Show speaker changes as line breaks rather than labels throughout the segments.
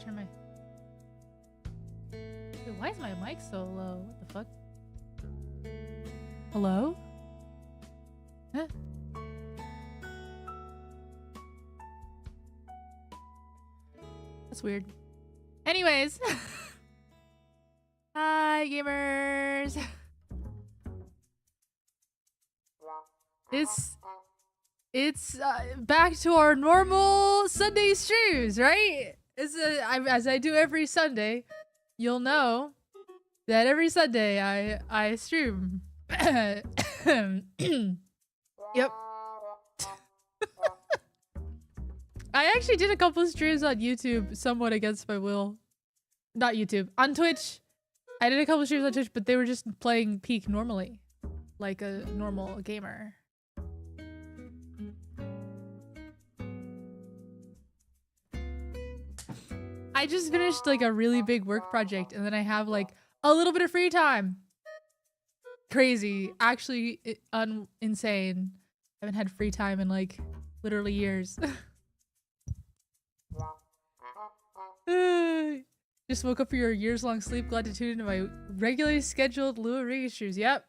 turn my... Wait, why is my mic so low? What the fuck? Hello? Huh? That's weird. Anyways. Hi, gamers. It's back to our normal Sunday streams, right? As I do every Sunday. You'll know that every Sunday I stream. Yep. I actually did a couple of streams on YouTube, somewhat against my will. Not YouTube, on Twitch. I did a couple of streams on Twitch, but they were just playing Peak normally, like a normal gamer. I just finished like a really big work project and then I have like a little bit of free time. Crazy. Actually insane. I haven't had free time in like literally years. Just woke up for your years-long sleep. Glad to tune into my regularly scheduled Lua Riga streams. Yep.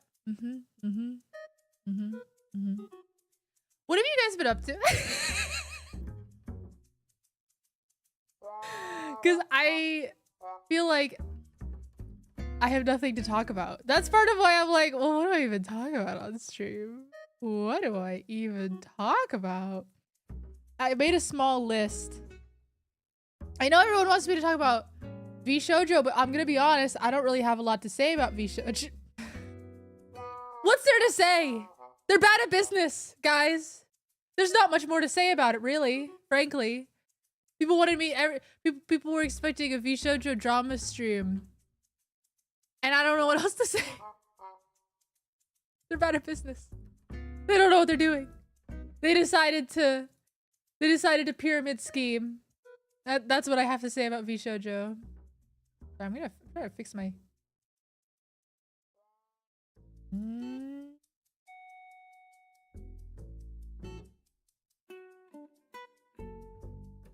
What have you guys been up to? Because I feel like I have nothing to talk about. That's part of why I'm like, well, what do I even talk about on stream? What do I even talk about? I made a small list. I know everyone wants me to talk about VShojo, but I'm gonna be honest, I don't really have a lot to say about VShojo. What's there to say? They're bad at business, guys. There's not much more to say about it, really, frankly. People wanted me, people were expecting a VShojo drama stream. And I don't know what else to say. They're bad at business. They don't know what they're doing. They decided to pyramid scheme. That's what I have to say about VShojo. I'm gonna try to fix my...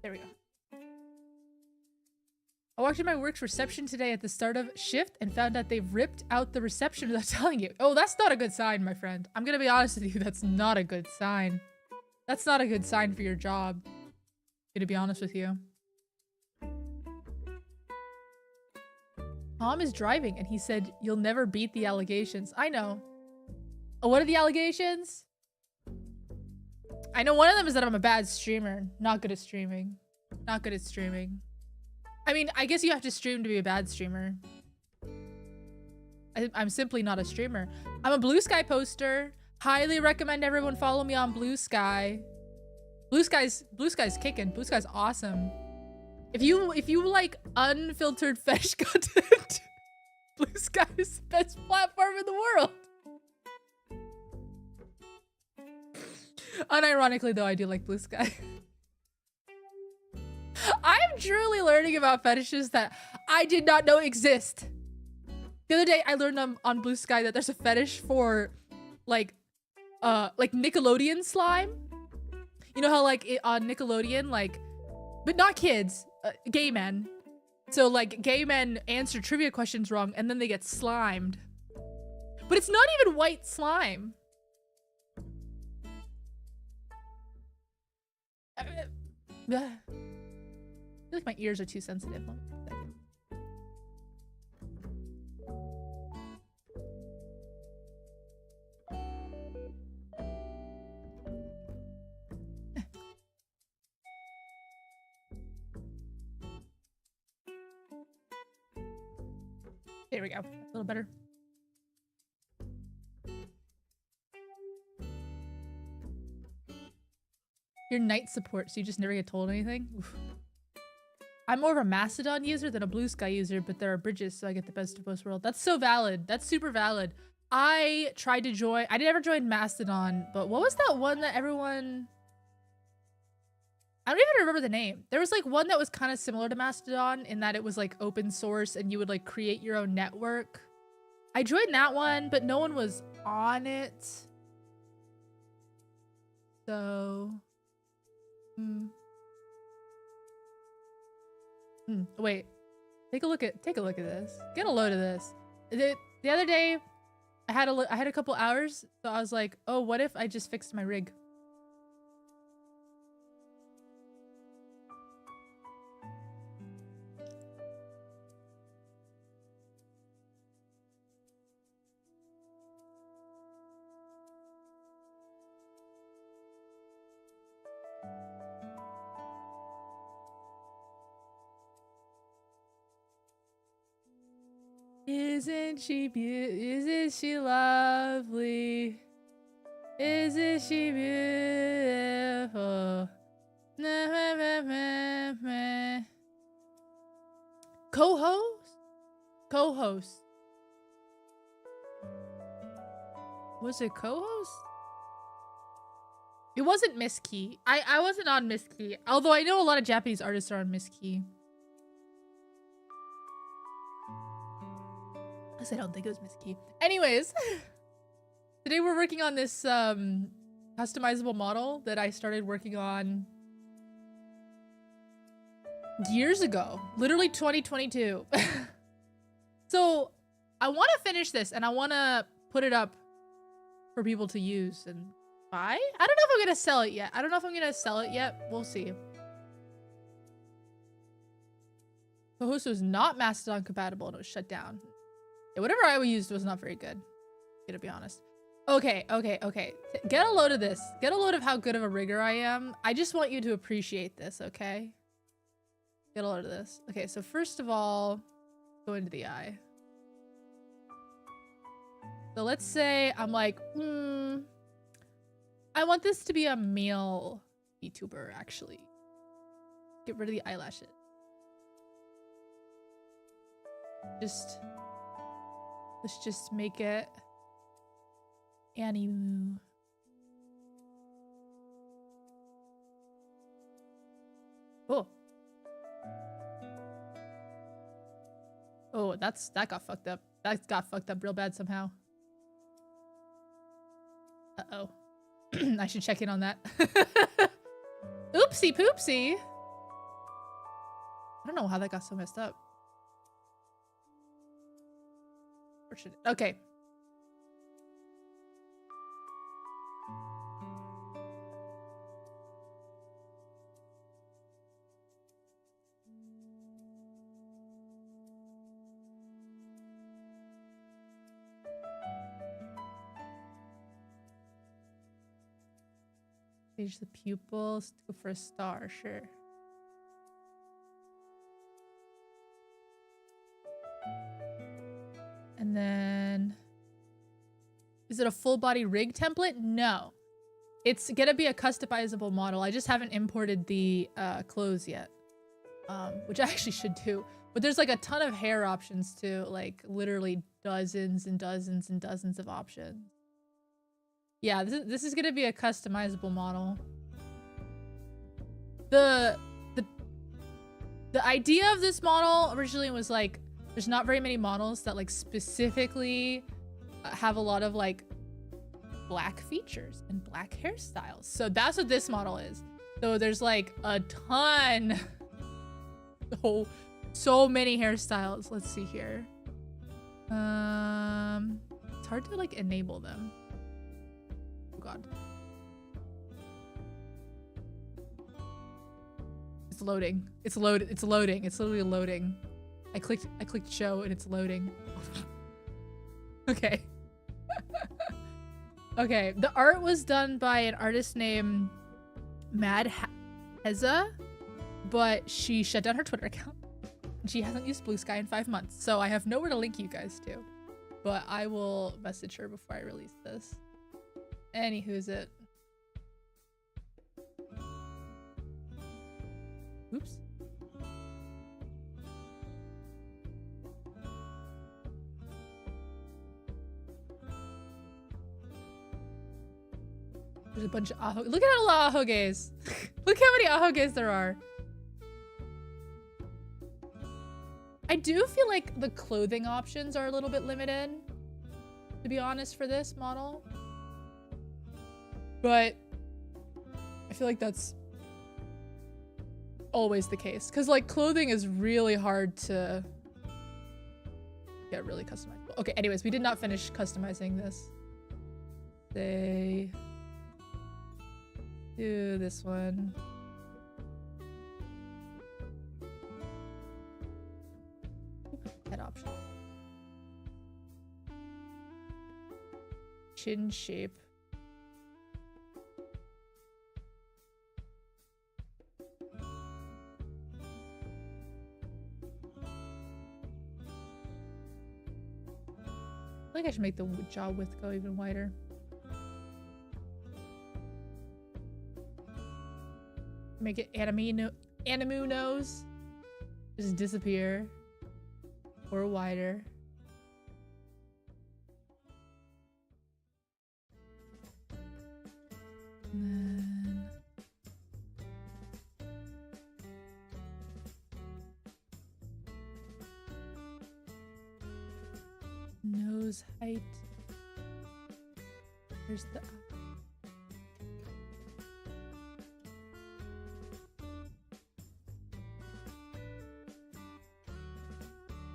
There we go. I walked in my work's reception today at the start of shift and found out they've ripped out the reception without telling you. Oh, that's not a good sign, my friend. I'm gonna be honest with you, that's not a good sign. That's not a good sign for your job. To be honest with you. Tom is driving and he said, you'll never beat the allegations. I know. Oh, what are the allegations? I know one of them is that I'm a bad streamer. Not good at streaming. Not good at streaming. I mean, I guess you have to stream to be a bad streamer. I'm simply not a streamer. I'm a Blue Sky poster. Highly recommend everyone follow me on Blue Sky. Blue Sky's kicking. Blue Sky's awesome. If you like unfiltered fetish content, Blue Sky is the best platform in the world. Unironically though, I do like Blue Sky. I'm truly learning about fetishes that I did not know exist. The other day I learned on Blue Sky that there's a fetish for like Nickelodeon slime. You know how like on Nickelodeon, like, but not kids, gay men. So like gay men answer trivia questions wrong and then they get slimed. But it's not even white slime. I feel like my ears are too sensitive. There we go. A little better. You're night support, so you just never get told anything? Oof. I'm more of a Mastodon user than a Blue Sky user, but there are bridges, so I get the best of both worlds. That's so valid. That's super valid. I tried to join... I never joined Mastodon, but what was that one that everyone... I don't even remember the name. There was like one that was kind of similar to Mastodon in that it was like open source and you would like create your own network. I joined that one, but no one was on it. So... Wait. Take a look at this. Get a load of this. The other day, I had a couple hours, so I was like, oh, what if I just fixed my rig? Isn't she lovely? Isn't she beautiful? Co-host? Was it co-host? It wasn't Miss Key. I wasn't on Miss Key. Although I know a lot of Japanese artists are on Miss Key. I don't think it was Miss Key. Anyways, today we're working on this customizable model that I started working on years ago, literally 2022. So I want to finish this and I want to put it up for people to use and buy. I don't know if I'm gonna sell it yet. We'll see. The host was not Mastodon compatible and it was shut down. Yeah, whatever I used was not very good, to be honest. Okay. Get a load of this. Get a load of how good of a rigger I am. I just want you to appreciate this, okay? Get a load of this. Okay, so first of all, go into the eye. So let's say I'm like, I want this to be a male VTuber, actually. Get rid of the eyelashes. Let's just make it Annie. Oh. Oh, that got fucked up. That got fucked up real bad somehow. Uh-oh. I should check in on that. Oopsie poopsie. I don't know how that got so messed up. Okay. Change the pupils. Go for a star, sure. And then, is it a full body rig template? No, it's gonna be a customizable model. I just haven't imported the clothes yet, which I actually should do. But there's like a ton of hair options too, like literally dozens and dozens and dozens of options. Yeah, this is gonna be a customizable model. The idea of this model originally was like, there's not very many models that like specifically have a lot of like black features and black hairstyles. So that's what this model is. So there's like a ton. Oh, so many hairstyles. Let's see here. It's hard to like enable them. Oh god. It's loading. It's loading. It's literally loading. I clicked show and it's loading. Okay. Okay, the art was done by an artist named Mad Heza, but she shut down her Twitter account. And she hasn't used Blue Sky in 5 months, so I have nowhere to link you guys to. But I will message her before I release this. Anywho's it. Oops. There's a bunch of aho. Look at how lot of ahoges. Look how many ahoges there are. I do feel like the clothing options are a little bit limited, to be honest, for this model. But I feel like that's always the case. Because like clothing is really hard to get really customizable. Okay, anyways, we did not finish customizing this. They do this one. Head option. Chin shape. I think I should make the jaw width go even wider. Make it animu nose. Just disappear. Or wider. And then nose height. Here's the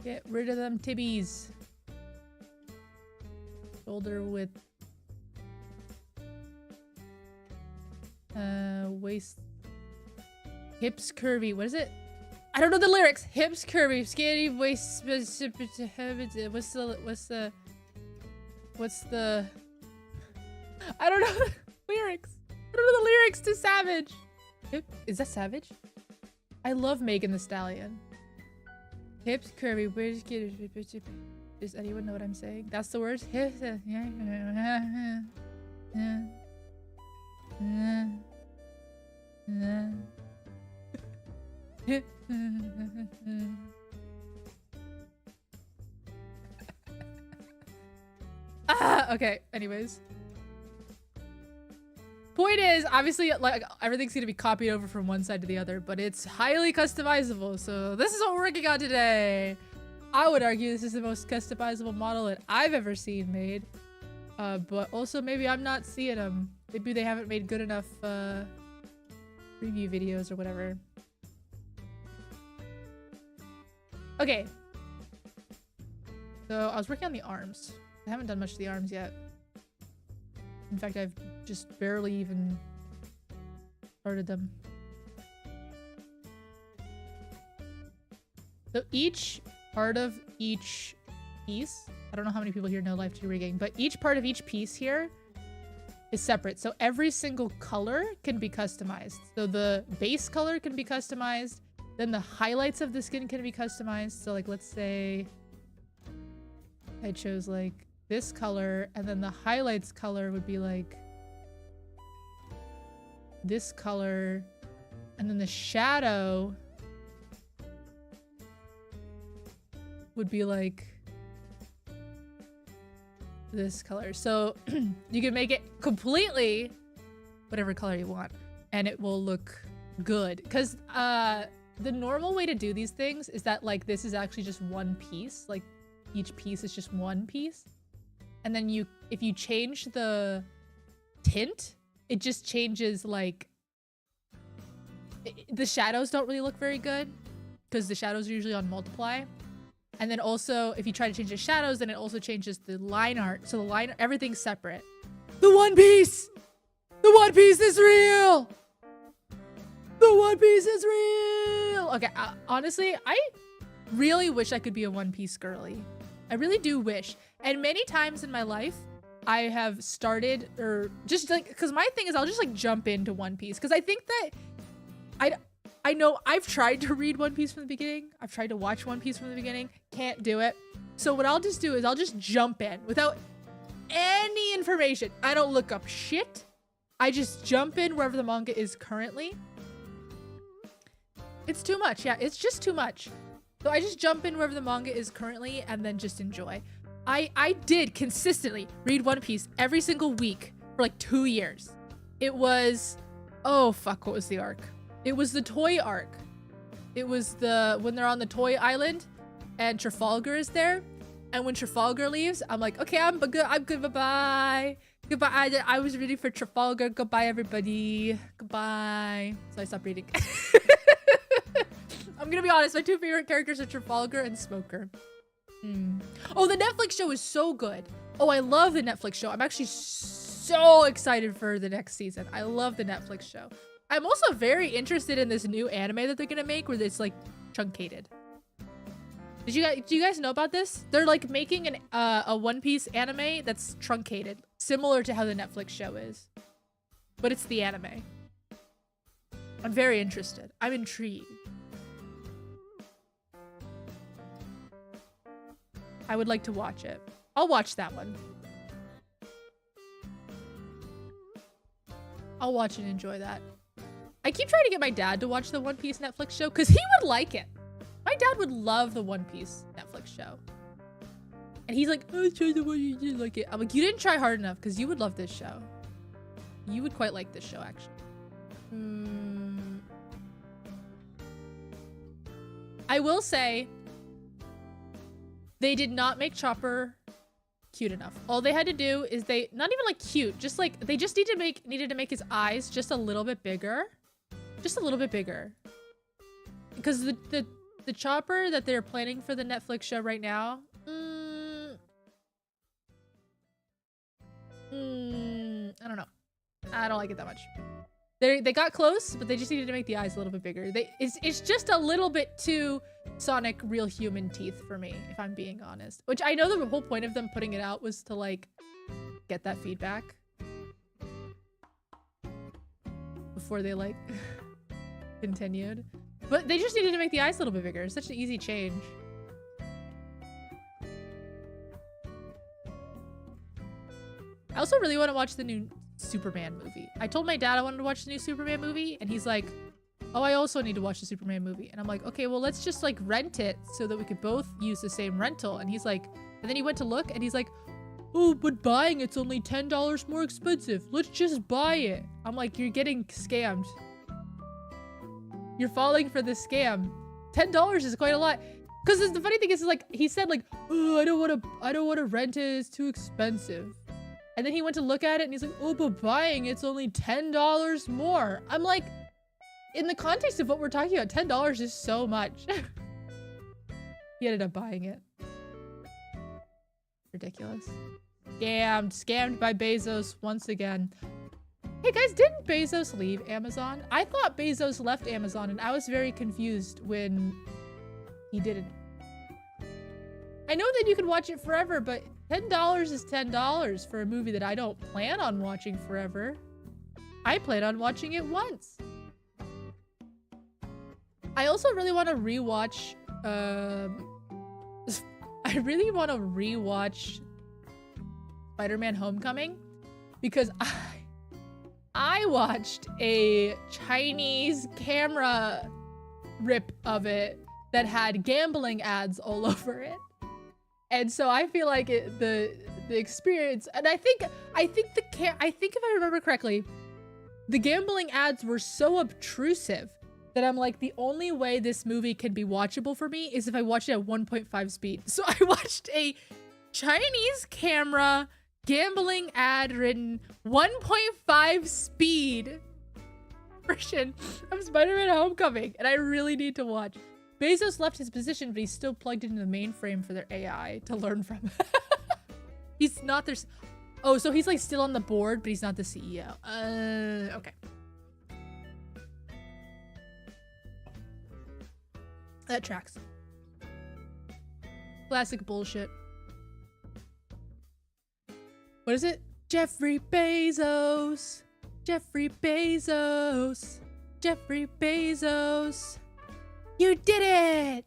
get rid of them tibbies. Shoulder width. Waist. Hips curvy. What is it? I don't know the lyrics. Hips curvy. Skinny waist. What's the I don't know the lyrics. I don't know the lyrics to Savage. Is that Savage? I love Megan Thee Stallion. Hips curvy. Does anyone know what I'm saying? That's the words. Hips. Okay. Anyways. Point is, obviously, like, everything's gonna be copied over from one side to the other, but it's highly customizable. So this is what we're working on today. I would argue this is the most customizable model that I've ever seen made. But also maybe I'm not seeing them. Maybe they haven't made good enough preview videos or whatever. Okay. So I was working on the arms. I haven't done much to the arms yet. In fact, I've just barely even started them. So each part of each piece, I don't know how many people here know Life 2 rigging, but each part of each piece here is separate. So every single color can be customized. So the base color can be customized. Then the highlights of the skin can be customized. So like, let's say I chose like this color, and then the highlights color would be like this color, and then the shadow would be like this color. So you can make it completely whatever color you want, and it will look good. Because the normal way to do these things is that like this is actually just one piece. Like each piece is just one piece. And then if you change the tint, it just changes like the shadows don't really look very good because the shadows are usually on multiply. And then also if you try to change the shadows, then it also changes the line art. So the line, everything's separate. The One Piece! The One Piece is real! The One Piece is real! Okay, honestly, I really wish I could be a One Piece girly. I really do wish. And many times in my life, I have started, or just like, because my thing is I'll just like jump into One Piece. Because I think that, I know I've tried to read One Piece from the beginning. I've tried to watch One Piece from the beginning. Can't do it. So what I'll just do is I'll just jump in without any information. I don't look up shit. I just jump in wherever the manga is currently. It's too much. Yeah, it's just too much. So I just jump in wherever the manga is currently and then just enjoy. I did consistently read One Piece every single week for like 2 years. It was, oh fuck, what was the arc? It was the toy arc. It was when they're on the toy island and Trafalgar is there. And when Trafalgar leaves, I'm like, okay, I'm good, bye-bye. Goodbye, I was reading for Trafalgar. Goodbye, everybody. Goodbye. So I stopped reading. I'm gonna be honest. My two favorite characters are Trafalgar and Smoker. Oh, the Netflix show is so good. Oh, I love the Netflix show. I'm actually so excited for the next season. I love the Netflix show. I'm also very interested in this new anime that they're gonna make where it's like truncated. Do you guys know about this? They're like making an a One Piece anime that's truncated, similar to how the Netflix show is, but it's the anime. I'm very interested. I'm intrigued. I would like to watch it. I'll watch that one. I'll watch and enjoy that. I keep trying to get my dad to watch the One Piece Netflix show because he would like it. My dad would love the One Piece Netflix show. And he's like, I tried to watch it, you didn't like it. I'm like, you didn't try hard enough because you would love this show. You would quite like this show, actually. I will say, they did not make Chopper cute enough. All they had to do is they, not even like cute, just like, they just needed to make his eyes just a little bit bigger. Just a little bit bigger. Because the Chopper that they're planning for the Netflix show right now, I don't know. I don't like it that much. They got close, but they just needed to make the eyes a little bit bigger. It's just a little bit too Sonic real human teeth for me, if I'm being honest. Which I know the whole point of them putting it out was to like get that feedback before they like continued. But they just needed to make the eyes a little bit bigger. It's such an easy change. I also really want to watch the new Superman movie. I told my dad I wanted to watch the new Superman movie, and he's like, oh, I also need to watch the Superman movie. And I'm like, okay, well, let's just like rent it so that we could both use the same rental. And he's like, and then he went to look and he's like, oh, but buying it's only $10 more expensive. Let's just buy it. I'm like, you're getting scammed. You're falling for this scam. $10 is quite a lot. Because the funny thing is like, he said like, oh, I don't want to rent it. It's too expensive. And then he went to look at it and he's like, oh, but buying it's only $10 more. I'm like, in the context of what we're talking about, $10 is so much. He ended up buying it. Ridiculous. Scammed by Bezos once again. Hey guys, didn't Bezos leave Amazon? I thought Bezos left Amazon and I was very confused when he didn't. I know that you can watch it forever, but $10 is $10 for a movie that I don't plan on watching forever. I plan on watching it once. I also really want to rewatch, I really want to rewatch Spider-Man Homecoming because I watched a Chinese camera rip of it that had gambling ads all over it. And so I feel like the experience, and I think if I remember correctly, the gambling ads were so obtrusive that I'm like, the only way this movie can be watchable for me is if I watch it at 1.5 speed. So I watched a Chinese camera gambling ad written 1.5 speed version of Spider-Man Homecoming, and I really need to watch. Bezos left his position, but he's still plugged into the mainframe for their AI to learn from. He's not their... Oh, so he's like still on the board, but he's not the CEO. Okay. That tracks. Classic bullshit. What is it? Jeffrey Bezos. Jeffrey Bezos. Jeffrey Bezos. You did it!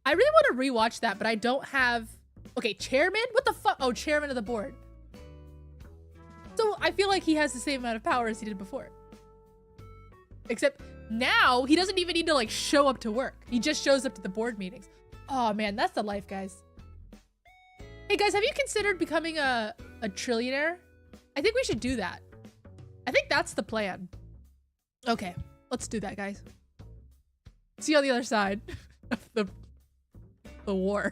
I really want to rewatch that, but I don't have... Okay, chairman? What the fuck? Oh, chairman of the board. So I feel like he has the same amount of power as he did before. Except now he doesn't even need to like show up to work. He just shows up to the board meetings. Oh man, that's the life, guys. Hey guys, have you considered becoming a trillionaire? I think we should do that. I think that's the plan. Okay. Let's do that, guys. See you on the other side of the war.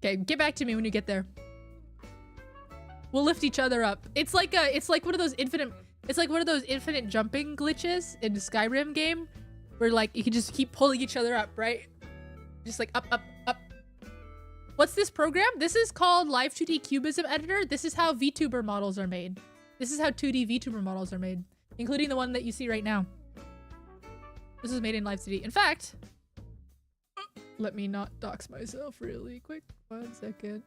Okay, get back to me when you get there. We'll lift each other up. It's like one of those infinite jumping glitches in the Skyrim game where like you can just keep pulling each other up, right? Just like up, up, up. What's this program? This is called Live 2D Cubism Editor. This is how VTuber models are made. This is how 2D VTuber models are made, including the one that you see right now. This is made in Live 2D. In fact, let me not dox myself really quick. 1 second.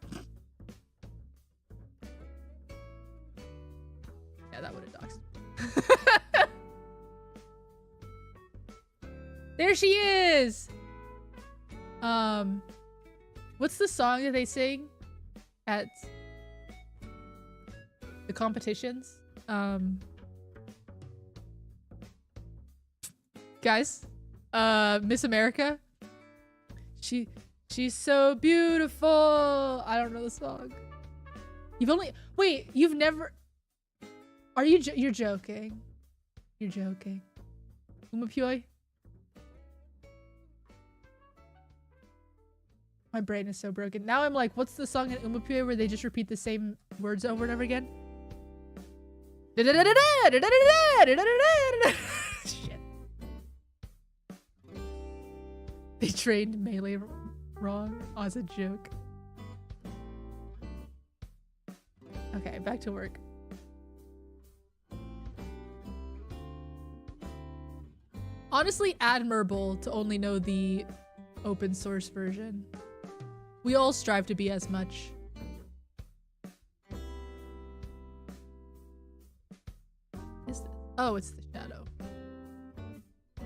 Yeah, that would have doxed. There she is! What's the song that they sing at the competitions? Guys, Miss America. She's so beautiful. I don't know the song. You've never. Are you? You're joking. You're joking. Umapyoy. My brain is so broken. Now I'm like, what's the song in Umapyoy where they just repeat the same words over and over again? Shit. They trained Melee wrong as a joke. Okay, back to work. Honestly, admirable to only know the open source version. We all strive to be as much. Is this? Oh, it's the shadow. I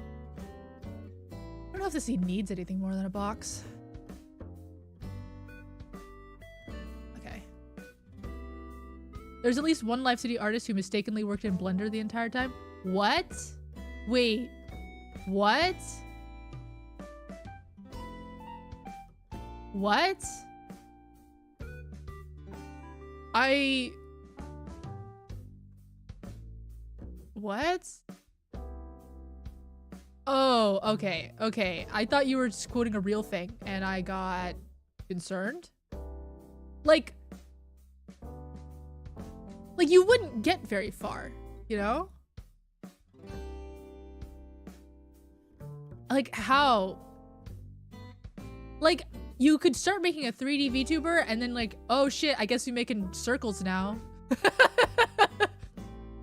don't know if this scene needs anything more than a box. Okay. There's at least one Live City artist who mistakenly worked in Blender the entire time. What? Wait. What? What? What? Oh, okay. Okay. I thought you were just quoting a real thing and I got concerned. Like you wouldn't get very far, you know? Like how? Like you could start making a 3D VTuber and then like, oh shit, I guess we're making circles now.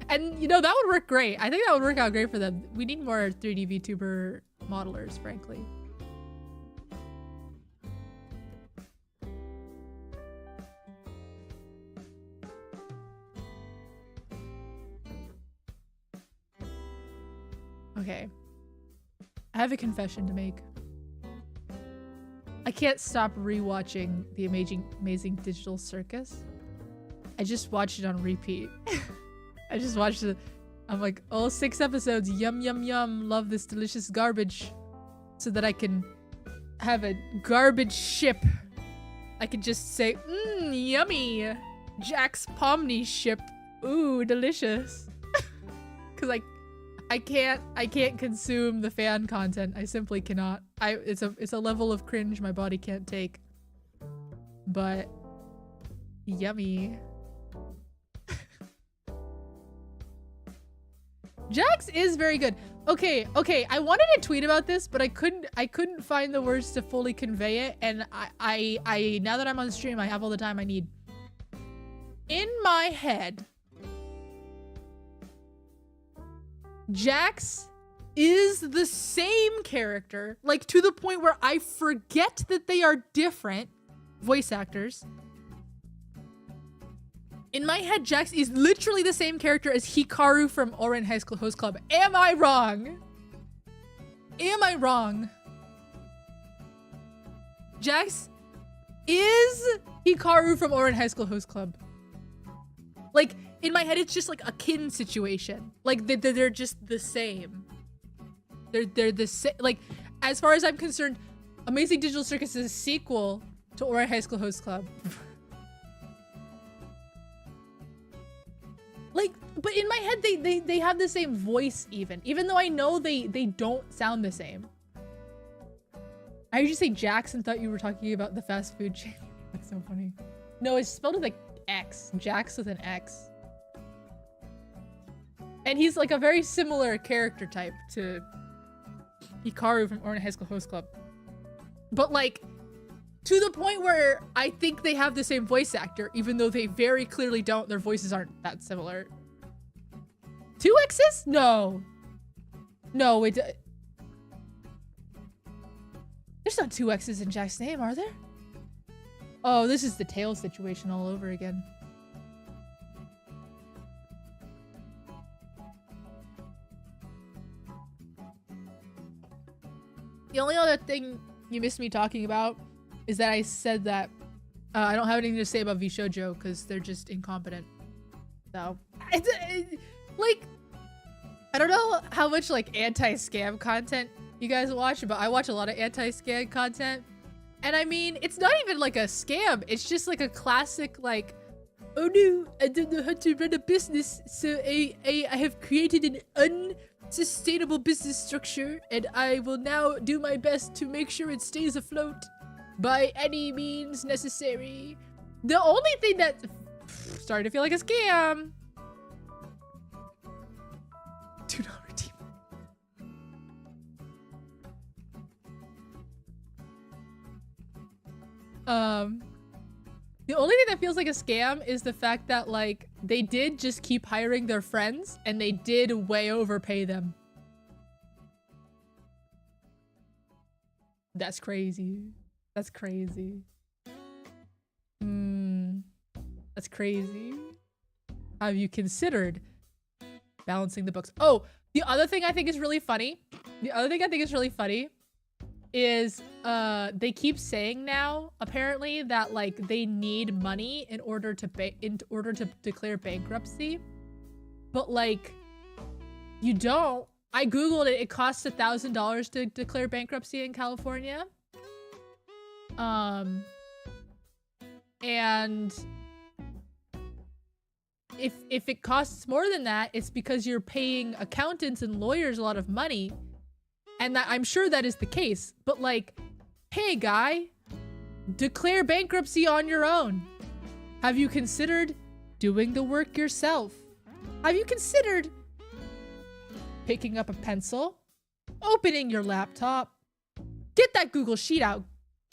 And you know, that would work great. I think that would work out great for them. We need more 3D VTuber modelers, frankly. Okay. I have a confession to make. I can't stop rewatching The Amazing Digital Circus. I just watched it on repeat. I just watched it. I'm like, oh, 6 episodes. Yum, yum, yum. Love this delicious garbage. So that I can have a garbage ship. I can just say, yummy. Jack's Pomni ship. Ooh, delicious. Cause I can't consume the fan content. I simply cannot. It's a level of cringe my body can't take. But yummy. Jax is very good. Okay, I wanted to tweet about this, but I couldn't find the words to fully convey it, and I now that I'm on stream, I have all the time I need. In my head, Jax is the same character, like to the point where I forget that they are different voice actors. In my head, Jax is literally the same character as Hikaru from Ouran High School Host Club. Am I wrong? Am I wrong? Jax is Hikaru from Ouran High School Host Club. Like, in my head, it's just like a kin situation. Like, they're just the same. They're the same. Like, as far as I'm concerned, Amazing Digital Circus is a sequel to Ouran High School Host Club. Like, but in my head, they have the same voice even though I know they don't sound the same. I heard you say Jackson, thought you were talking about the fast food chain. That's so funny. No, it's spelled with like X. Jax with an X. And he's like a very similar character type to Hikaru from Orange High School Host Club. But like, to the point where I think they have the same voice actor, even though they very clearly don't. Their voices aren't that similar. 2 X's? No. No, there's not 2 X's in Jack's name, are there? Oh, this is the tail situation all over again. The only other thing you missed me talking about is that I said that I don't have anything to say about VShojo because they're just incompetent. So, like, I don't know how much like anti-scam content you guys watch, but I watch a lot of anti-scam content. And I mean, it's not even like a scam. It's just like a classic like, oh no, I don't know how to run a business, so I have created an unsustainable business structure, and I will now do my best to make sure it stays afloat by any means necessary. The only thing that starting to feel like a scam. $2 team. The only thing that feels like a scam is the fact that like they did just keep hiring their friends and they did way overpay them. That's crazy. That's crazy. That's crazy. Have you considered balancing the books? Oh, the other thing I think is really funny. Is they keep saying now apparently that like they need money in order to declare bankruptcy, but like you don't. I googled it. It costs $1,000 to declare bankruptcy in California. And if it costs more than that, it's because you're paying accountants and lawyers a lot of money. And that I'm sure that is the case, but like, hey guy, declare bankruptcy on your own. Have you considered doing the work yourself? Have you considered picking up a pencil, opening your laptop, get that Google Sheet out,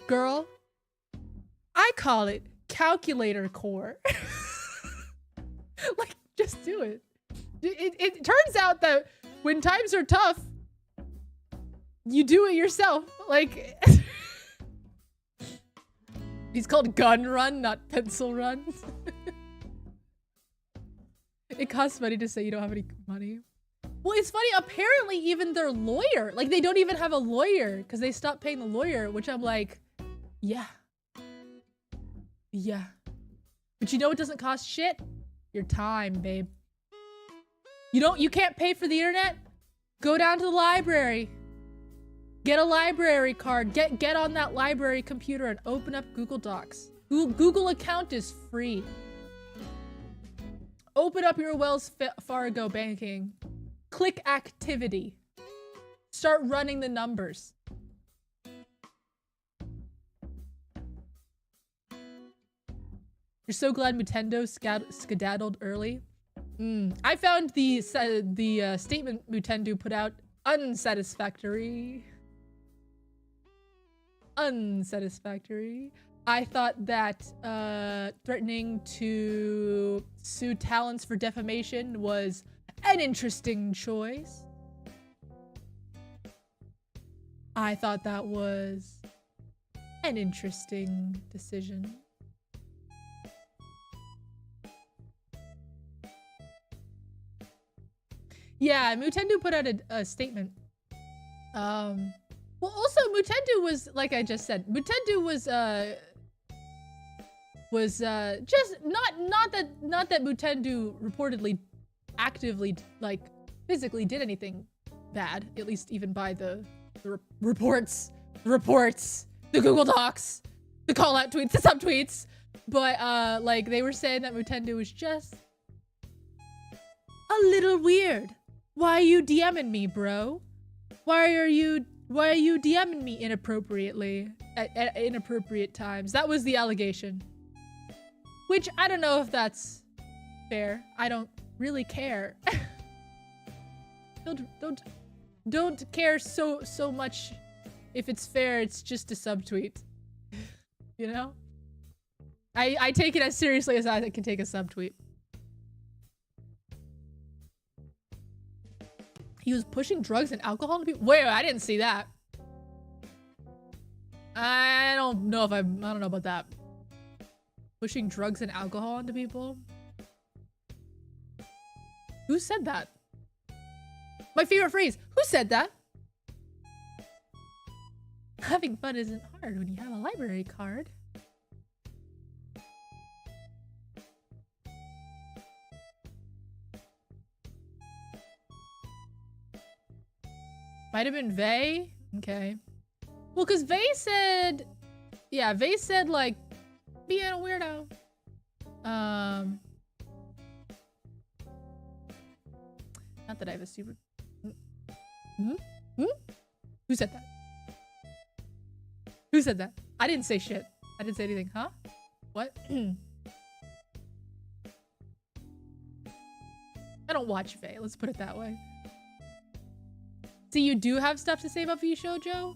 girl? I call it calculator core. Like, just do it. It turns out that when times are tough, you do it yourself. Like, it's called gun run, not pencil run. It costs money to say you don't have any money. Well, it's funny. Apparently, even their lawyer, like they don't even have a lawyer because they stopped paying the lawyer, which I'm like, yeah. Yeah. But you know what doesn't cost shit? Your time, babe. You can't pay for the internet? Go down to the library. Get a library card. Get on that library computer and open up Google Docs. Google account is free. Open up your Wells Fargo banking. Click activity. Start running the numbers. You're so glad Mutendo skedaddled early. I found the statement Mutendo put out unsatisfactory. Unsatisfactory. I thought that threatening to sue Talents for defamation was an interesting choice. I thought that was an interesting decision. Yeah, Mutendo put out a statement. Well, also Mutendo was, like I just said, Mutendo was just not that Mutendo reportedly actively, like, physically did anything bad, at least even by the reports, the Google Docs, the call out tweets, the subtweets, but like they were saying that Mutendo was just a little weird. Why are you DMing me, bro? Why are you Why are you DMing me inappropriately at inappropriate times? That was the allegation. Which I don't know if that's fair. I don't really care. Don't care so much if it's fair. It's just a subtweet. You know? I take it as seriously as I can take a subtweet. He was pushing drugs and alcohol to people. Wait, I didn't see that. I don't know about that. Pushing drugs and alcohol into people? Who said that? My favorite phrase. Who said that? Having fun isn't hard when you have a library card. Might have been Vay. Okay. Well, because Vay said... Yeah, Vay said, like, being a weirdo. Not that I have a super... Who said that? Who said that? I didn't say shit. I didn't say anything. Huh? What? I don't watch Vay. Let's put it that way. So you do have stuff to say about VShojo?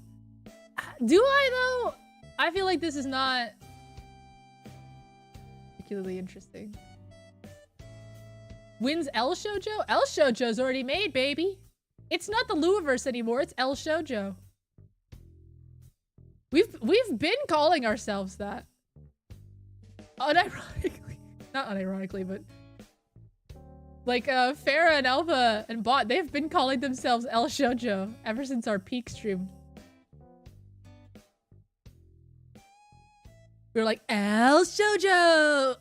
Do I, though? I feel like this is not particularly interesting. When's L Shoujo? L Shoujo's already made, baby. It's not the Luaverse anymore. It's L Shoujo. We've been calling ourselves that. Unironically. Not unironically, but... Like, Farah and Elva and Bot, they've been calling themselves L Shoujo ever since our peak stream. We were like, L Shoujo!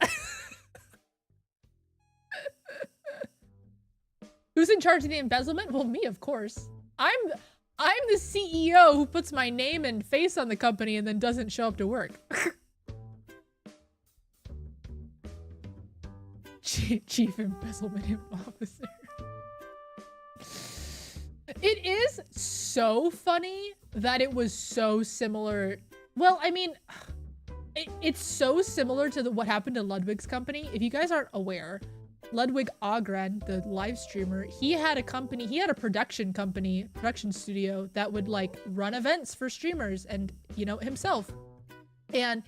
Who's in charge of the embezzlement? Well, me, of course. I'm the CEO who puts my name and face on the company and then doesn't show up to work. Chief Embezzlement Officer. It is so funny that it was so similar. Well, I mean, it's so similar to what happened to Ludwig's company. If you guys aren't aware, Ludwig Ogren, the live streamer, he had a company, he had a production studio that would like run events for streamers and, you know, himself. And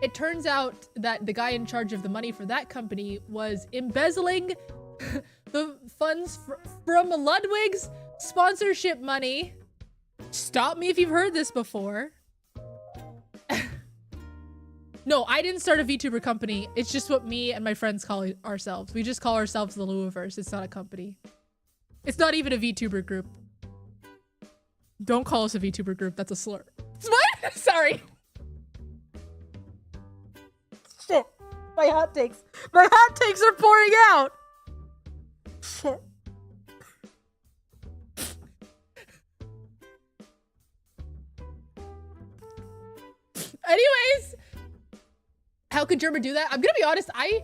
it turns out that the guy in charge of the money for that company was embezzling the funds from Ludwig's sponsorship money. Stop me if you've heard this before. No, I didn't start a VTuber company. It's just what me and my friends call ourselves. We just call ourselves the Luaverse. It's not a company. It's not even a VTuber group. Don't call us a VTuber group. That's a slur. What? Sorry. Shit. My hot takes. My hot takes are pouring out. Shit. Anyways, how could Germa do that? I'm gonna be honest. I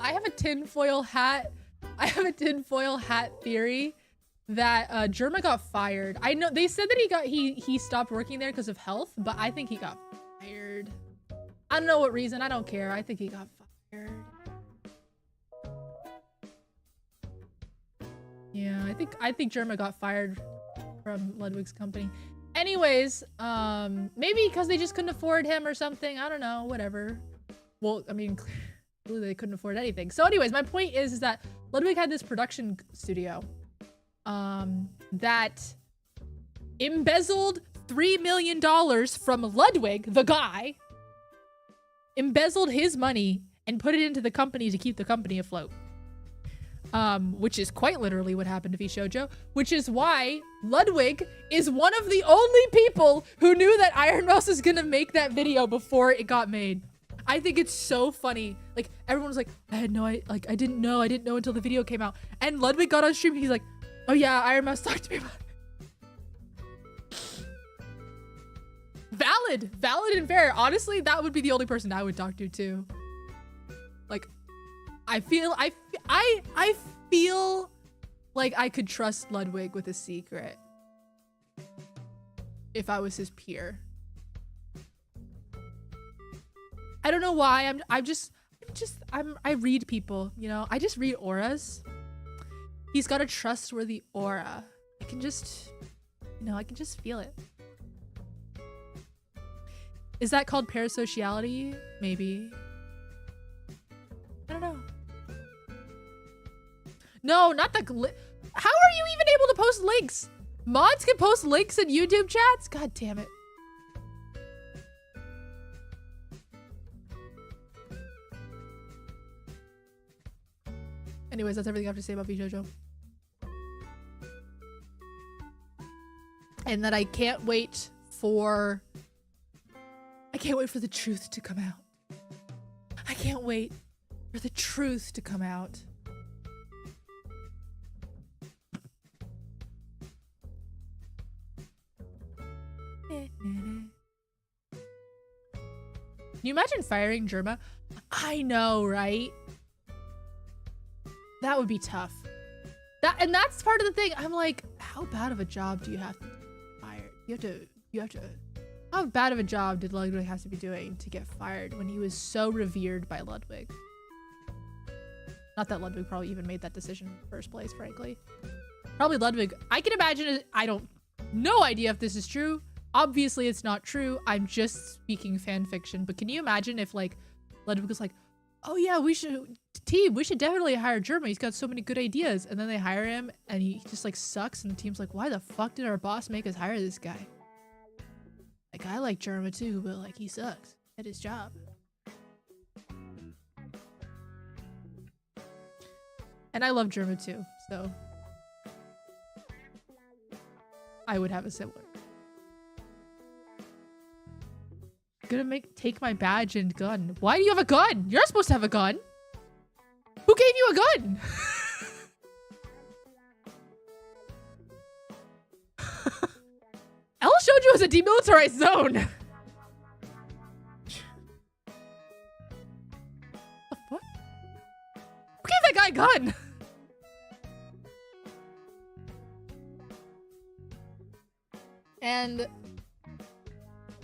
have a tinfoil hat. I have a tinfoil hat theory that Germa got fired. I know they said that he stopped working there because of health, but I think he got fired. I don't know what reason. I don't care. I think he got fired. Yeah, I think Germa got fired from Ludwig's company. Anyways, maybe because they just couldn't afford him or something. I don't know, whatever. Well, I mean, clearly they couldn't afford anything. So anyways, my point is that Ludwig had this production studio that embezzled $3 million from Ludwig, the guy, embezzled his money and put it into the company to keep the company afloat. Which is quite literally what happened to VShojo, which is why Ludwig is one of the only people who knew that Iron Mouse was gonna make that video before it got made. I think it's so funny. Like, everyone was like, I didn't know until the video came out. And Ludwig got on stream and he's like, oh yeah, Iron Mouse talked to me about it. Valid and fair. Honestly, that would be the only person I would talk to too. Like, I feel like I could trust Ludwig with a secret. if I was his peer. I don't know why. I read people, you know? I just read auras. He's got a trustworthy aura. I can just, you know, I can just feel it. Is that called parasociality? Maybe. I don't know. No, not the how are you even able to post links? Mods can post links in YouTube chats? God damn it. Anyways, that's everything I have to say about VJojo. And that I can't wait for the truth to come out. I can't wait for the truth to come out. Can you imagine firing Germa? I know, right? That would be tough. And that's part of the thing. I'm like, how bad of a job do you have to fire? You have to. How bad of a job did Ludwig have to be doing to get fired when he was so revered by Ludwig? Not that Ludwig probably even made that decision in the first place, frankly. Probably Ludwig. I can imagine. No idea if this is true. Obviously, it's not true. I'm just speaking fan fiction. But can you imagine if like Ludwig was like, "Oh yeah, we should definitely hire Germa. He's got so many good ideas," and then they hire him, and he just like sucks, and the team's like, "Why the fuck did our boss make us hire this guy? Like, I like Germa too, but like he sucks at his job." And I love Germa too, so I would have a similar. Gonna take my badge and gun. Why do you have a gun? You're not supposed to have a gun. Who gave you a gun? El Shoujo is a demilitarized zone. What? Who gave that guy a gun? And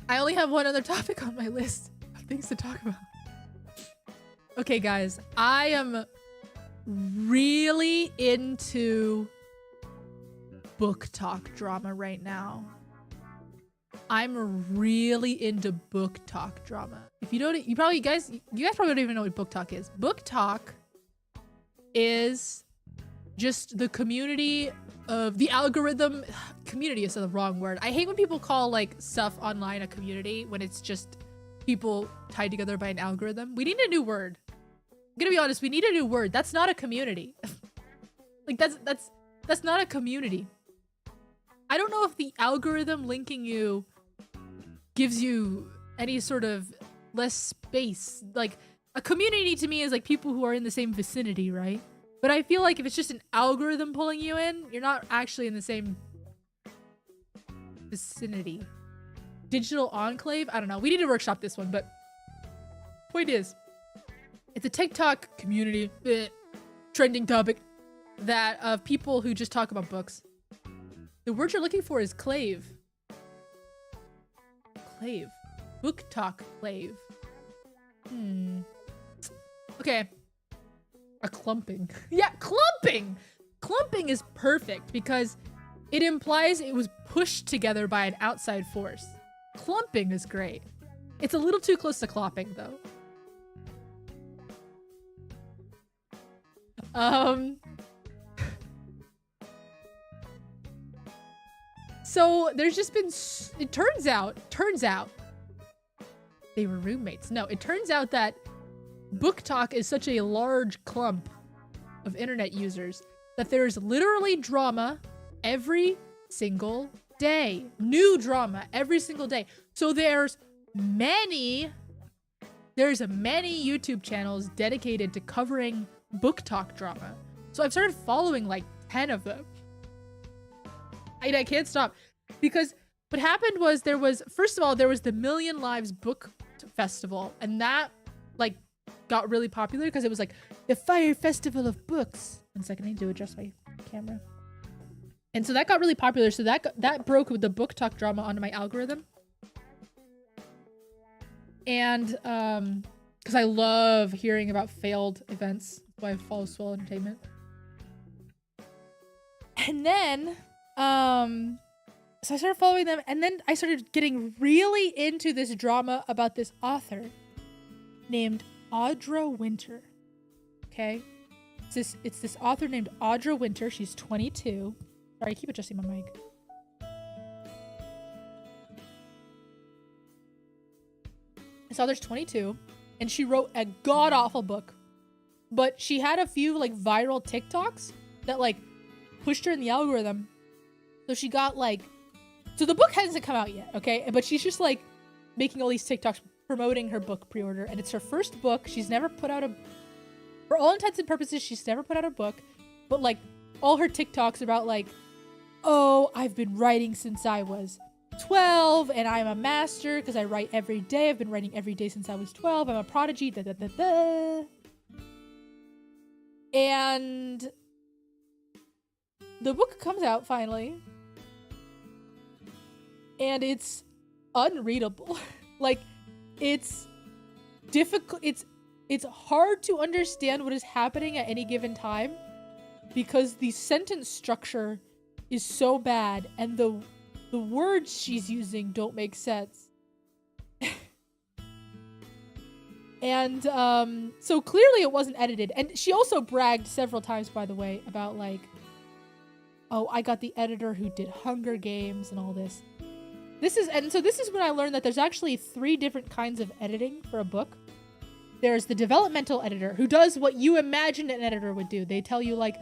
I only have one other topic on my list of things to talk about. Okay, guys, I am really into book talk drama right now. I'm really into book talk drama. If you don't, you guys probably don't even know what book talk is. Book talk is just the community of the algorithm. Community is the wrong word. I hate when people call like stuff online a community when it's just people tied together by an algorithm. We need a new word. I'm gonna be honest, we need a new word. That's not a community. Like that's not a community. I don't know if the algorithm linking you gives you any sort of less space. Like a community to me is like people who are in the same vicinity, right? But I feel like if it's just an algorithm pulling you in, you're not actually in the same vicinity. Digital enclave? I don't know. We need to workshop this one, but point is, it's a TikTok community, trending topic, that of people who just talk about books. The word you're looking for is clave. Clave. Book talk clave. Okay. A clumping. Yeah, clumping! Clumping is perfect because it implies it was pushed together by an outside force. Clumping is great. It's a little too close to clopping, though. So there's just been, it turns out they were roommates. No, it turns out that Book Talk is such a large clump of internet users that there's literally drama every single day. New drama every single day. So there's many YouTube channels dedicated to covering Book Talk drama. So I've started following like 10 of them. I can't stop because what happened was first of all, there was the Million Lives Book Festival, and that like got really popular because it was like the Fire Festival of Books. 1 second, I need to adjust my camera. And so that got really popular. So that broke with the book talk drama onto my algorithm. And because I love hearing about failed events. That's why I follow Swell Entertainment. And then so I started following them, and then I started getting really into this drama about this author named Audra Winter. Okay? It's this author named Audra Winter. She's 22. Sorry, I keep adjusting my mic. This author's 22, and she wrote a god-awful book. But she had a few, like, viral TikToks that, like, pushed her in the algorithm. So she got, like... So the book hasn't come out yet, okay? But she's just, like, making all these TikToks promoting her book pre-order. And it's her first book. She's never put out a... For all intents and purposes, she's never put out a book. But, like, all her TikToks about, like... Oh, I've been writing since I was 12, and I'm a master because I write every day. I've been writing every day since I was 12. I'm a prodigy. Da, da, da, da. And... the book comes out, finally. And it's unreadable. Like, it's difficult. It's hard to understand what is happening at any given time because the sentence structure is so bad and the words she's using don't make sense. And so clearly it wasn't edited. And she also bragged several times, by the way, about like, oh, I got the editor who did Hunger Games and all this. This is when I learned that there's actually 3 different kinds of editing for a book. There's the developmental editor who does what you imagine an editor would do. They tell you like,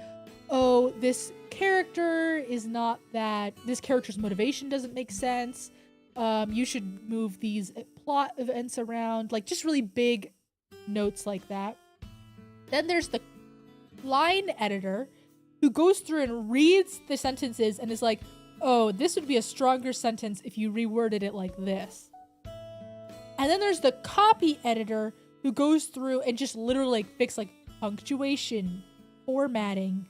oh, this character is not that, this character's motivation doesn't make sense. You should move these plot events around, like just really big notes like that. Then there's the line editor who goes through and reads the sentences and is like, oh, this would be a stronger sentence if you reworded it like this. And then there's the copy editor who goes through and just literally like fix like punctuation, formatting,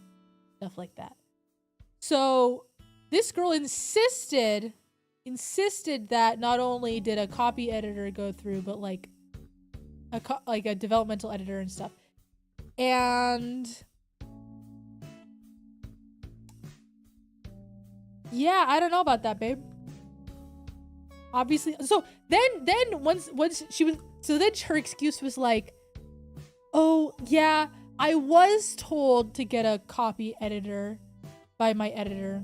stuff like that. So this girl insisted that not only did a copy editor go through, but like a developmental editor and stuff. And yeah, I don't know about that, babe. Obviously. So then once she was, so then her excuse was like, oh yeah, I was told to get a copy editor by my editor,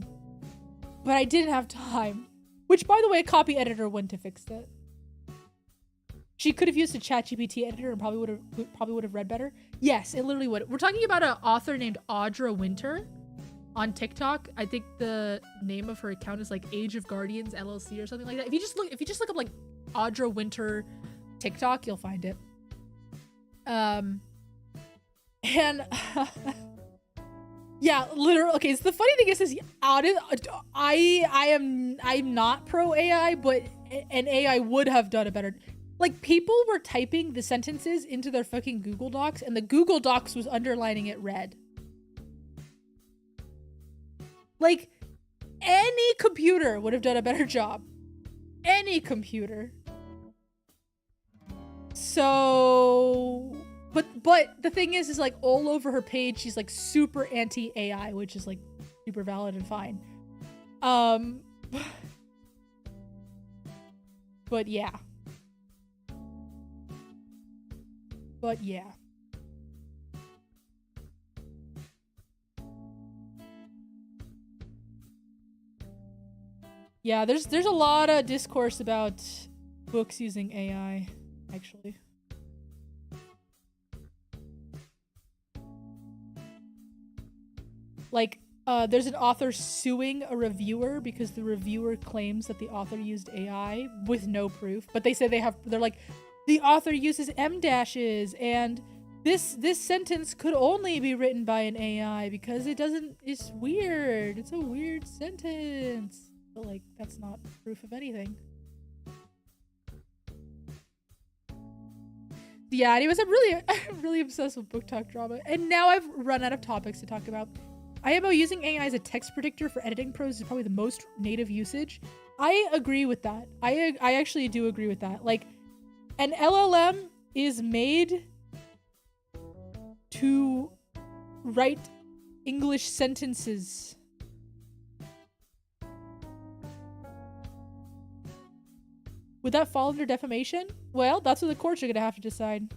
but I didn't have time. Which, by the way, a copy editor wouldn't have fixed it. She could have used a ChatGPT editor and probably would have read better. Yes, it literally would. We're talking about an author named Audra Winter on TikTok. I think the name of her account is like Age of Guardians LLC or something like that. If you just look up like Audra Winter TikTok, you'll find it. And yeah, literally. Okay, so the funny thing is I'm not pro AI, but an AI would have done a better. Like, people were typing the sentences into their fucking Google Docs, and the Google Docs was underlining it red. Like, any computer would have done a better job. Any computer. So, but the thing is like all over her page, she's like super anti-AI, which is like super valid and fine. But yeah. But yeah. Yeah, there's a lot of discourse about books using AI, actually. Like, there's an author suing a reviewer because the reviewer claims that the author used AI with no proof. But they say they're like, the author uses M dashes and this sentence could only be written by an AI because it's weird. It's a weird sentence. But like, that's not proof of anything. Yeah, anyways, I'm really obsessed with book talk drama. And now I've run out of topics to talk about. IMO using AI as a text predictor for editing pros is probably the most native usage. I agree with that. I actually do agree with that. Like, an LLM is made to write English sentences. Would that fall under defamation? Well, that's what the courts are gonna have to decide.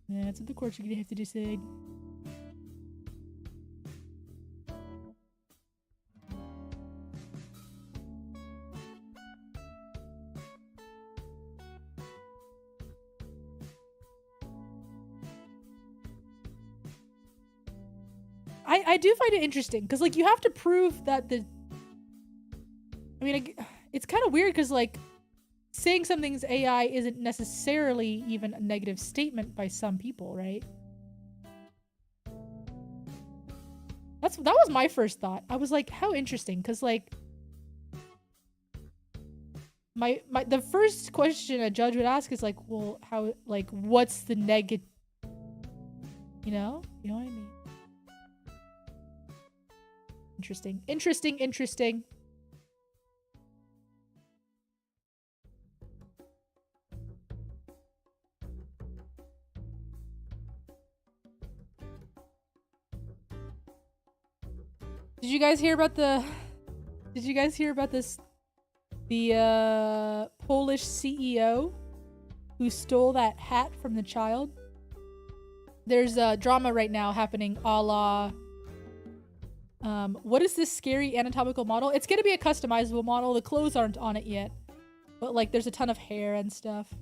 Yeah, that's what the courts are gonna have to decide. I do find it interesting because, like, you have to prove that the... I mean, it's kind of weird because, like, saying something's AI isn't necessarily even a negative statement by some people, right? That was my first thought. I was like, how interesting, because, like, the first question a judge would ask is like, well, how, like, what's the negative, you know what I mean? Interesting. Did you guys hear about this? The Polish CEO who stole that hat from the child? There's a drama right now happening a la... what is this scary anatomical model? It's gonna be a customizable model. The clothes aren't on it yet. But, like, there's a ton of hair and stuff.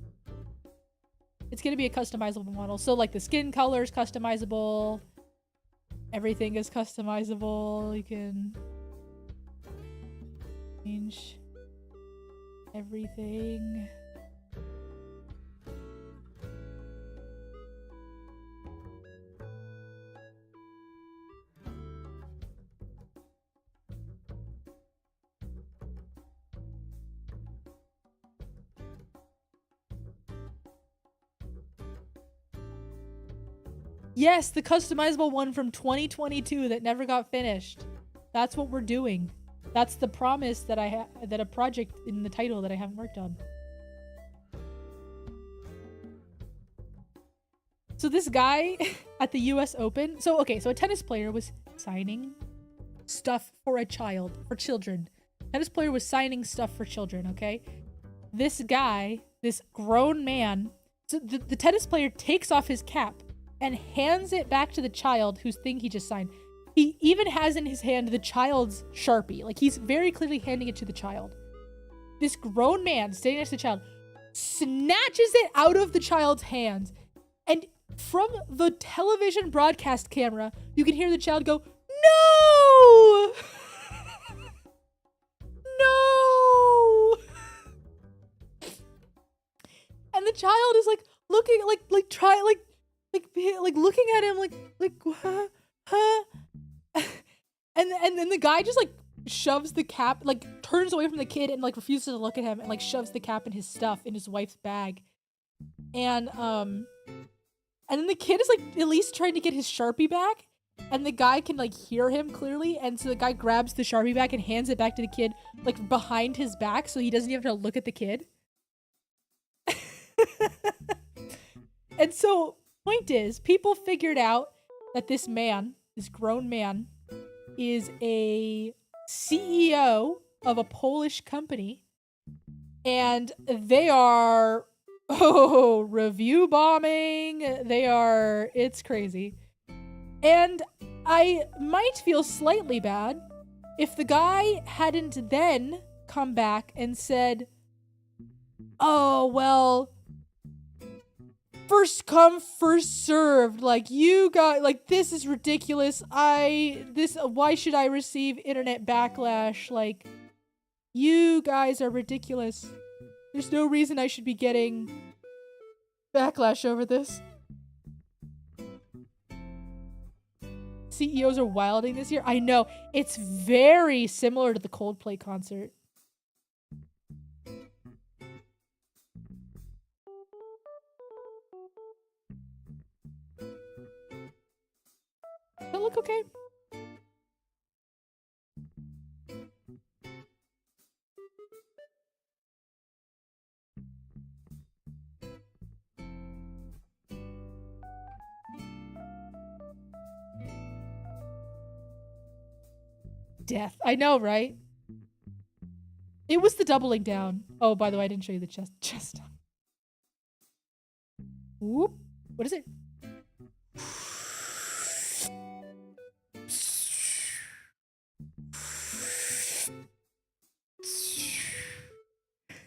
It's gonna be a customizable model. So, like, the skin color is customizable. Everything is customizable. You can change everything. Yes, the customizable one from 2022 that never got finished. That's what we're doing. That's the promise that that a project in the title that I haven't worked on. So this guy at the US Open. So, okay, so a tennis player was signing stuff for children. Tennis player was signing stuff for children, okay? This guy, this grown man, so the tennis player takes off his cap and hands it back to the child whose thing he just signed. He even has in his hand the child's Sharpie. Like, he's very clearly handing it to the child. This grown man standing next to the child snatches it out of the child's hands. And from the television broadcast camera, you can hear the child go, "No! No!" And the child is like looking looking at him like huh? And then the guy just like shoves the cap, like turns away from the kid and like refuses to look at him and like shoves the cap in his stuff in his wife's bag. And then the kid is like at least trying to get his Sharpie back, and the guy can like hear him clearly, and so the guy grabs the Sharpie back and hands it back to the kid like behind his back so he doesn't even have to look at the kid. And so point is, people figured out that this man, this grown man, is a CEO of a Polish company, and they are review bombing. It's crazy. And I might feel slightly bad if the guy hadn't then come back and said, "Oh, well, first come, first served. Like, you got, like, this is ridiculous. Why should I receive internet backlash? Like, you guys are ridiculous. There's no reason I should be getting backlash over this." CEOs are wilding this year. I know. It's very similar to the Coldplay concert. look okay. Death. I know, right? It was the doubling down. Oh, by the way, I didn't show you the chest. Whoop. What is it?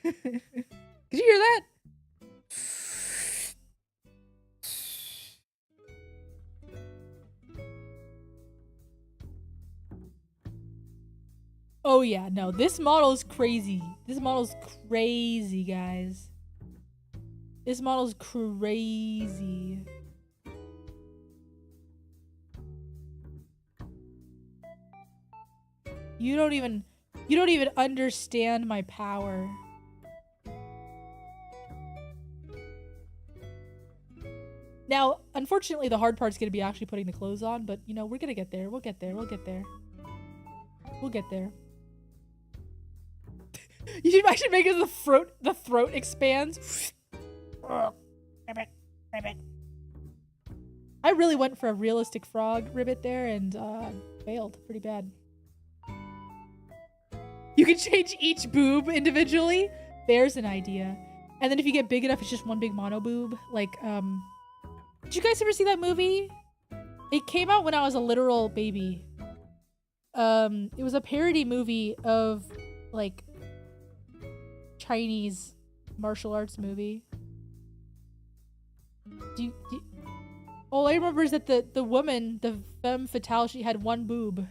Did you hear that? Oh yeah, no, this model is crazy. This model is crazy, guys. This model is crazy. You don't even understand my power. Now, unfortunately, the hard part's gonna be actually putting the clothes on, but you know, we're gonna get there. We'll get there. We'll get there. We'll get there. You should actually make it the throat expands. I really went for a realistic frog ribbit there and failed pretty bad. You can change each boob individually. There's an idea. And then if you get big enough, it's just one big mono boob. Like, did you guys ever see that movie? It came out when I was a literal baby. It was a parody movie of, like, Chinese martial arts movie. All I remember is that the woman, the femme fatale, she had one boob.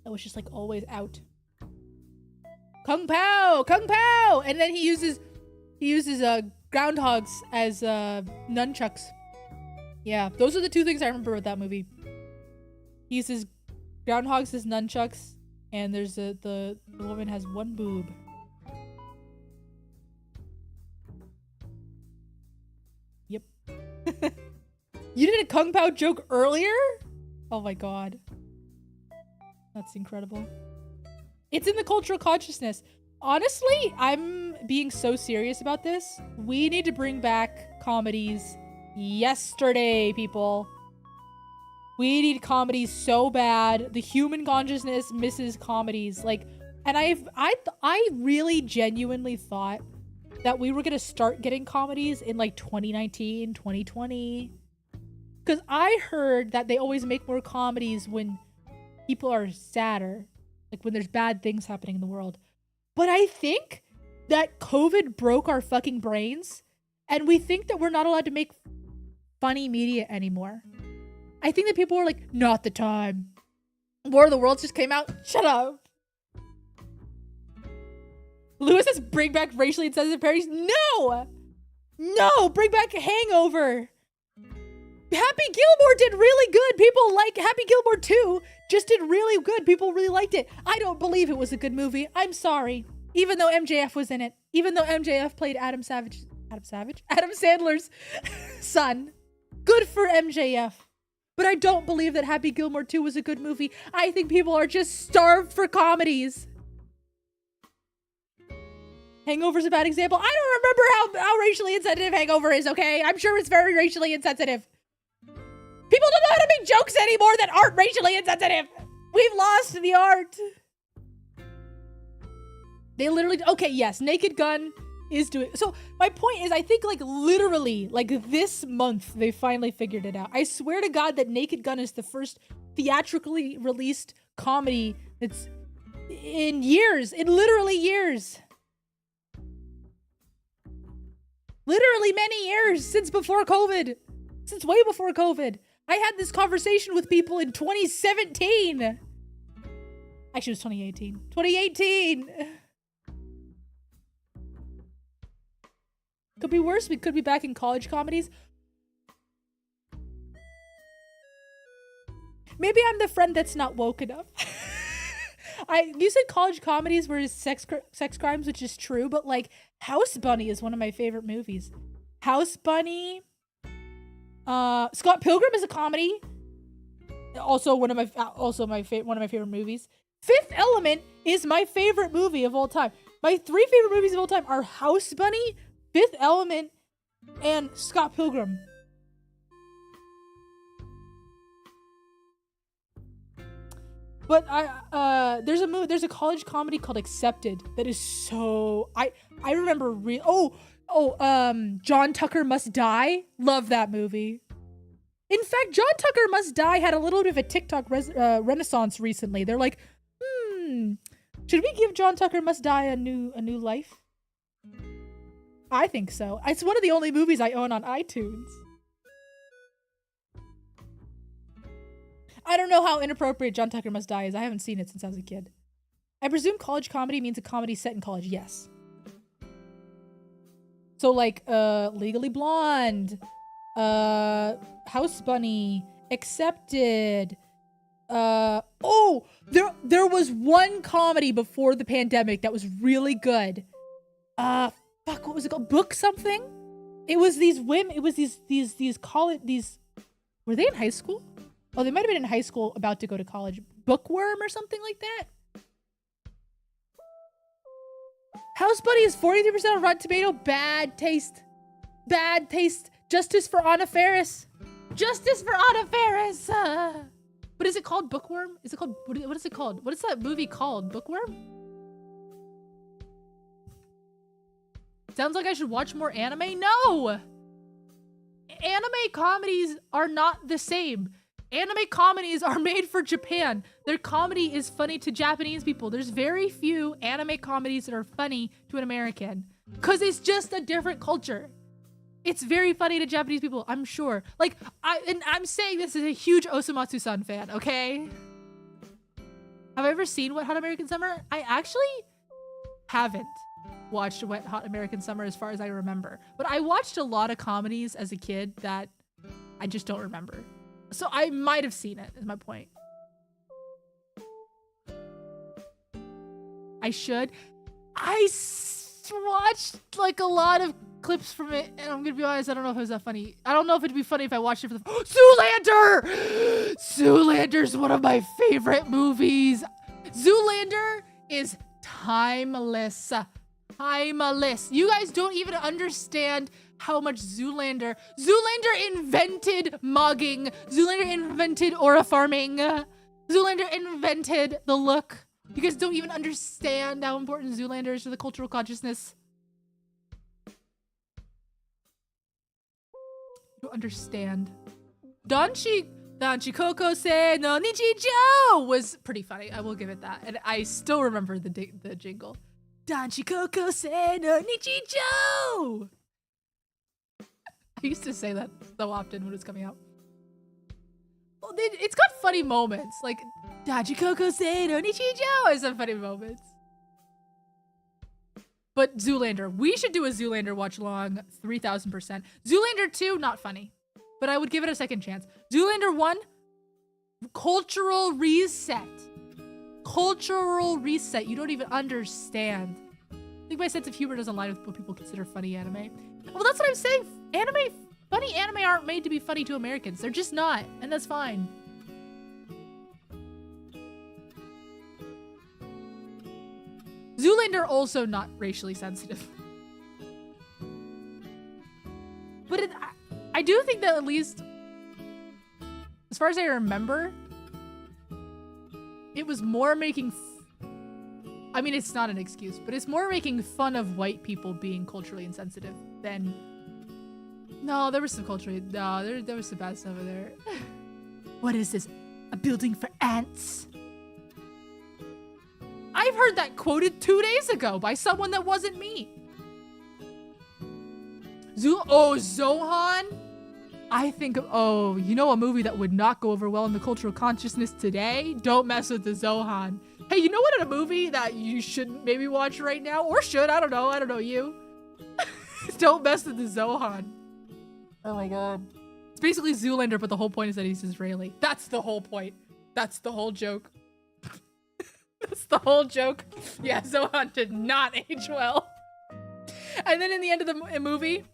That was just like always out. Kung Pao! Kung Pao! And then he uses groundhogs as nunchucks. Yeah, those are the two things I remember with that movie. He uses groundhogs as nunchucks, and there's the woman has one boob. Yep. You did a Kung Pao joke earlier? Oh my god. That's incredible. It's in the cultural consciousness. Honestly, I'm being so serious about this. We need to bring back comedies yesterday, people. We need comedies so bad. The human consciousness misses comedies. Like, and I really genuinely thought that we were gonna start getting comedies in like 2019, 2020. Because I heard that they always make more comedies when people are sadder. Like when there's bad things happening in the world. But I think that COVID broke our fucking brains. And we think that we're not allowed to make funny media anymore. I think that people were like, not the time. War of the Worlds just came out. Shut up. Lewis says, bring back racially insensitive parodies. No! No! Bring back Hangover. Happy Gilmore did really good. People like Happy Gilmore 2 just did really good. People really liked it. I don't believe it was a good movie. I'm sorry. Even though MJF was in it. Even though MJF played Adam Sandler's son. Good for MJF. But I don't believe that Happy Gilmore 2 was a good movie. I think people are just starved for comedies. Hangover's a bad example. I don't remember how racially insensitive Hangover is, okay? I'm sure it's very racially insensitive. People don't know how to make jokes anymore that aren't racially insensitive. We've lost the art. They literally, okay, yes, Naked Gun is doing, so my point is, I think like literally, like this month, they finally figured it out. I swear to God that Naked Gun is the first theatrically released comedy that's in years, in literally years. Literally many years since before COVID. Since way before COVID. I had this conversation with people in 2017. Actually, it was 2018. 2018! Could be worse. We could be back in college comedies. Maybe I'm the friend that's not woke enough. You said college comedies were sex crimes, which is true, but like House Bunny is one of my favorite movies. House Bunny,
Scott Pilgrim is a comedy. Also one of my favorite movies. Fifth Element is my favorite movie of all time. My 3 favorite movies of all time are House Bunny, Fifth Element, and Scott Pilgrim. But there's a college comedy called Accepted that is so I remember John Tucker Must Die. Love that movie. In fact, John Tucker Must Die had a little bit of a TikTok renaissance recently. They're like, should we give John Tucker Must Die a new life? I think so. It's one of the only movies I own on iTunes. I don't know how inappropriate John Tucker Must Die is. I haven't seen it since I was a kid. I presume college comedy means a comedy set in college. Yes. So like Legally Blonde, House Bunny, Accepted. There was one comedy before the pandemic that was really good. What was it called? Book something? It was these women, it was these college, were they in high school? Oh, they might have been in high school about to go to college. Bookworm or something like that? House Bunny is 43% on Rotten Tomato. Bad taste. Bad taste. Justice for Anna Faris. Justice for Anna Faris. What is it called? Bookworm? Is it called, what is it called? What is that movie called? Bookworm? Sounds like I should watch more anime? No! Anime comedies are not the same. Anime comedies are made for Japan. Their comedy is funny to Japanese people. There's very few anime comedies that are funny to an American. Because it's just a different culture. It's very funny to Japanese people, I'm sure. Like, I'm saying this as a huge Osamatsu-san fan, okay? Have I ever seen Wet Hot American Summer? I actually haven't watched Wet Hot American Summer as far as I remember. But I watched a lot of comedies as a kid that I just don't remember. So I might have seen it, is my point. I should. Watched like a lot of clips from it, and I'm gonna be honest, I don't know if it was that funny. I don't know if it'd be funny if I watched it for the Zoolander! Zoolander's one of my favorite movies. Zoolander is timeless. Timeless. You guys don't even understand how much Zoolander invented mugging. Zoolander invented aura farming. Zoolander invented the look. You guys don't even understand how important Zoolander is to the cultural consciousness. You don't understand. Danchi Kokose no Nichijou was pretty funny. I will give it that. And I still remember the jingle. Danchi Kokose no Nichijou! I used to say that so often when it was coming out. Well, it's got funny moments. Like, Danchi Kokose no Nichijou has some funny moments. But Zoolander. We should do a Zoolander watch along 3000%. Zoolander 2, not funny. But I would give it a second chance. Zoolander 1, cultural reset. Cultural reset. You don't even understand. I think my sense of humor doesn't line with what people consider funny anime. Well, that's what I'm saying. Funny anime aren't made to be funny to Americans. They're just not. And that's fine. Zoolander also not racially sensitive. But I do think that at least, as far as I remember, it was more making... I mean, it's not an excuse, but it's more making fun of white people being culturally insensitive than... No, there was some culturally... No, there was some bad stuff over there. What is this? A building for ants? I've heard that quoted 2 days ago by someone that wasn't me. Zohan? I think of, you know a movie that would not go over well in the cultural consciousness today? Don't mess with the Zohan. Hey, you know what, in a movie that you should maybe watch right now? Or should, I don't know you. Don't mess with the Zohan. Oh my god. It's basically Zoolander, but the whole point is that he's Israeli. That's the whole point. That's the whole joke. That's the whole joke. Yeah, Zohan did not age well. And then in the end of the movie,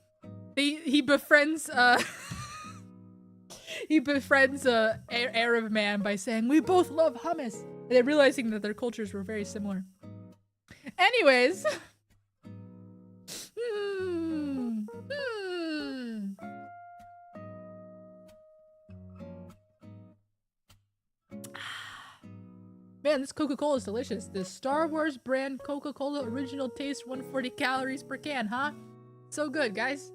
he befriends he befriends a Arab man by saying, "We both love hummus," and then realizing that their cultures were very similar. Anyways. Man, this Coca-Cola is delicious. The Star Wars brand Coca-Cola original taste, 140 calories per can, huh? So good, guys.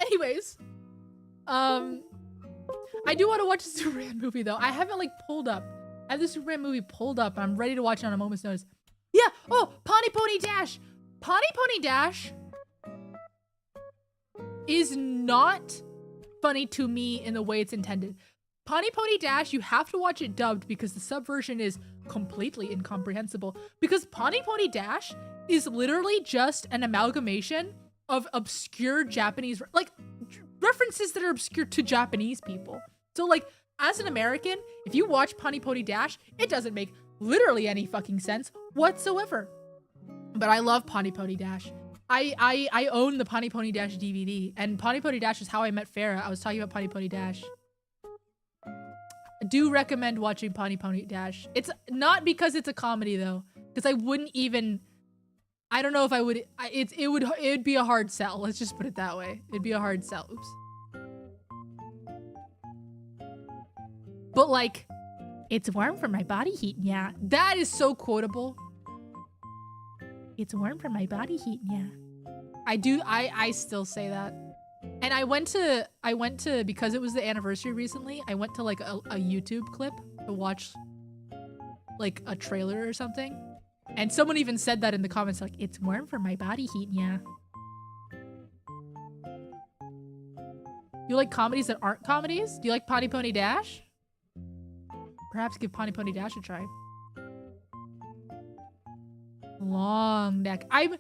Anyways, I do want to watch a Superman movie though. I haven't like pulled up. I have the Superman movie pulled up. I'm ready to watch it on a moment's notice. Yeah. Oh, Pawnee Pony Dash. Pawnee Pony Dash is not funny to me in the way it's intended. Pawnee Pony Dash, you have to watch it dubbed because the sub version is completely incomprehensible. Because Pawnee Pony Dash is literally just an amalgamation of obscure Japanese, like references that are obscure to Japanese people. So like, as an American, if you watch Pawnee Pony Dash, it doesn't make literally any fucking sense whatsoever. But I love Pawnee Pony Dash. I own the Pawnee Pony Dash DVD, and Pawnee Pony Dash is how I met Farah. I was talking about Pawnee Pony Dash. I do recommend watching Pawnee Pony Dash. It's not because it's a comedy though, because I wouldn't even. I don't know if I would. It'd be a hard sell. Let's just put it that way. It'd be a hard sell. Oops. But like, it's warm from my body heat, yeah. That is so quotable. It's warm from my body heat, yeah. I still say that. And I went to, because it was the anniversary recently, I went to like a YouTube clip to watch like a trailer or something. And someone even said that in the comments, like, it's warm from my body heat, yeah. You like comedies that aren't comedies? Do you like Pawnee Pony Dash? Perhaps give Pawnee Pony Dash a try. Long neck. I'm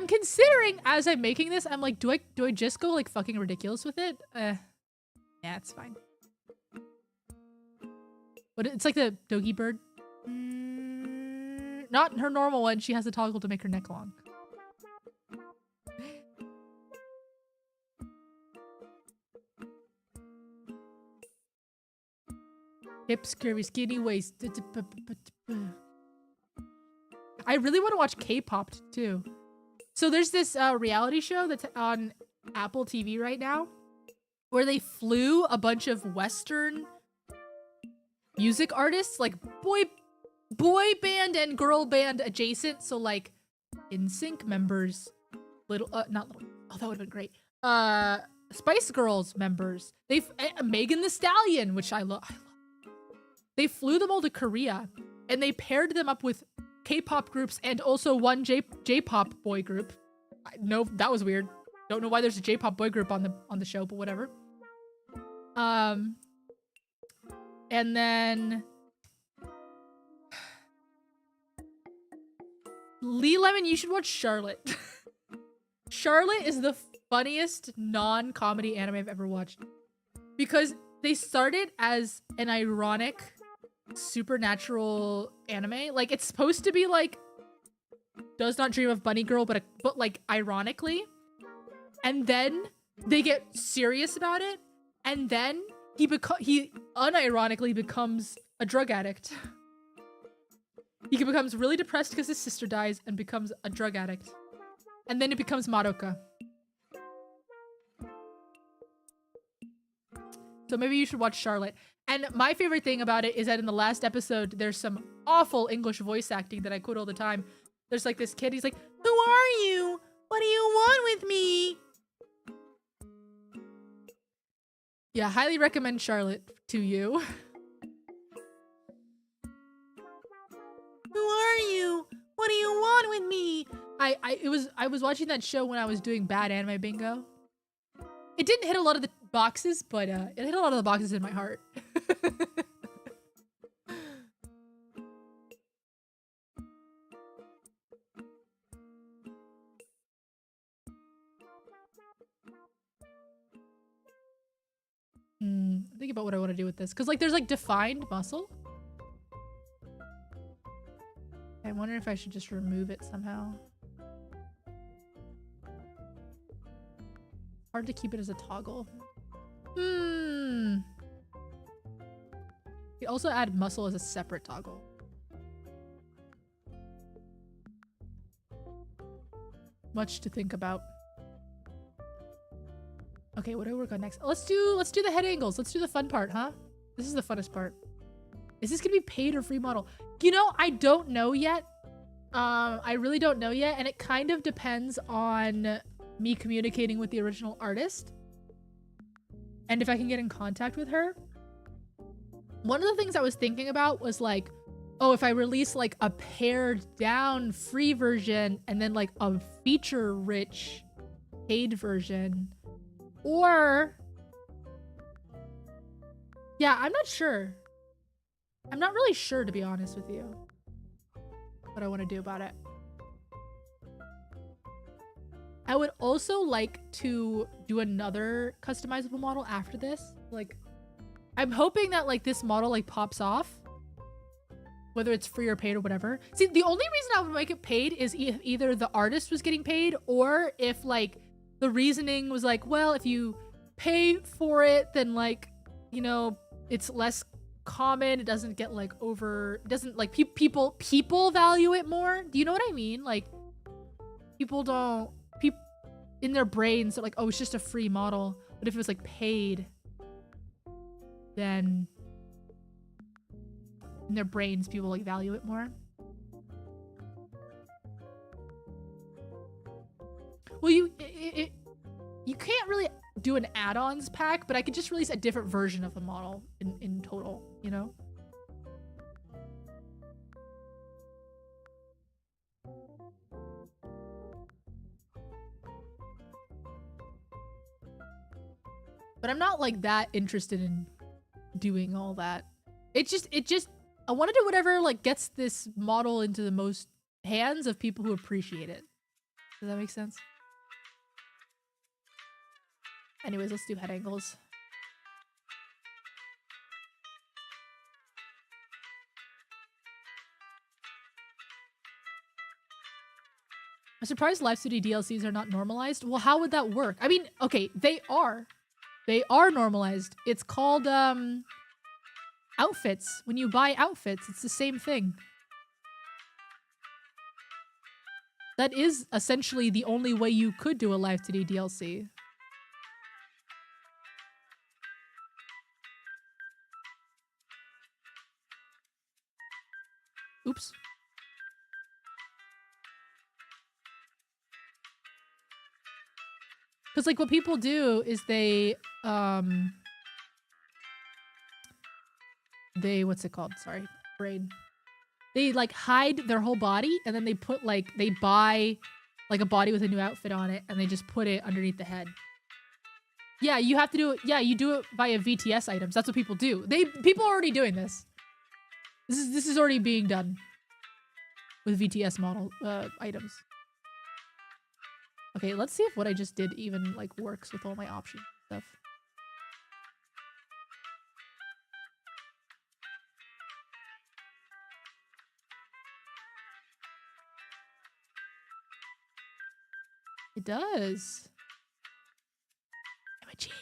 considering as I'm making this, I'm like, do I just go like fucking ridiculous with it? Yeah, it's fine. But it's like the Doggy Bird. Not her normal one. She has a toggle to make her neck long. Hips, curvy, skinny waist. I really want to watch K-pop too. So there's this reality show that's on Apple TV right now where they flew a bunch of Western music artists, like boy band and girl band adjacent. So like NSYNC members, not little, oh, that would have been great. Spice Girls members. Megan Thee Stallion, which I love. They flew them all to Korea and they paired them up with K-pop groups and also one J-pop boy group. No, that was weird. Don't know why there's a J-pop boy group on the show, but whatever. And then Lee Lemon, you should watch Charlotte. Charlotte is the funniest non-comedy anime I've ever watched because they started as an ironic supernatural anime. Like, it's supposed to be like Does Not Dream of Bunny Girl, but like ironically. And then they get serious about it, and then he unironically becomes a drug addict. He becomes really depressed because his sister dies and becomes a drug addict. And then it becomes Madoka. So maybe you should watch Charlotte. And my favorite thing about it is that in the last episode, there's some awful English voice acting that I quote all the time. There's like this kid, he's like, "Who are you? What do you want with me?" Yeah, highly recommend Charlotte to you. Who are you? What do you want with me? I was watching that show when I was doing bad anime bingo. It didn't hit a lot of the boxes, but it hit a lot of the boxes in my heart. Think about what I want to do with this, because like there's like defined muscle. I wonder if I should just remove it somehow. Hard to keep it as a toggle. You also add muscle as a separate toggle. Much to think about. Okay, what do I work on next? Let's do the head angles. Let's do the fun part, huh? This is the funnest part. Is this gonna be paid or free model? You know, I don't know yet. I really don't know yet, and it kind of depends on me communicating with the original artist and if I can get in contact with her. One of the things I was thinking about was like, oh, if I release like a pared down free version and then like a feature rich paid version, or yeah, I'm not sure. I'm not really sure, to be honest with you, what I want to do about it. I would also like to do another customizable model after this. Like, I'm hoping that like this model like pops off, whether it's free or paid or whatever. See, the only reason I would make it paid is if either the artist was getting paid, or if like the reasoning was like, well, if you pay for it, then like, you know, it's less common. It doesn't get like over, it doesn't like people value it more. Do you know what I mean? Like, people don't, in their brains, they're like, oh, it's just a free model. But if it was like paid, then in their brains, people like value it more. Well, you can't really do an add-ons pack, but I could just release a different version of the model in total, you know? But I'm not like that interested in doing all that. It just, I want to do whatever like gets this model into the most hands of people who appreciate it. Does that make sense? Anyways, let's do head angles. I'm surprised live studio DLCs are not normalized. Well, how would that work? I mean, okay, they are. They are normalized. It's called outfits. When you buy outfits, it's the same thing. That is essentially the only way you could do a live today DLC. Oops. Because like what people do is they what's it called? Sorry, brain. They like hide their whole body and then they put like, they buy like a body with a new outfit on it and they just put it underneath the head. Yeah, you have to do it. Yeah, you do it via VTS items. That's what people do. People are already doing this. This is already being done with VTS model items. Okay, let's see if what I just did even like works with all my options and stuff. It does. I'm a genius.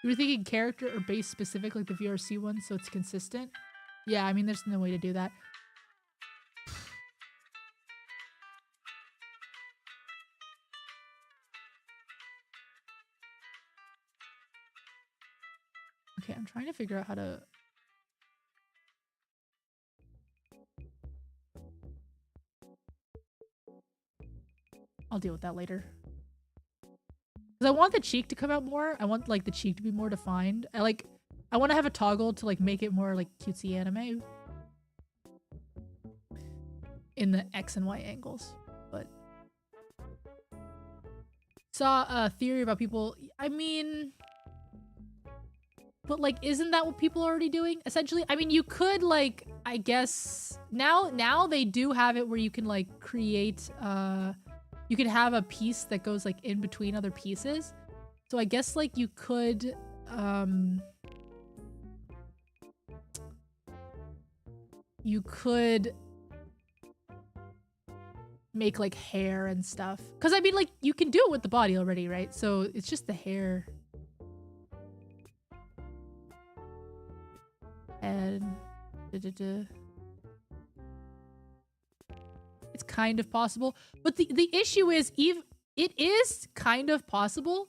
You were thinking character or base specific like the VRC one so it's consistent? Yeah, I mean, there's no way to do that. Okay, I'm trying to figure out how to... I'll deal with that later. Because I want the cheek to come out more. I want like the cheek to be more defined. I want to have a toggle to like make it more like cutesy anime in the X and Y angles. But saw a theory about people. I mean, but like, isn't that what people are already doing? Essentially, I mean, you could like, I guess now they do have it where you can like create you could have a piece that goes like in between other pieces. So I guess like you could you could make like hair and stuff. Cause I mean, like, you can do it with the body already, right? So it's just the hair. And it's kind of possible. But the issue is, it is kind of possible,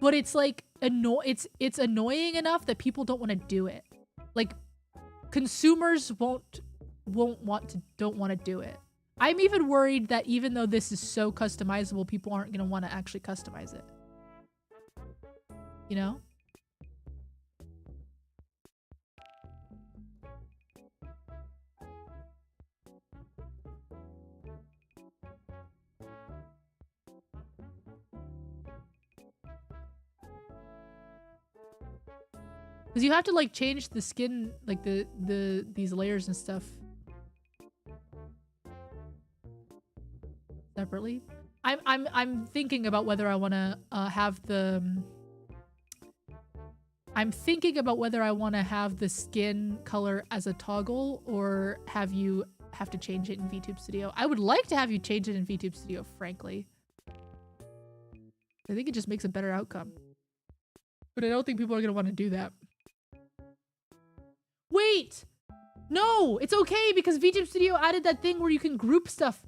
but it's like it's annoying enough that people don't want to do it. Like, consumers don't want to do it. I'm even worried that even though this is so customizable, people aren't going to want to actually customize it. You know? Because you have to like change the skin, like these layers and stuff separately. I'm thinking about whether I want to have the. I'm thinking about whether I want to have the skin color as a toggle or have you have to change it in VTube Studio. I would like to have you change it in VTube Studio, frankly. I think it just makes a better outcome. But I don't think people are going to want to do that. Wait! No! It's okay because VTube Studio added that thing where you can group stuff.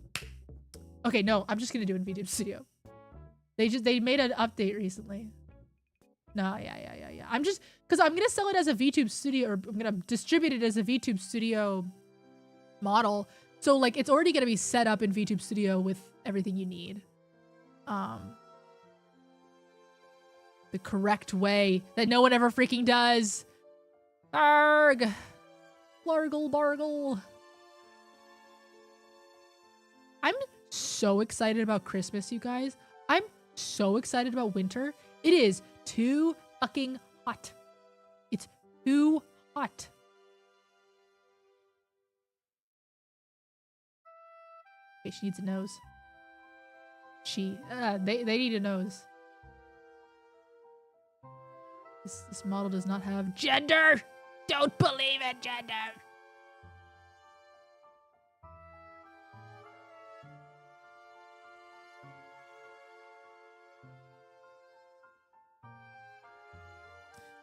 Okay, no, I'm just gonna do it in VTube Studio. They made an update recently. No, yeah. I'm just, because I'm gonna sell it as a VTube Studio, or I'm gonna distribute it as a VTube Studio model. So like, it's already gonna be set up in VTube Studio with everything you need. The correct way that no one ever freaking does. Arg! Blargle bargle. I'm so excited about Christmas, you guys. I'm so excited about winter. It is too fucking hot. It's too hot. Okay, she needs a nose. They need a nose. This model does not have gender. Don't believe in gender.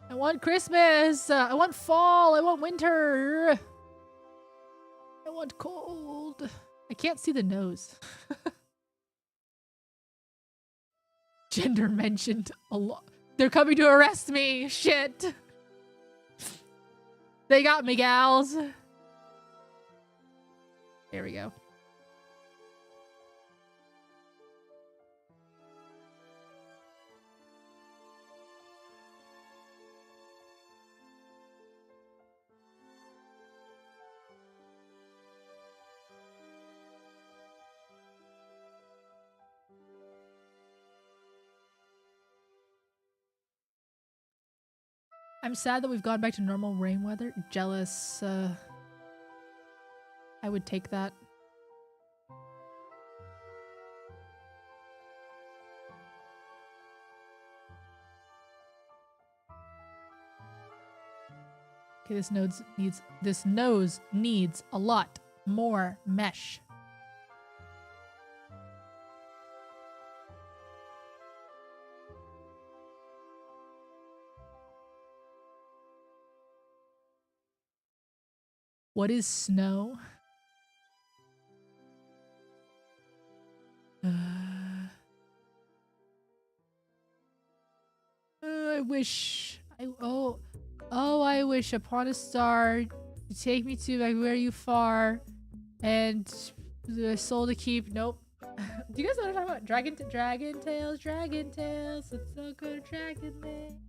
I want Christmas. I want fall. I want winter. I want cold. I can't see the nose. Gender mentioned a lot. They're coming to arrest me. Shit. They got me, gals. There we go. I'm sad that we've gone back to normal rain weather. Jealous. I would take that. Okay, this nose needs a lot more mesh. What is snow? I wish I wish upon a star to take me to like where you far and the soul to keep. Nope. Do you guys know what I'm talking about? Dragon Tales. Let's all go to Dragon Land.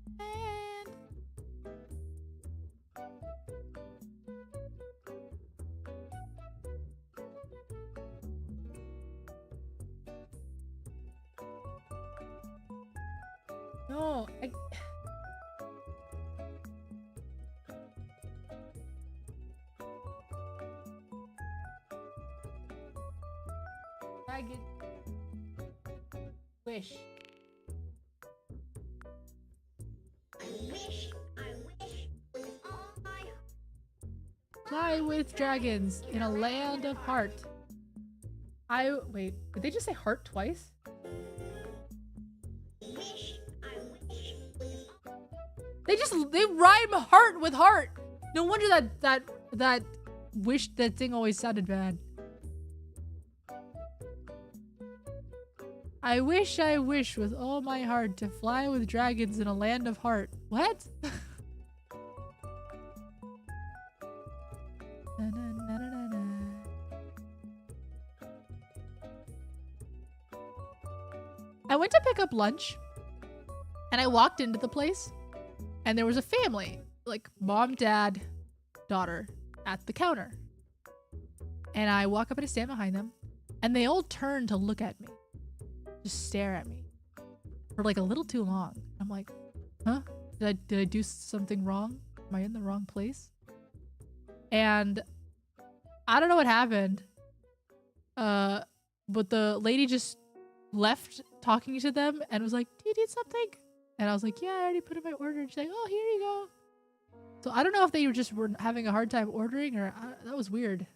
No, Dragon wish.
I wish with all my heart.
Fly with dragons in a land of heart. Wait, did they just say heart twice? They rhyme heart with heart. No wonder that wish, that thing always sounded bad. I wish with all my heart to fly with dragons in a land of heart. What? Na, na, na, na, na. I went to pick up lunch and I walked into the place and there was a family, like mom, dad, daughter at the counter. And I walk up and I stand behind them and they all turn to look at me. Just stare at me for like a little too long. I'm like, huh? Did I do something wrong? Am I in the wrong place? And I don't know what happened. But the lady just left talking to them and was like, do you need something? And I was like, yeah, I already put in my order. And she's like, oh, here you go. So I don't know if they were having a hard time ordering or that was weird.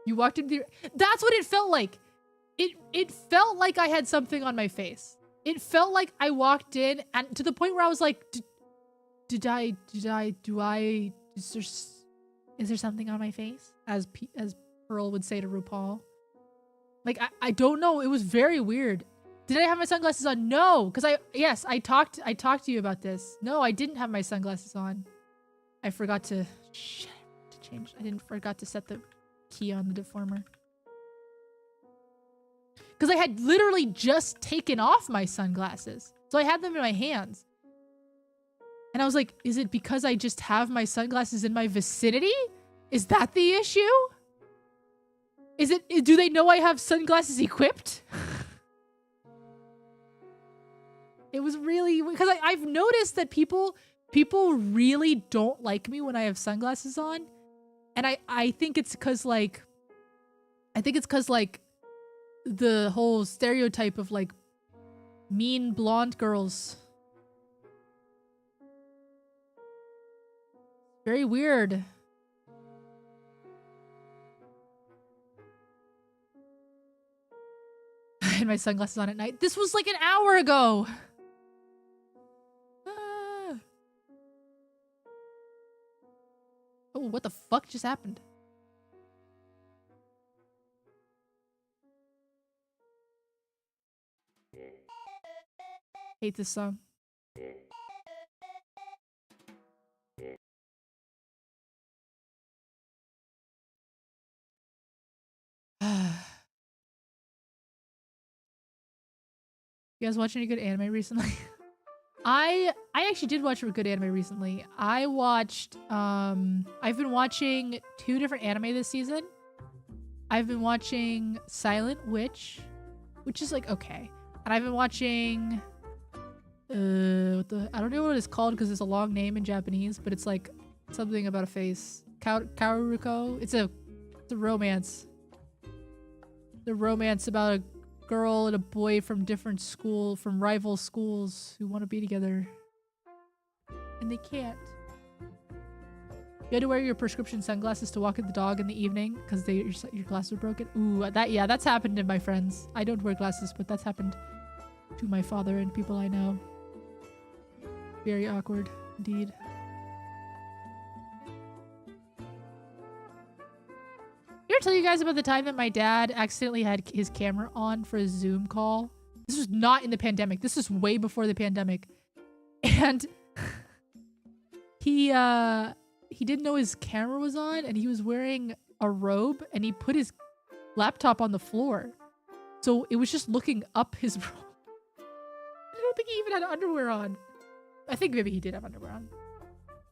You walked into that's what it felt like. It felt like I had something on my face. It felt like I walked in and to the point where I was like, is there something on my face? As Pearl would say to RuPaul. Like, I don't know. It was very weird. Did I have my sunglasses on? No, because I talked to you about this. No, I didn't have my sunglasses on. I forgot to change. I forgot to set the key on the deformer. Because I had literally just taken off my sunglasses. So I had them in my hands. And I was like, is it because I just have my sunglasses in my vicinity? Is that the issue? Do they know I have sunglasses equipped? It was really, because I've noticed that people really don't like me when I have sunglasses on. And I think it's because like, the whole stereotype of like mean blonde girls. Very weird. I had my sunglasses on at night. This was like an hour ago. Oh, what the fuck just happened? Hate this song. You guys watch any good anime recently? I actually did watch a good anime recently. I watched I've been watching 2 different anime this season. I've been watching Silent Witch, which is like okay. And I've been watching I don't know what it's called because it's a long name in Japanese, but it's like something about a face. Kaoruko. It's a romance. The romance about a girl and a boy from rival schools who want to be together. And they can't. You had to wear your prescription sunglasses to walk with the dog in the evening because your glasses are broken. Ooh, that's happened to my friends. I don't wear glasses, but that's happened to my father and people I know. Very awkward, indeed. Did I tell you guys about the time that my dad accidentally had his camera on for a Zoom call? This was not in the pandemic. This was way before the pandemic. And he didn't know his camera was on and he was wearing a robe and he put his laptop on the floor. So it was just looking up his robe. I don't think he even had underwear on. I think maybe he did have underwear on.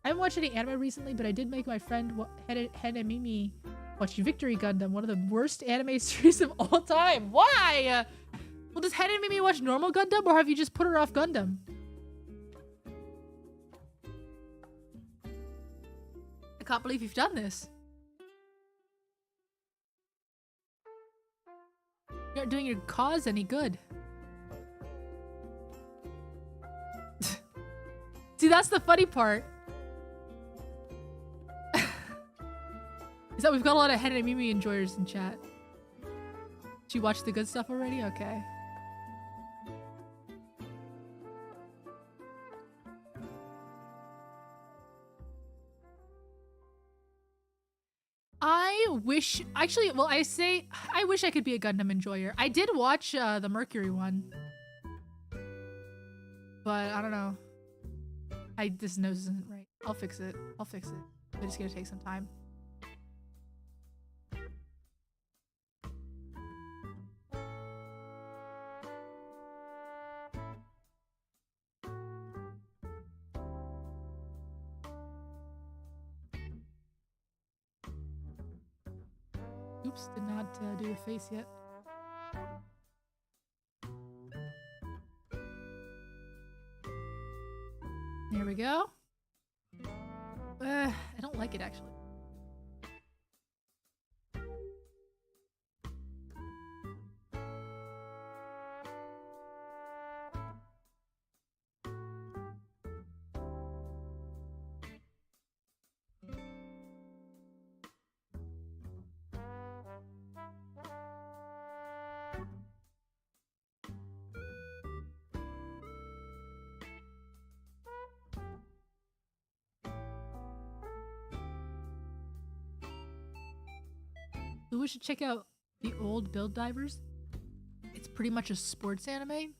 I haven't watched any anime recently, but I did make my friend Hen and Mimi watch Victory Gundam, one of the worst anime series of all time. Why? Well, does Hen and Mimi watch normal Gundam, or have you just put her off Gundam? I can't believe you've done this. You're not doing your cause any good. See, that's the funny part. that we've got a lot of Hen and Mimi enjoyers in chat. Did you watch the good stuff already? Okay. I wish, actually, well, I wish I could be a Gundam enjoyer. I did watch the Mercury one, but I don't know. This nose isn't right. I'll fix it. I'll fix it. But it's gonna take some time. Oops, did not do the face yet. There we go. I don't like it actually. We should check out the old Build Divers. It's pretty much a sports anime.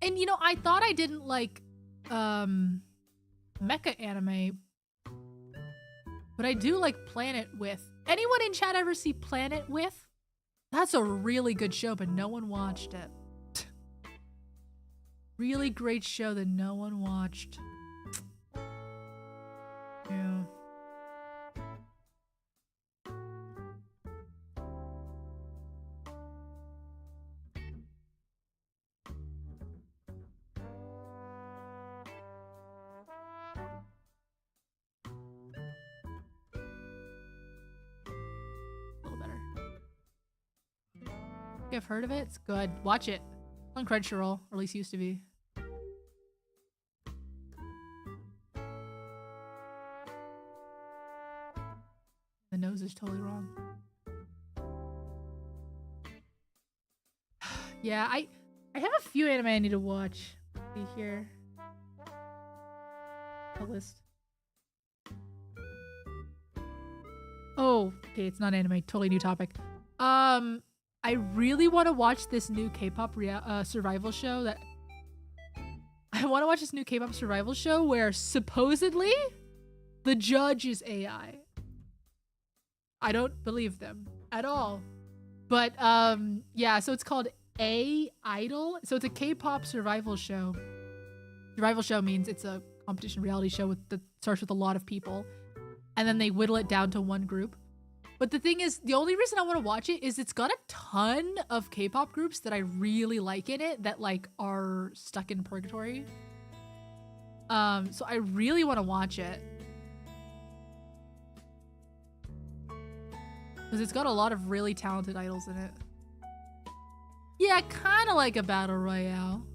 And you know, I thought I didn't like mecha anime, but I do like Planet With. Anyone in chat ever see Planet With? That's a really good show, but no one watched it. Really great show that no one watched. Yeah. I've heard of it. It's good. Watch it. On Crunchyroll, or at least used to be. The nose is totally wrong. Yeah, I have a few anime I need to watch. Let's see here. The list. Oh, okay, it's not anime. Totally new topic. I really want to watch this new K-pop survival show that... I want to watch this new K-pop survival show where supposedly the judge is AI. I don't believe them at all. But, yeah, so it's called A-Idol. So it's a K-pop survival show. Survival show means it's a competition reality show that starts with a lot of people. And then they whittle it down to one group. But the thing is, the only reason I want to watch it is it's got a ton of K-pop groups that I really like in it that like are stuck in purgatory. So I really want to watch it. Because it's got a lot of really talented idols in it. Yeah, kind of like a battle royale.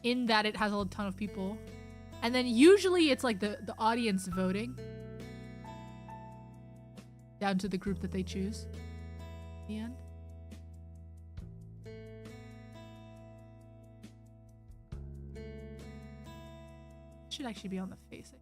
In that it has a ton of people. And then usually it's like the audience voting. Down to the group that they choose. At the end. Should actually be on the face.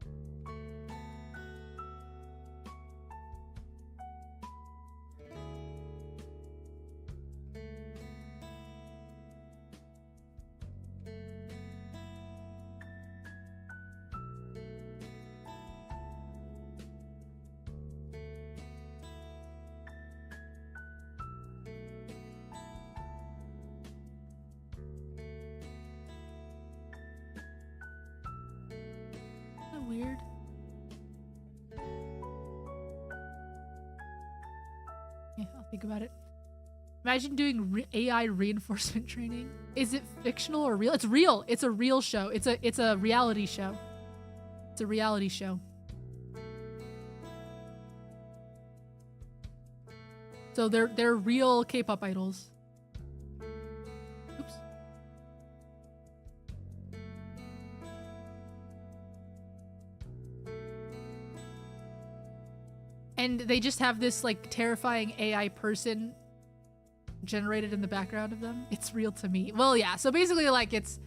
Weird. Yeah, I'll think about it. Imagine doing AI reinforcement training. Is it fictional or real? It's real. It's a real show. It's a reality show. It's a reality show. So they're real K-pop idols. Oops. and they just have this like terrifying AI person generated in the background of them. It's real to me. Well, yeah. So basically, like, it's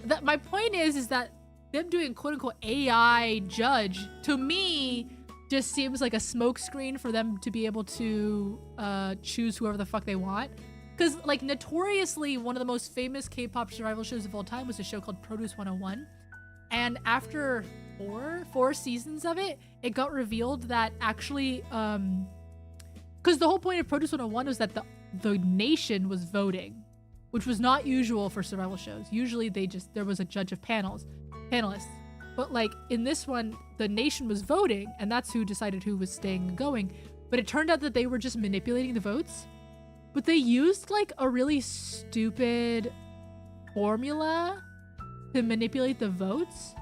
that my point is that them doing quote unquote AI judge to me just seems like a smokescreen for them to be able to choose whoever the fuck they want. Because like notoriously, one of the most famous K-pop survival shows of all time was a show called Produce 101, and after four seasons of it, it got revealed that actually, because the whole point of Produce 101 was that the nation was voting, which was not usual for survival shows. Usually there was a judge of panelists. But like in this one, the nation was voting, and that's who decided who was staying and going. But it turned out that they were just manipulating the votes. But they used like a really stupid formula to manipulate the votes.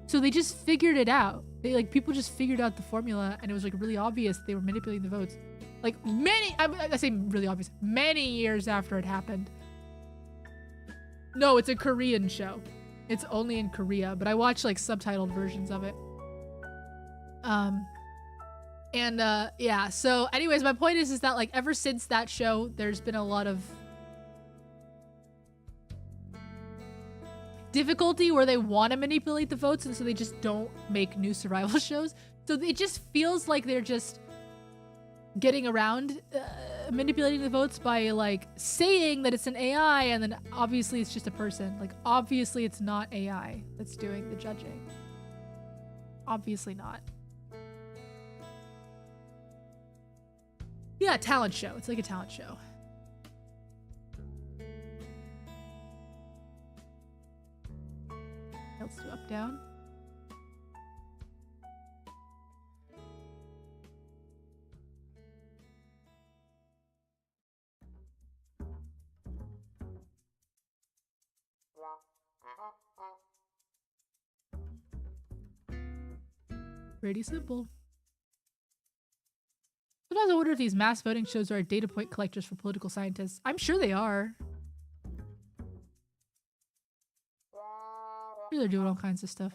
So they just figured it out. People just figured out the formula, and it was like really obvious they were manipulating the votes. Like I say really obvious, many years after it happened. No, it's a Korean show. It's only in Korea, but I watch like subtitled versions of it. Yeah, so anyways, my point is that like ever since that show, there's been a lot of difficulty where they want to manipulate the votes, and so they just don't make new survival shows. So it just feels like they're just getting around manipulating the votes by like saying that it's an AI, and then obviously it's just a person. Like obviously it's not AI that's doing the judging. Obviously not. Yeah, talent show. It's like a talent show. Let's do up, down. Pretty simple. Sometimes I wonder if these mass voting shows are data point collectors for political scientists. I'm sure they are. I'm sure they're doing all kinds of stuff.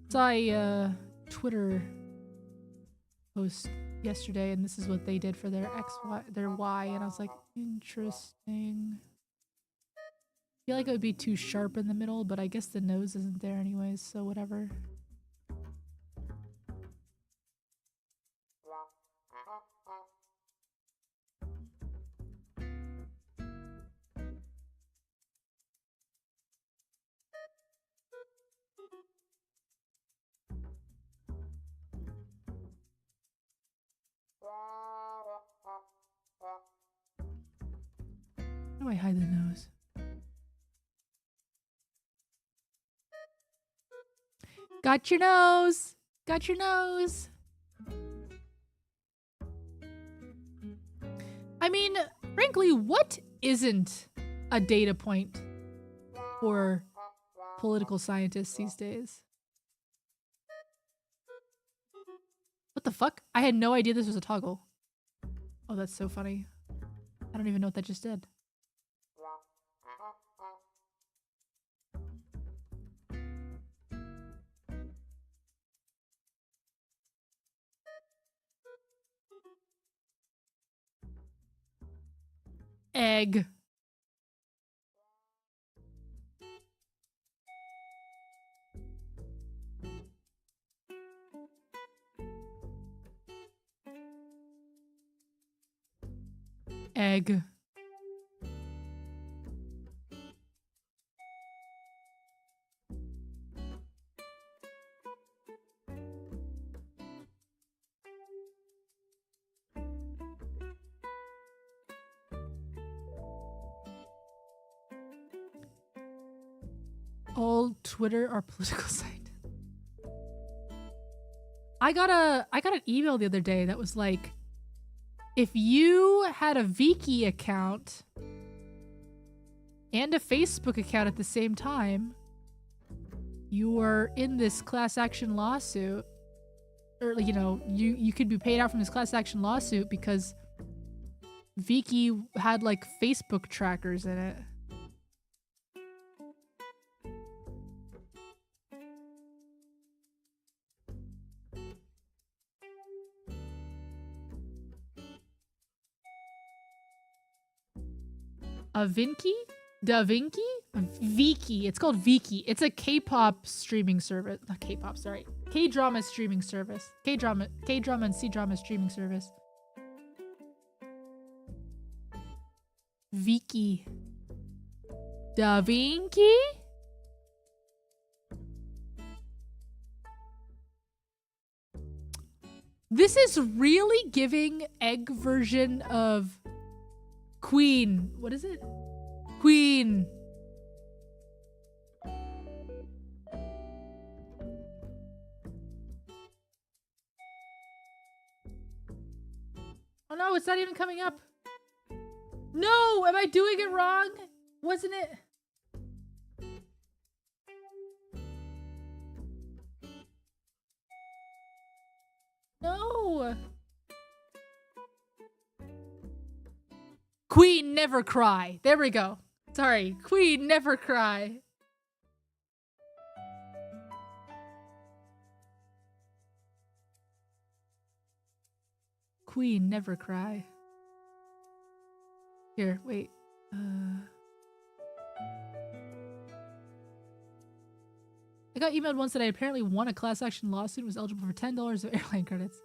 Saw a Twitter post yesterday, and this is what they did for their Y, and I was like, interesting. I feel like it would be too sharp in the middle, but I guess the nose isn't there anyways, so whatever. How do I hide the nose? Got your nose! Got your nose! I mean, frankly, what isn't a data point for political scientists these days? What the fuck? I had no idea this was a toggle. Oh, that's so funny. I don't even know what that just did. Egg. Egg. All Twitter are political scientists. I got an email the other day that was like, if you had a Viki account and a Facebook account at the same time, you were in this class action lawsuit, or you know, you could be paid out from this class action lawsuit because Viki had like Facebook trackers in it. Avinki? Da Vinci? Viki. It's called Viki. It's a K-pop streaming service. Not K-pop, sorry. K-drama streaming service. K-drama and C-drama streaming service. Viki. Da Vinci? This is really giving egg version of Queen. What is it? Queen. Oh no, it's not even coming up. No, am I doing it wrong? Wasn't it? No. Queen never cry. There we go. Sorry. Queen never cry. Queen never cry. Here, wait. I got emailed once that I apparently won a class action lawsuit and was eligible for $10 of airline credits.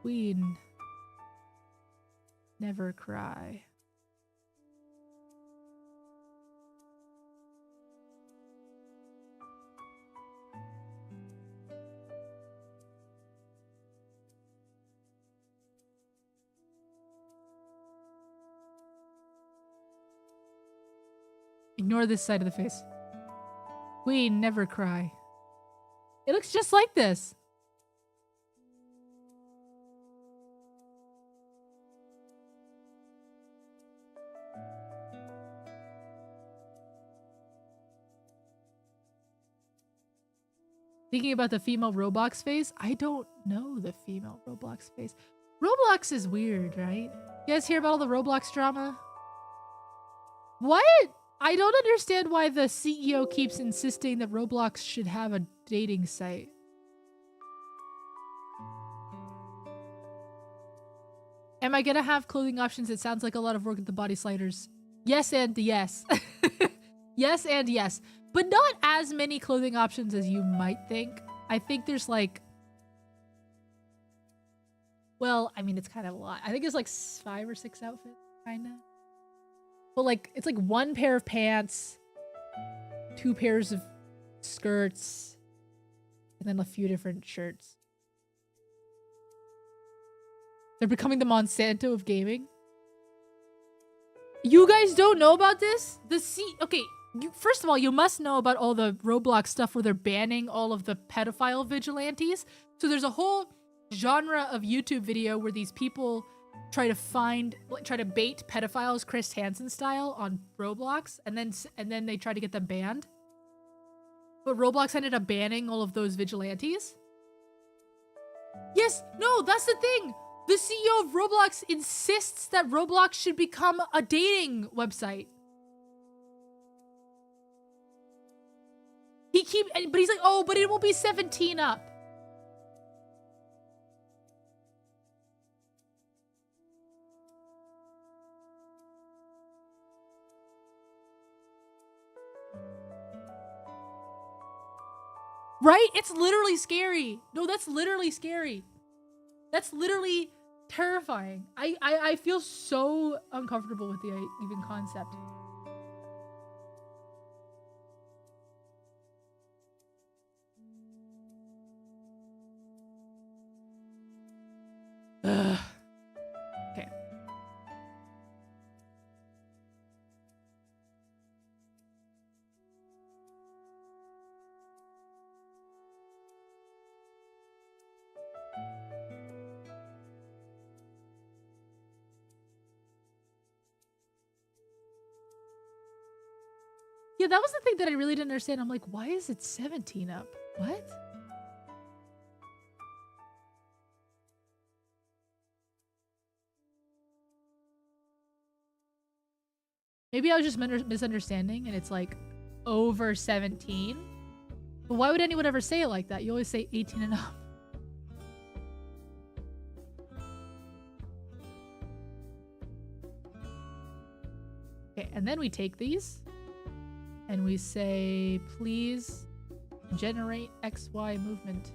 Queen never cry. Ignore this side of the face. Queen never cry. It looks just like this. Thinking about the female Roblox face? I don't know the female Roblox face. Roblox is weird, right? You guys hear about all the Roblox drama? What? I don't understand why the CEO keeps insisting that Roblox should have a dating site. Am I gonna have clothing options? It sounds like a lot of work with the body sliders. Yes and yes. Yes and yes. But not as many clothing options as you might think. I think there's like... Well, I mean, it's kind of a lot. I think it's like 5 or 6 outfits, kind of. But like, it's like 1 pair of pants, 2 pairs of skirts, and then a few different shirts. They're becoming the Monsanto of gaming. You guys don't know about this? Okay, first of all, you must know about all the Roblox stuff where they're banning all of the pedophile vigilantes. So there's a whole genre of YouTube video where these people try to bait pedophiles Chris Hansen style on Roblox, and then they try to get them banned. But Roblox ended up banning all of those vigilantes. Yes, no, that's the thing. The CEO of Roblox insists that Roblox should become a dating website. But he's like, oh, but it will be 17 up. Right? It's literally scary. No, that's literally scary. That's literally terrifying. I feel so uncomfortable with the even concept. Ugh. Okay. Yeah, that was the thing that I really didn't understand. I'm like, why is it 17 up? What? Maybe I was just misunderstanding and it's like over 17. But why would anyone ever say it like that? You always say 18 and up. Okay, and then we take these and we say, please generate XY movement.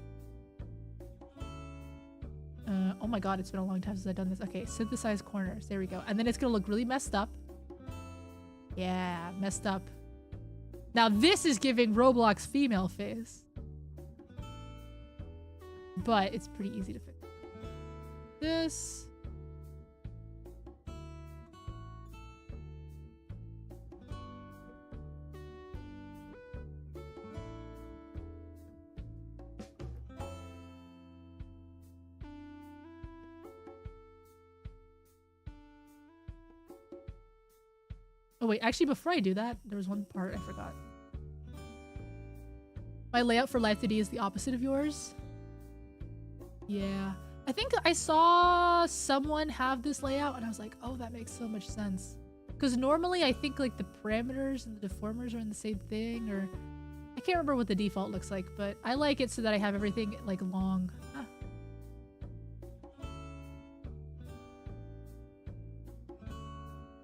Oh my god, it's been a long time since I've done this. Okay, synthesize corners. There we go. And then it's gonna look really messed up. Yeah, messed up. Now this is giving Roblox female face. But it's pretty easy to fix. This. Oh wait, actually before I do that, there was one part I forgot. My layout for Live 3D is the opposite of yours. Yeah. I think I saw someone have this layout and I was like, oh, that makes so much sense. Because normally I think like the parameters and the deformers are in the same thing, or I can't remember what the default looks like, but I like it so that I have everything like long. Ah.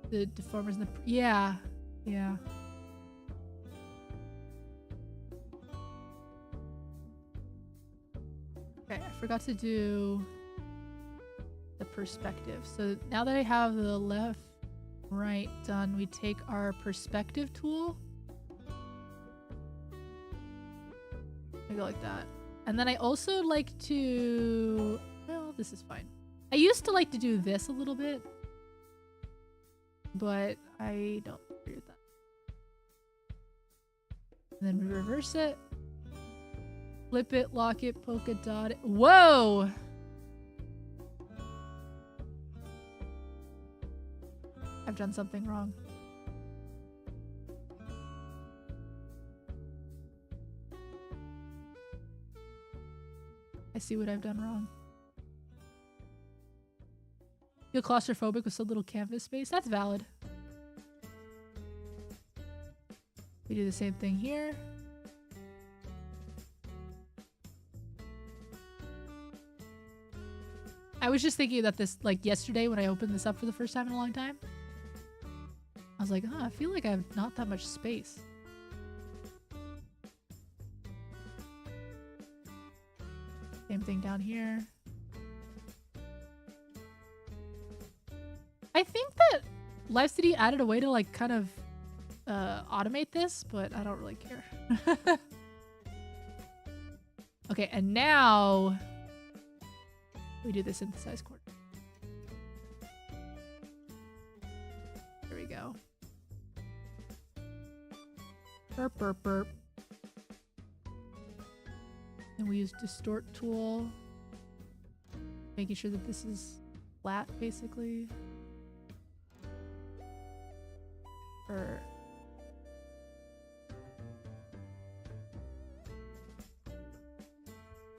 The deformers and the... Yeah. Yeah. Okay, I forgot to do the perspective. So now that I have the left, right done, we take our perspective tool. I go like that. And then I also like to... Well, this is fine. I used to like to do this a little bit, but I don't agree with that. And then we reverse it. Flip it, lock it, polka dot it. Whoa! I've done something wrong. I see what I've done wrong. Feel claustrophobic with so little canvas space? That's valid. We do the same thing here. I was just thinking about this like yesterday when I opened this up for the first time in a long time. I was like, I feel like I have not that much space. Same thing down here. I think that LiveCity added a way to like kind of automate this, but I don't really care. Okay, and now we do the synthesized chord. There we go. Burp, burp, burp. And we use distort tool, making sure that this is flat, basically. Or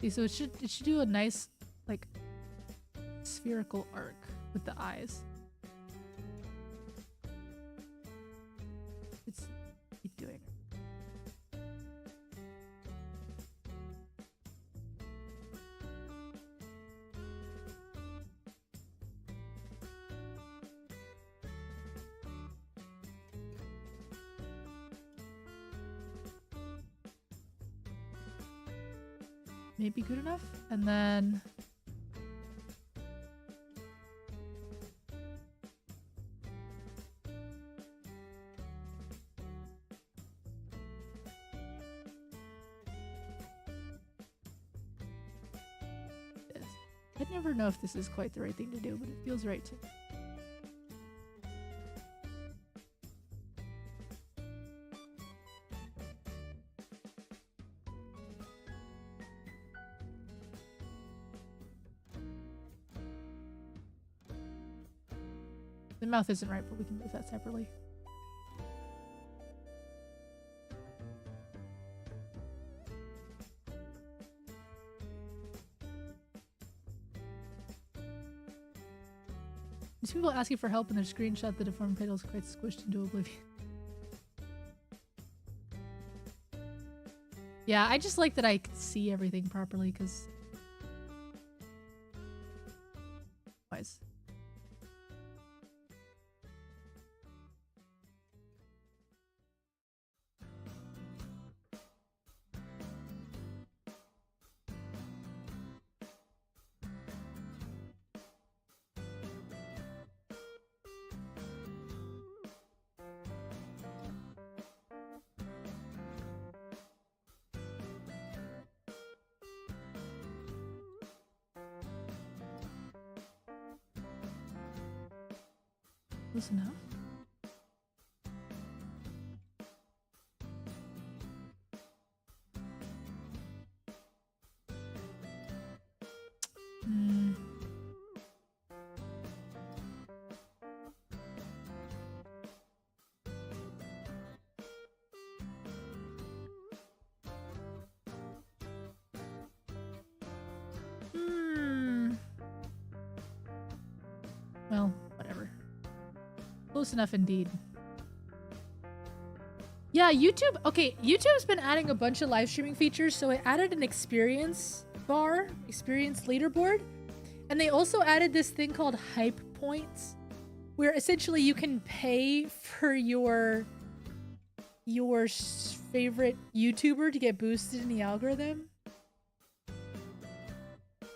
see, so it should do a nice like spherical arc with the eyes. It's keep doing it. Maybe good enough, and then this. I never know if this is quite the right thing to do, but it feels right to me. The mouth isn't right, but we can move that separately. These people asking for help and their screenshot the deformed pedals quite squished into oblivion. Yeah, I just like that I can see everything properly, because... Wise. Listen up. Well, whatever. Close enough indeed. Yeah, YouTube. Okay, YouTube's been adding a bunch of live streaming features. So it added an experience bar, experience leaderboard. And they also added this thing called hype points, where essentially you can pay for your favorite YouTuber to get boosted in the algorithm,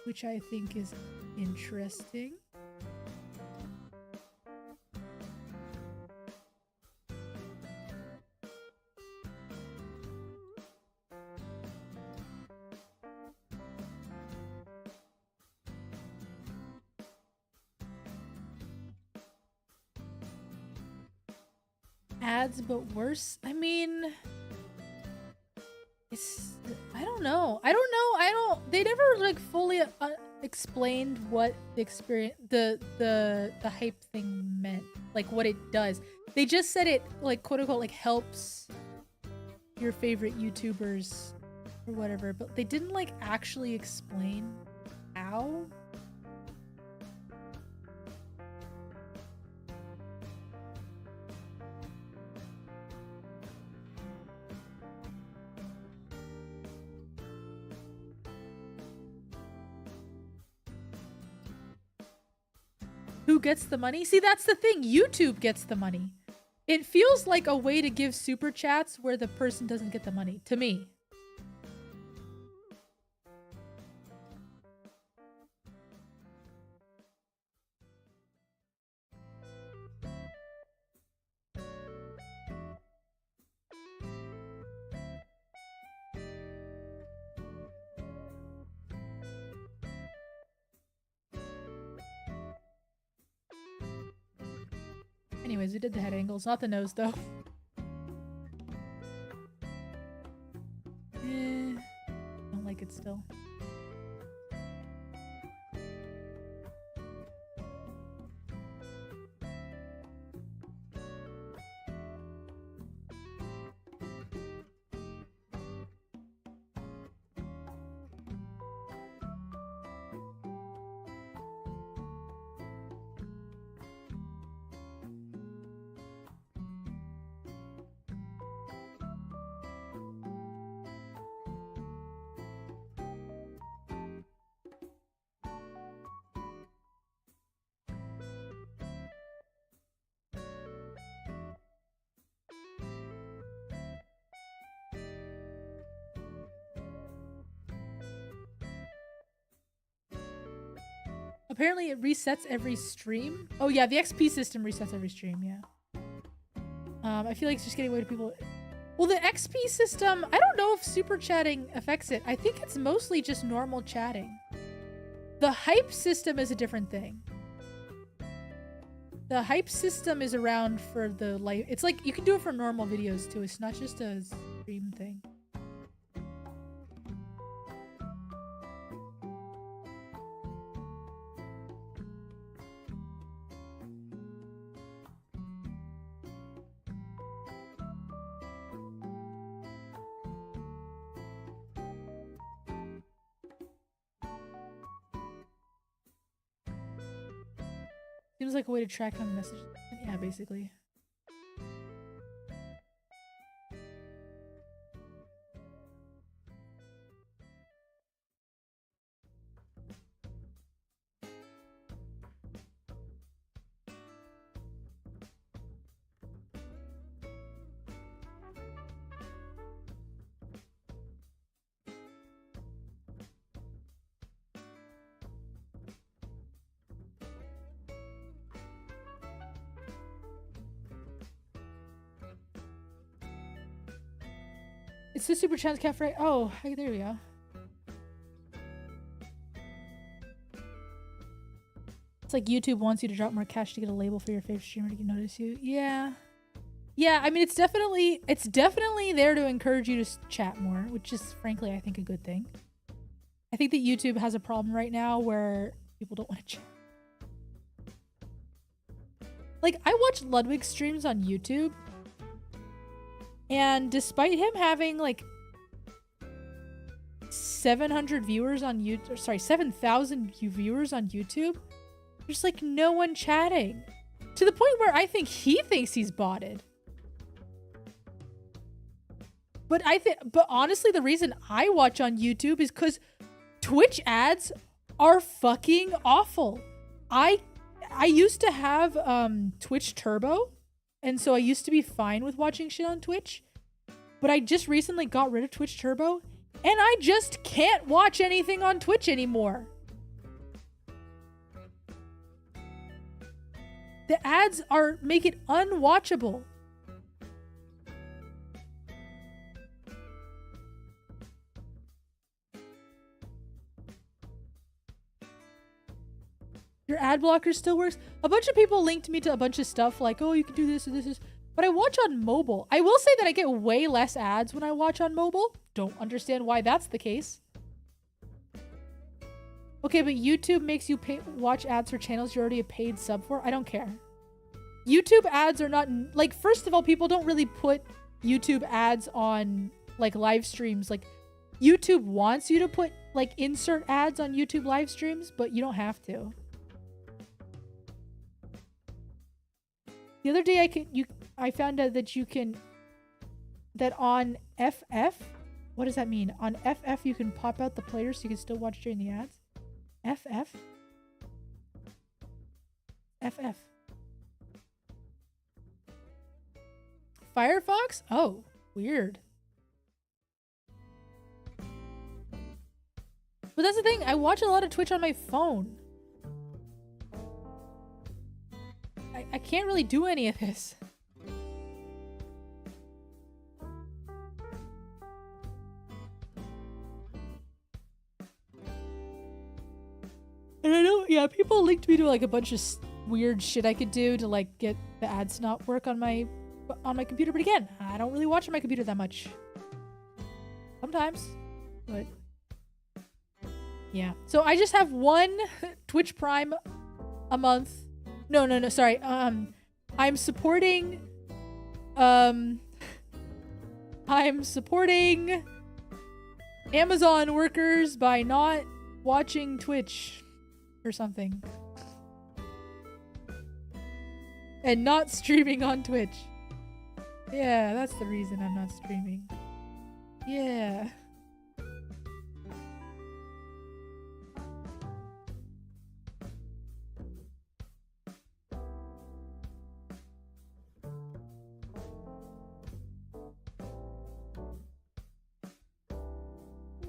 which I think is interesting. Ads, but worse. I mean, I don't know. They never like fully explained what the experience, the hype thing meant, like what it does. They just said it like quote unquote like helps your favorite YouTubers or whatever, but they didn't like actually explain how. Who gets the money? See, that's the thing. YouTube gets the money. It feels like a way to give super chats where the person doesn't get the money, to me. Anyways, we did the head angles, not the nose, though. Don't like it still. Apparently it resets every stream. Oh yeah, the XP system resets every stream, yeah. I feel like it's just getting away to people. Well, the XP system, I don't know if super chatting affects it. I think it's mostly just normal chatting. The hype system is a different thing. The hype system is around for the live. It's like you can do it for normal videos too. It's not just a stream thing. Seems like a way to track down the message. Yeah, basically. It's the Super Chance Cafe. Oh, hey, there we go. It's like YouTube wants you to drop more cash to get a label for your favorite streamer to notice you. Yeah. Yeah, I mean, it's definitely there to encourage you to chat more, which is frankly, I think, a good thing. I think that YouTube has a problem right now where people don't want to chat. Like, I watch Ludwig's streams on YouTube. And despite him having like 700 viewers on YouTube, sorry, 7,000 viewers on YouTube, there's like no one chatting. To the point where I think he thinks he's botted. But honestly, the reason I watch on YouTube is because Twitch ads are fucking awful. I used to have Twitch Turbo. And so I used to be fine with watching shit on Twitch. But I just recently got rid of Twitch Turbo. And I just can't watch anything on Twitch anymore. The ads make it unwatchable. Your ad blocker still works? A bunch of people linked me to a bunch of stuff like, oh, you can do this and this. But I watch on mobile. I will say that I get way less ads when I watch on mobile. Don't understand why that's the case. Okay, but YouTube makes you watch ads for channels you're already a paid sub for? I don't care. YouTube ads are not... Like, first of all, people don't really put YouTube ads on, like, live streams. Like, YouTube wants you to put, like, insert ads on YouTube live streams, but you don't have to. The other day I found out that that on FF, what does that mean? On FF you can pop out the players so you can still watch during the ads. FF? FF. Firefox? Oh, weird. But that's the thing, I watch a lot of Twitch on my phone. I can't really do any of this. And I know, yeah, people linked me to like a bunch of weird shit I could do to like get the ads not work on my computer. But again, I don't really watch on my computer that much. Sometimes, but yeah. So I just have one Twitch Prime a month. No, sorry. I'm supporting Amazon workers by not watching Twitch or something. And not streaming on Twitch. Yeah, that's the reason I'm not streaming. Yeah.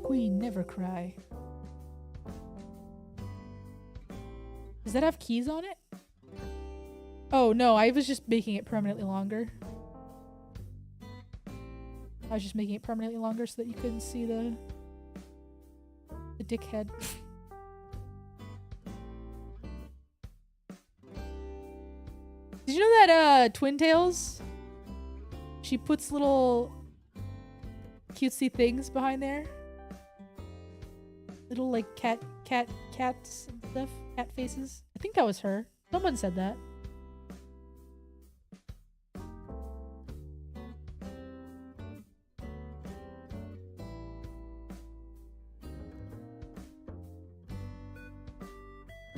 Queen, never cry. Does that have keys on it? Oh no, I was just making it permanently longer. I was just making it permanently longer so that you couldn't see the dickhead. Did you know that Twin Tails? She puts little cutesy things behind there. Little like cats and stuff. Cat faces. I think that was her. Someone said that.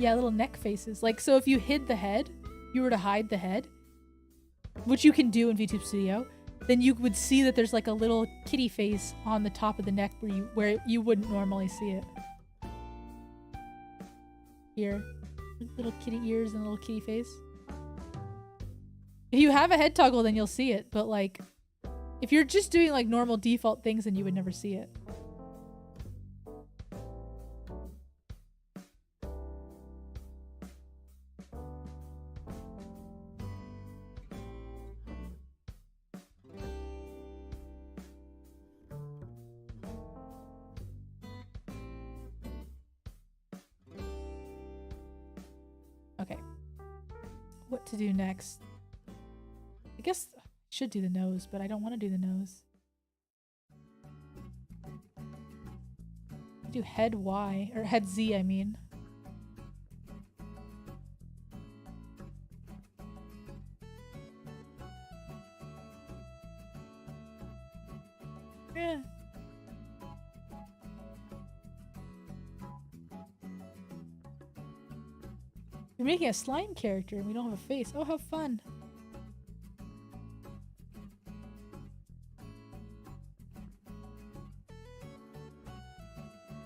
Yeah, little neck faces. Like, so if you hid the head, you were to hide the head, which you can do in VTube Studio, then you would see that there's like a little kitty face on the top of the neck where you wouldn't normally see it. Here. Little kitty ears and a little kitty face. If you have a head toggle, then you'll see it, but like, if you're just doing like normal default things, then you would never see it. Okay. What to do next? I guess I should do the nose, but I don't want to do the nose. Do head Y, or head Z, I mean. Yeah. We're making a slime character and we don't have a face. Oh, how fun.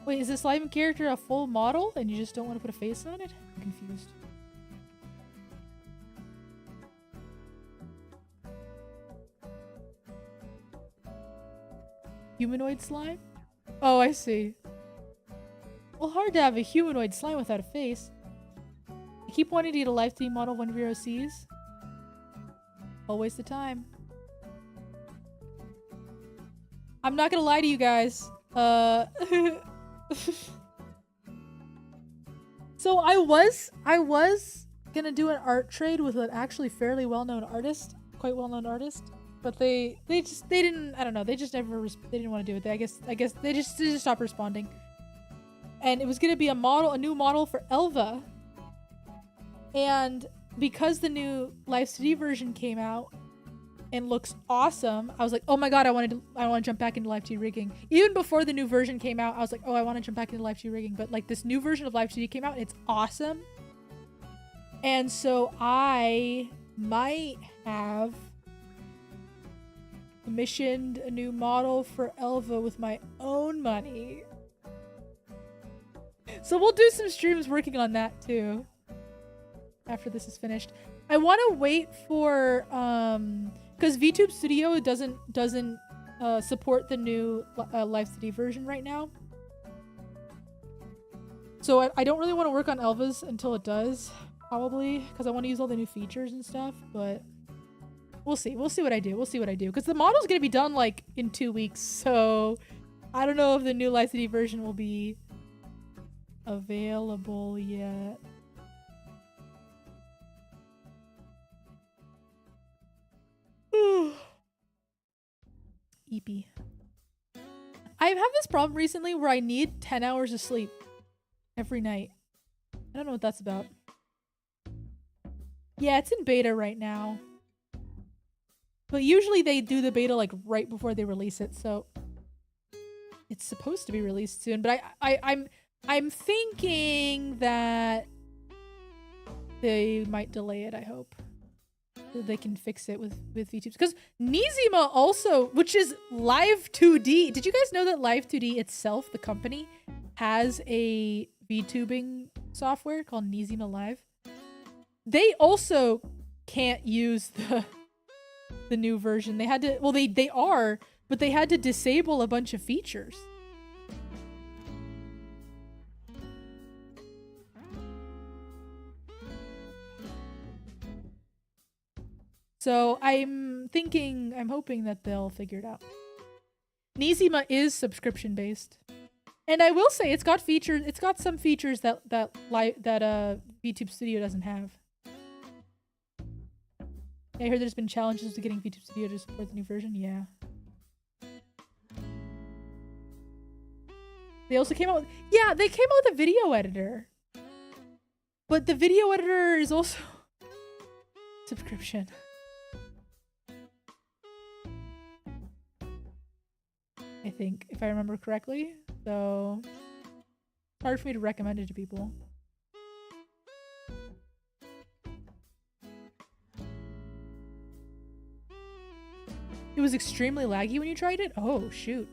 Wait, is the slime character a full model and you just don't want to put a face on it? I'm confused. Humanoid slime? Oh, I see. Well, hard to have a humanoid slime without a face. I keep wanting to get a live team model one of your OCs. I'll waste the time. I'm not gonna lie to you guys. So I was gonna do an art trade with an actually fairly well-known artist, quite well-known artist, but they didn't, I don't know, they just never they didn't want to do it. I guess they just stopped responding. And it was gonna be a new model for Elva. And because the new Live 3D version came out and looks awesome, I was like, oh my god, I want to jump back into Live 2D rigging. Even before the new version came out, I was like, oh, I want to jump back into Live 2D rigging. But like this new version of Live 2D came out and it's awesome. And so I might have commissioned a new model for Elva with my own money. So we'll do some streams working on that too after this is finished. I want to wait for because VTube Studio doesn't support the new Live 3D version right now. So I don't really want to work on Elva's until it does, probably, because I want to use all the new features and stuff, but we'll see. We'll see what I do. We'll see what I do. Because the model's going to be done like in 2 weeks, so I don't know if the new Live 3D version will be available yet. EP. I've had this problem recently where I need 10 hours of sleep every night. I don't know what that's about. Yeah, it's in beta right now. But usually they do the beta like right before they release it, so it's supposed to be released soon. But I'm thinking that they might delay it, I hope. They can fix it with VTubes, because Nizima also, which is Live 2D. Did you guys know that Live 2D itself, the company, has a VTubing software called Nizima Live? They also can't use the new version. They had to, well, they are, but they had to disable a bunch of features. So I'm hoping that they'll figure it out. Nizima is subscription based. And I will say it's got some features that VTube Studio doesn't have. I heard there's been challenges to getting VTube Studio to support the new version. Yeah. They also came out with, yeah, they came out with a video editor. But the video editor is also subscription. I think, if I remember correctly. So, it's hard for me to recommend it to people. It was extremely laggy when you tried it? Oh, shoot.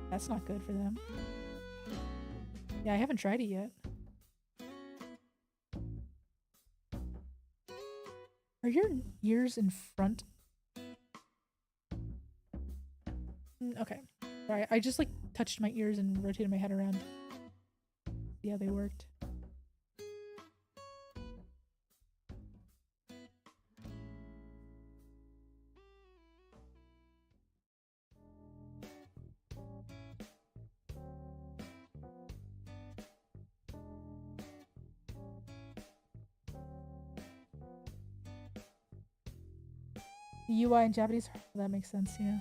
That's not good for them. Yeah, I haven't tried it yet. Are your ears in front? Okay. Sorry, I just like touched my ears and rotated my head around. Yeah, they worked. The UI in Japanese, that makes sense, yeah.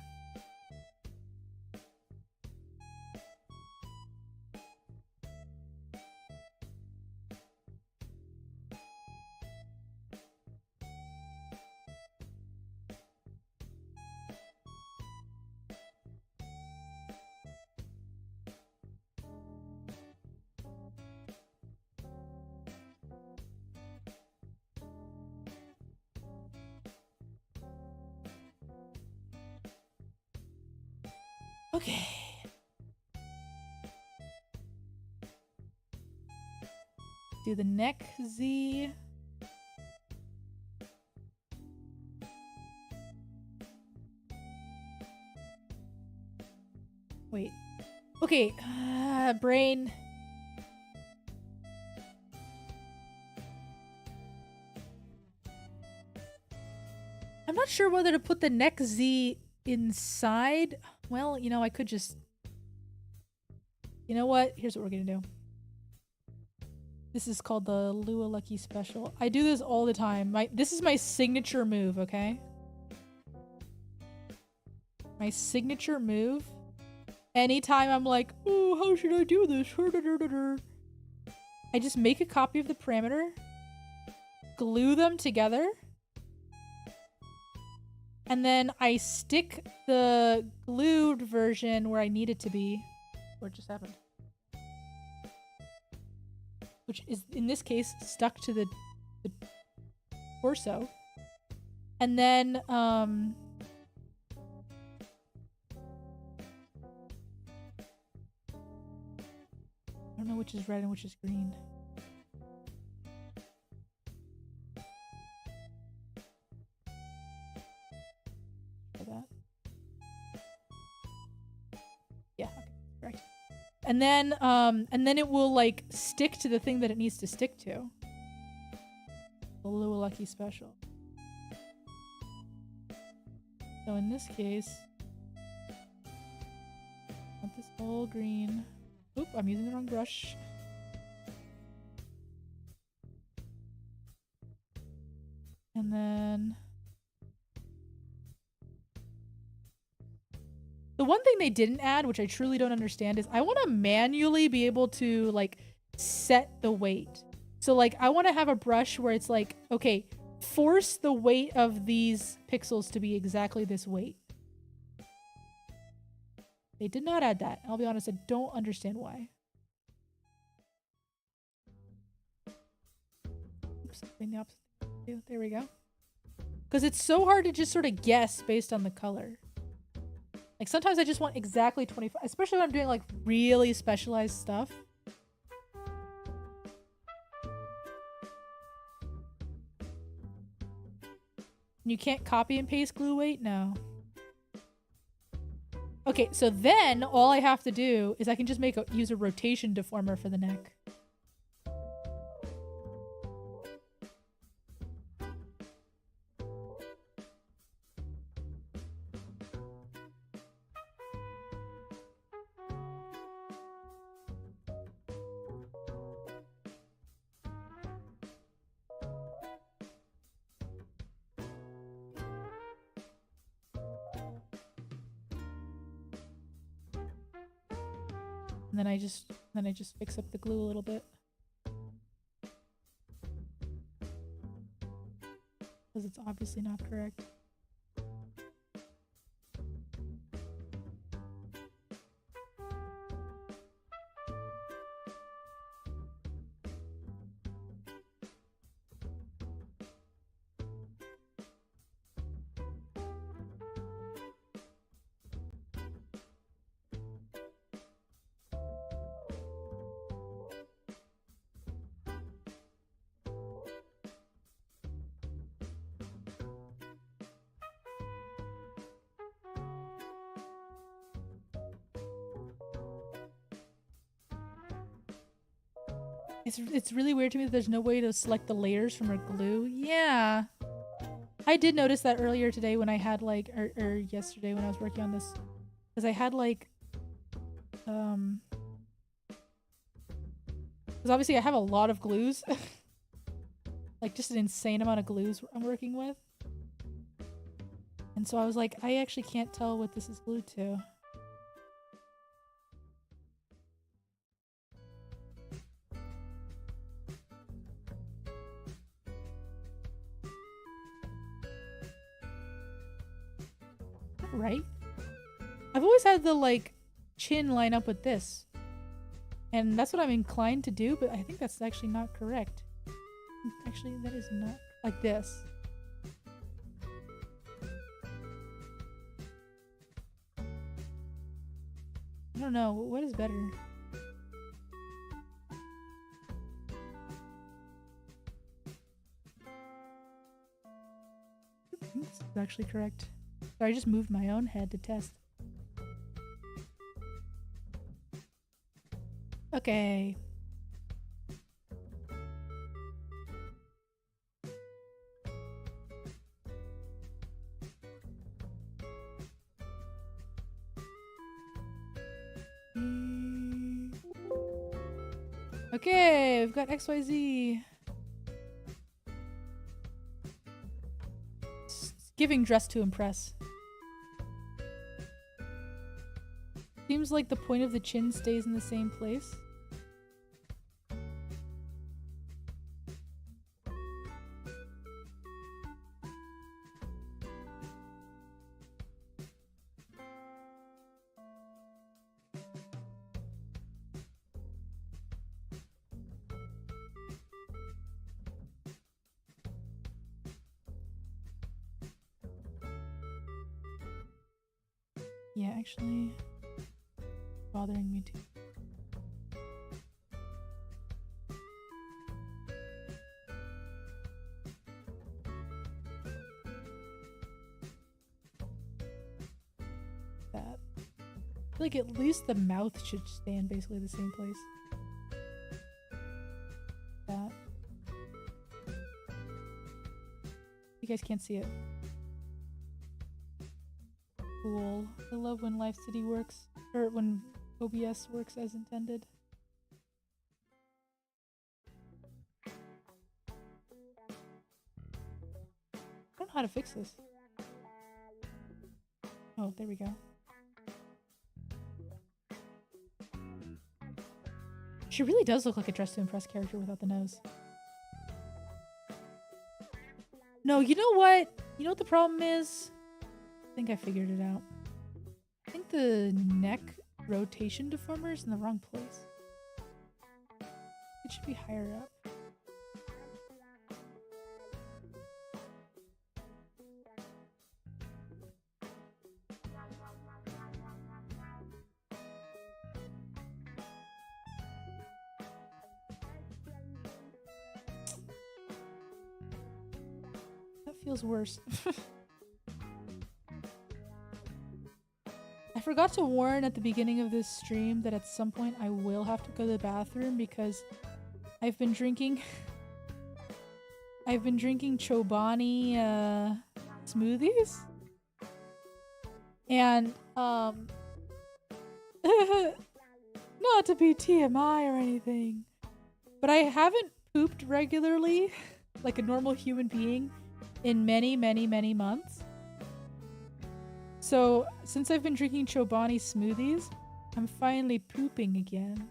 Okay. Do the neck Z. Wait. Okay. Brain. I'm not sure whether to put the neck Z inside. Well, you know, I could just... You know what? Here's what we're gonna do. This is called the Lua Lucky Special. I do this all the time. This is my signature move, okay? My signature move. Anytime I'm like, oh, how should I do this? I just make a copy of the parameter, glue them together, and then I stick the glued version where I need it to be. What just happened? Which is, in this case, stuck to the torso. And then, I don't know which is red and which is green. Try that. Yeah, okay, right. And then it will like stick to the thing that it needs to stick to. The Lua Lucky Special. So in this case, I want this all green. Oop, I'm using the wrong brush. And then... The one thing they didn't add, which I truly don't understand, is I want to manually be able to, like, set the weight. So, like, I want to have a brush where it's like, okay, force the weight of these pixels to be exactly this weight. They did not add that. I'll be honest, I don't understand why. Oops, the opposite. There we go. Because it's so hard to just sort of guess based on the color. Like, sometimes I just want exactly 25, especially when I'm doing, like, really specialized stuff. You can't copy and paste glue weight? No. Okay, so then all I have to do is I can just use a rotation deformer for the neck. And then I just fix up the glue a little bit. Because it's obviously not correct. It's really weird to me that there's no way to select the layers from our glue. Yeah. I did notice that earlier today when I had like, or yesterday when I was working on this. Because I had like, because obviously I have a lot of glues. Like just an insane amount of glues I'm working with. And so I was like, I actually can't tell what this is glued to. Right? I've always had the like chin line up with this. And that's what I'm inclined to do, but I think that's actually not correct. Actually, that is not like this. I don't know. What is better? I think this is actually correct. So I just moved my own head to test. Okay. Okay, we've got XYZ. Giving dress to impress. Seems like the point of the chin stays in the same place. Yeah, actually bothering me too. That. I feel like at least the mouth should stay in basically the same place. That. You guys can't see it. Cool. I love when Life City works, or when OBS works as intended. I don't know how to fix this. Oh, there we go. She really does look like a Dress to Impress character without the nose. No, you know what? You know what the problem is? I think I figured it out. I think the neck rotation deformer is in the wrong place. It should be higher up. That feels worse. I forgot to warn at the beginning of this stream that at some point I will have to go to the bathroom because I've been drinking Chobani smoothies. And not to be TMI or anything, but I haven't pooped regularly like a normal human being in many, many, many months. So, since I've been drinking Chobani smoothies, I'm finally pooping again.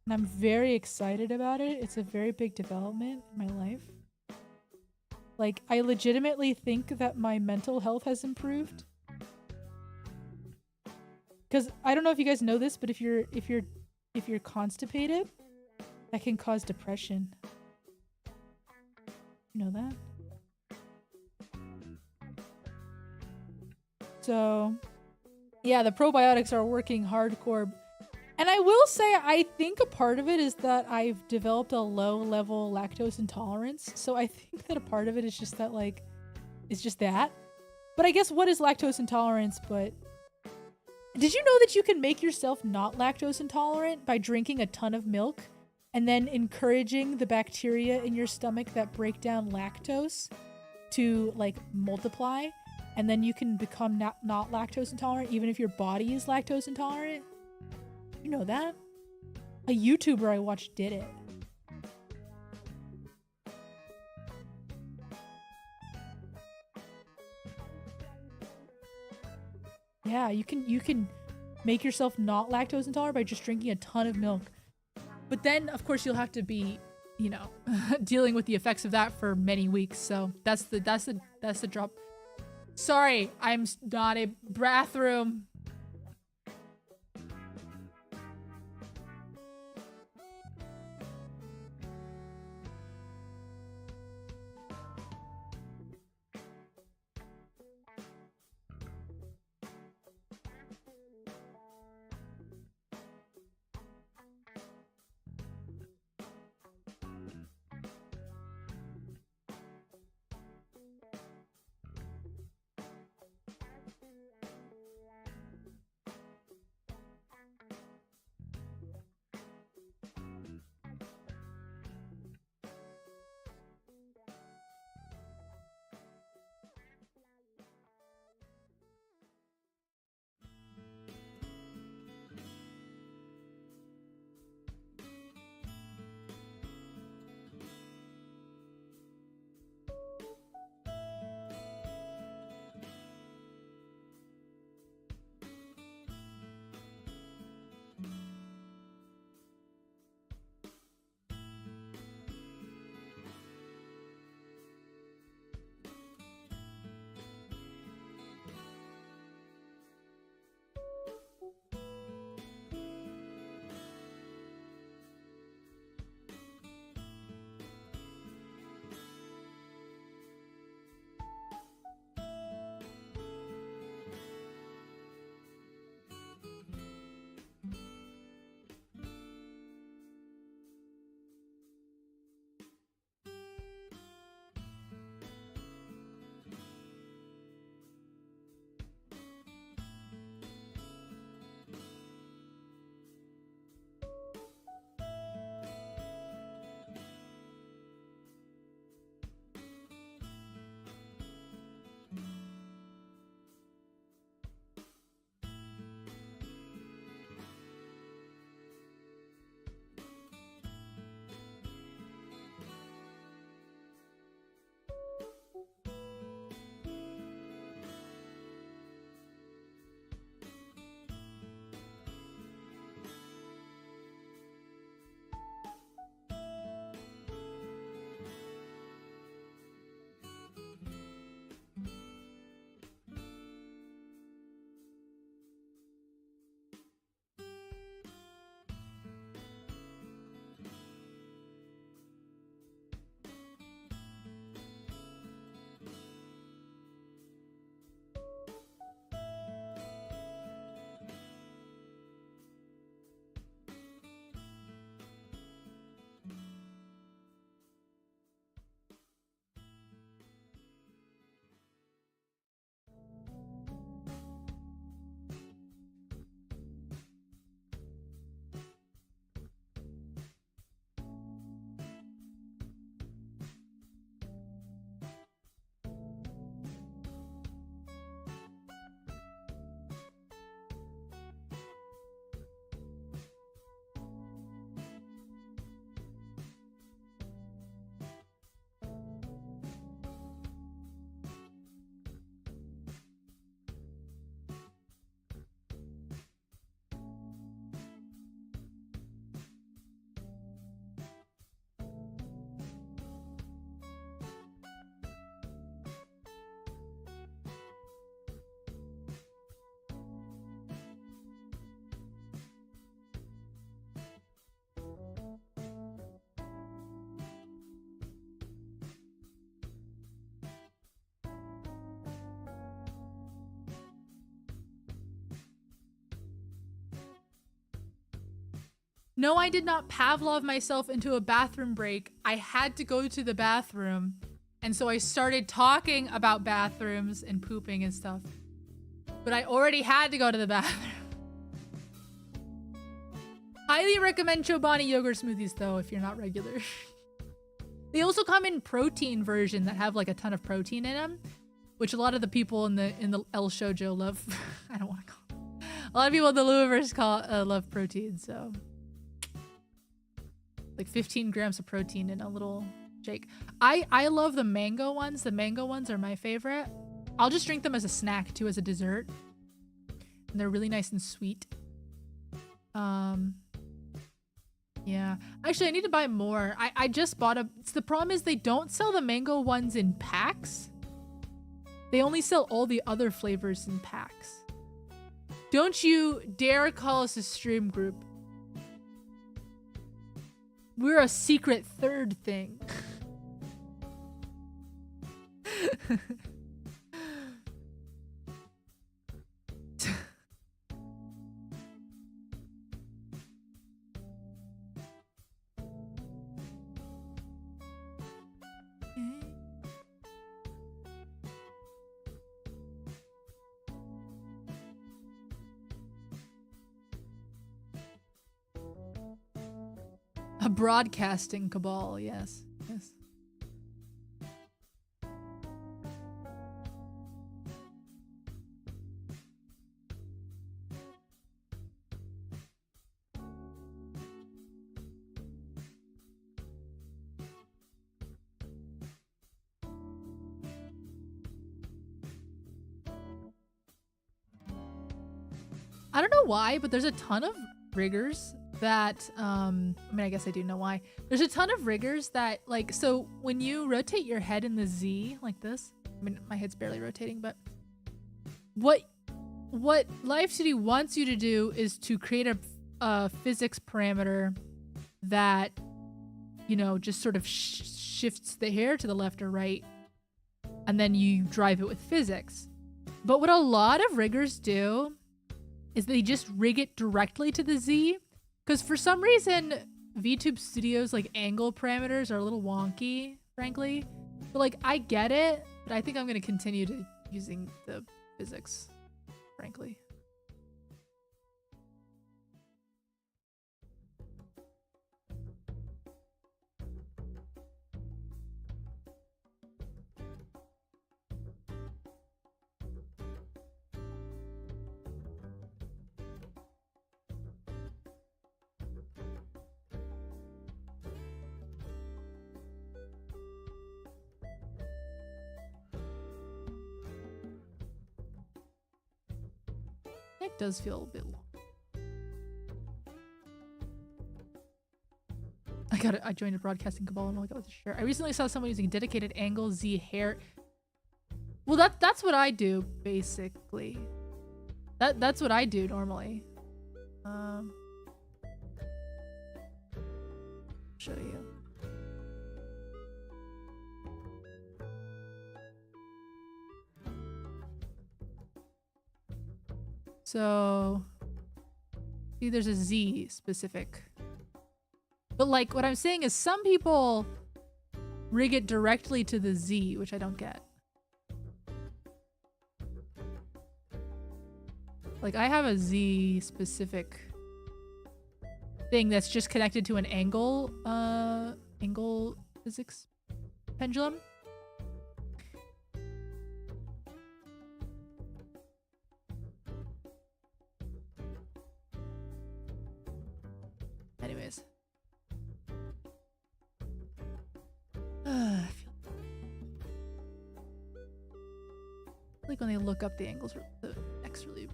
And I'm very excited about it. It's a very big development in my life. Like, I legitimately think that my mental health has improved. Because I don't know if you guys know this, but if you're constipated, that can cause depression. You know that? So, yeah, the probiotics are working hardcore. And I will say, I think a part of it is that I've developed a low-level lactose intolerance. So I think that a part of it is just that, like, it's just that. But I guess what is lactose intolerance? But did you know that you can make yourself not lactose intolerant by drinking a ton of milk and then encouraging the bacteria in your stomach that break down lactose to like multiply, and then you can become not lactose intolerant even if your body is lactose intolerant. You know that? A YouTuber I watched did it. Yeah, you can make yourself not lactose intolerant by just drinking a ton of milk. But then, of course, you'll have to be, you know, dealing with the effects of that for many weeks. So that's the drop. Sorry, I'm not a bathroom. No, I did not Pavlov myself into a bathroom break. I had to go to the bathroom. And so I started talking about bathrooms and pooping and stuff. But I already had to go to the bathroom. Highly recommend Chobani yogurt smoothies though if you're not regular. They also come in protein version that have like a ton of protein in them, which a lot of the people in the El Shoujo love. I don't want to call it. A lot of people in the Luaverse love protein, so like 15 grams of protein in a little shake. I love the mango ones. The mango ones are my favorite. I'll just drink them as a snack too, as a dessert. And they're really nice and sweet. Yeah. Actually, I need to buy more. I just bought the problem is they don't sell the mango ones in packs. They only sell all the other flavors in packs. Don't you dare call us a stream group. We're a secret third thing. A broadcasting cabal, yes. Yes. I don't know why, but there's a ton of riggers that I mean, I guess I do know why. There's a ton of riggers that like, so when you rotate your head in the Z like this, I mean, my head's barely rotating, but what Live City wants you to do is to create a physics parameter that, you know, just sort of shifts the hair to the left or right, and then you drive it with physics. But what a lot of riggers do is they just rig it directly to the Z. Because for some reason, VTube Studio's like angle parameters are a little wonky, frankly. But like, I get it, but I think I'm going to continue to using the physics, frankly. Neck does feel a bit long. I joined a broadcasting cabal and I got with the shirt. I recently saw someone using dedicated angle Z hair. Well, that's what I do basically. That's what I do normally. Show you. So, see, there's a Z specific. But like, what I'm saying is some people rig it directly to the Z, which I don't get. Like, I have a Z specific thing that's just connected to an angle physics pendulum. Anyways. I feel like when they look up the angles, the X really.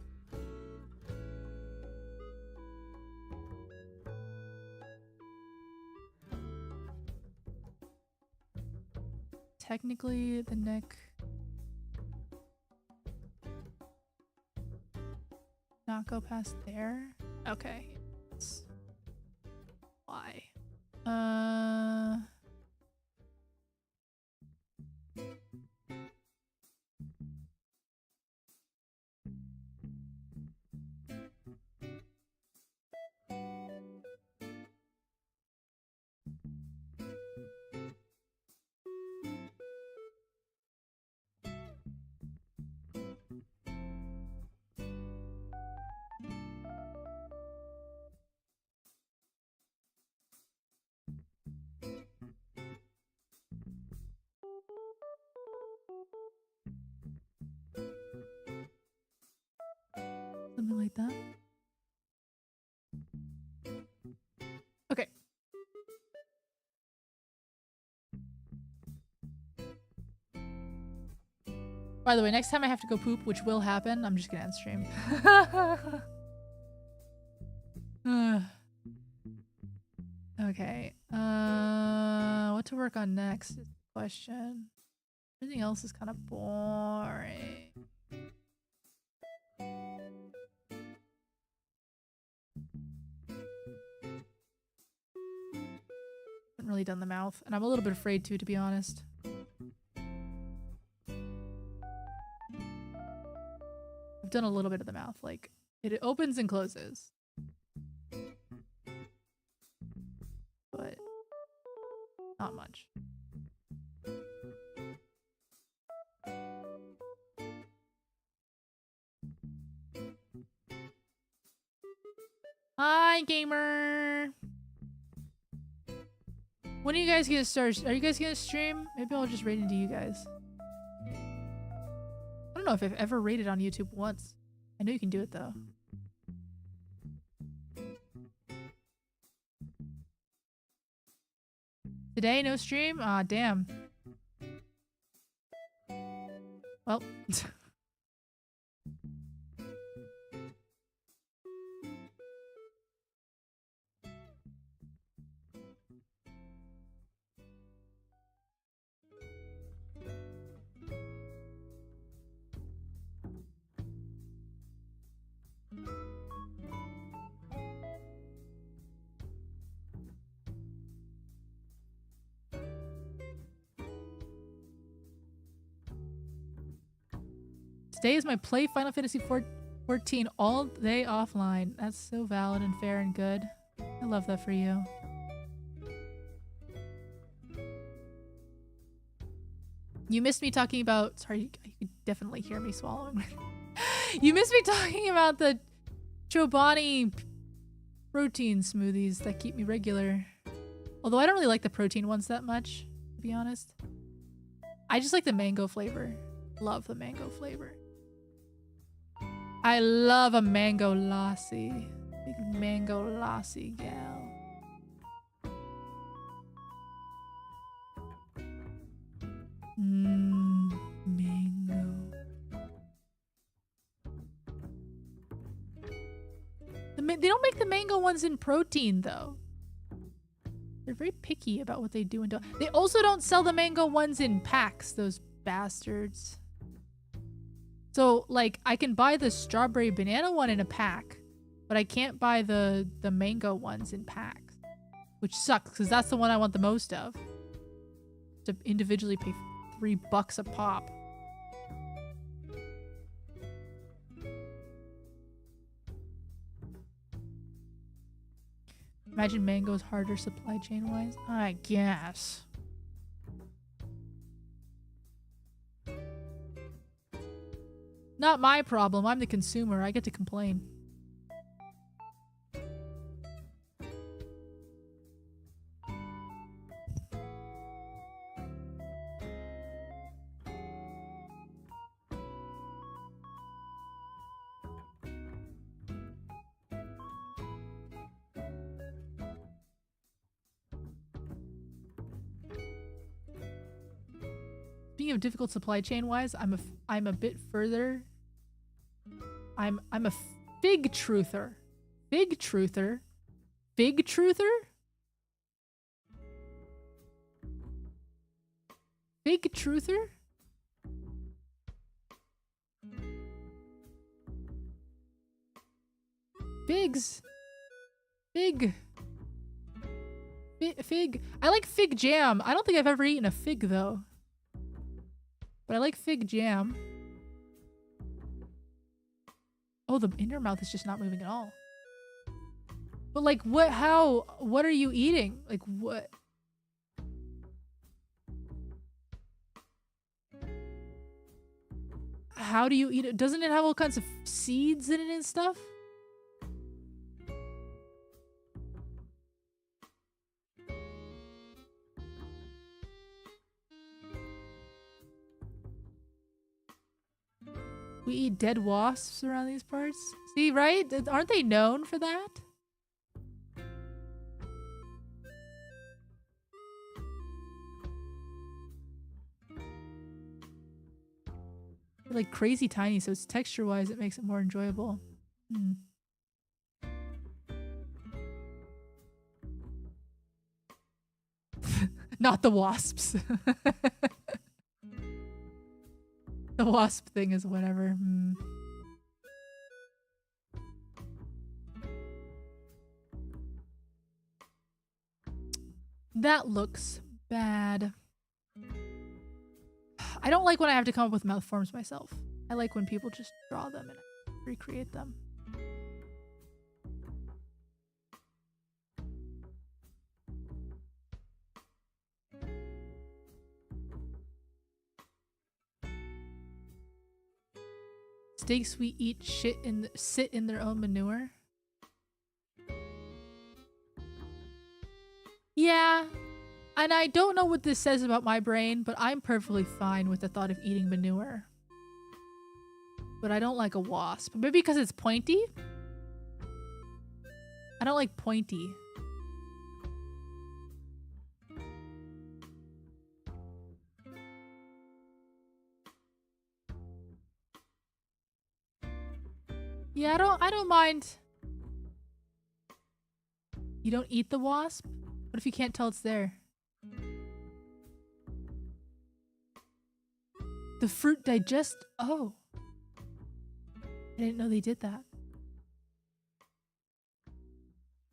Technically, the neck not go past there. Okay. Why? By the way, next time I have to go poop, which will happen, I'm just gonna end stream. Okay. What to work on next is the question. Everything else is kind of boring. Haven't really done the mouth, and I'm a little bit afraid to be honest. I've done a little bit of the mouth, like it opens and closes. But not much. Hi, gamer. When are you guys gonna start? Are you guys gonna stream? Maybe I'll just raid into you guys. I don't know if I've ever raided on YouTube once. I know you can do it though. Today, no stream? Aw, damn. Well. Today is my play Final Fantasy 14 all day offline. That's so valid and fair and good. I love that for you. You missed me talking about... Sorry, you could definitely hear me swallowing. You missed me talking about the Chobani protein smoothies that keep me regular. Although I don't really like the protein ones that much, to be honest. I just like the mango flavor. Love the mango flavor. I love a mango lassi. Big mango lassi gal. Mango. They don't make the mango ones in protein though. They're very picky about what they do and don't. They also don't sell the mango ones in packs, those bastards. So, like, I can buy the strawberry banana one in a pack, but I can't buy the mango ones in packs. Which sucks, because that's the one I want the most of. To individually pay $3 a pop. Imagine mango's harder supply chain-wise? I guess. Not my problem. I'm the consumer. I get to complain. Speaking of difficult supply chain wise, I'm a bit further. I'm a fig truther. Fig truther? Fig truther? Fig truther? Figs. Fig. Fig. I like fig jam. I don't think I've ever eaten a fig though. But I like fig jam. Oh, the inner mouth is just not moving at all. But like, what, how, what are you eating? Like, what? How do you eat it? Doesn't it have all kinds of seeds in it and stuff? We eat dead wasps around these parts. See, right? Aren't they known for that? like crazy tiny, so it's texture-wise it makes it more enjoyable. Not the wasps. The wasp thing is whatever. That looks bad. I don't like when I have to come up with mouth forms myself. I like when people just draw them and recreate them. Steaks we eat sit in their own manure. Yeah, and I don't know what this says about my brain, but I'm perfectly fine with the thought of eating manure. But I don't like a wasp. Maybe because it's pointy? I don't like pointy. Yeah, I don't mind. You don't eat the wasp? What if you can't tell it's there? The fruit digest. Oh. I didn't know they did that.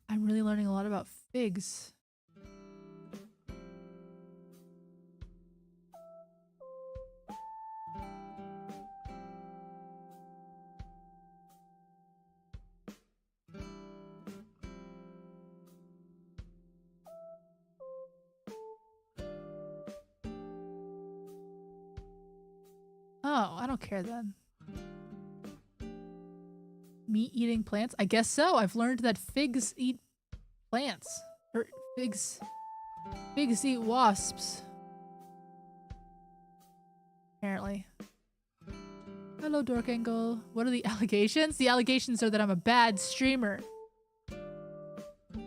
I'm really learning a lot about figs. Oh, I don't care then. Meat eating plants? I guess so. I've learned that figs eat plants. Or figs eat wasps. Apparently. Hello, Dork Angle. What are the allegations? The allegations are that I'm a bad streamer.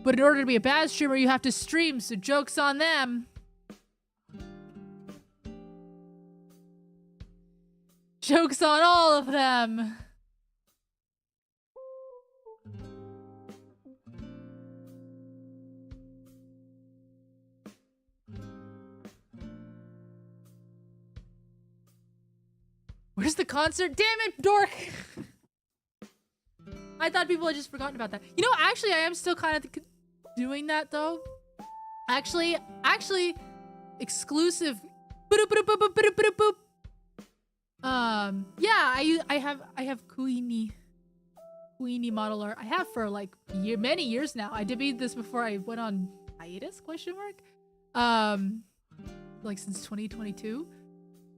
But in order to be a bad streamer, you have to stream, so joke's on them. Joke's on all of them. Where's the concert? Damn it, Dork! I thought people had just forgotten about that. You know, actually, I am still kind of doing that, though. Actually, exclusive. Yeah, I have Queenie model art. I have for like many years now. I debuted this before I went on hiatus? ? Like since 2022.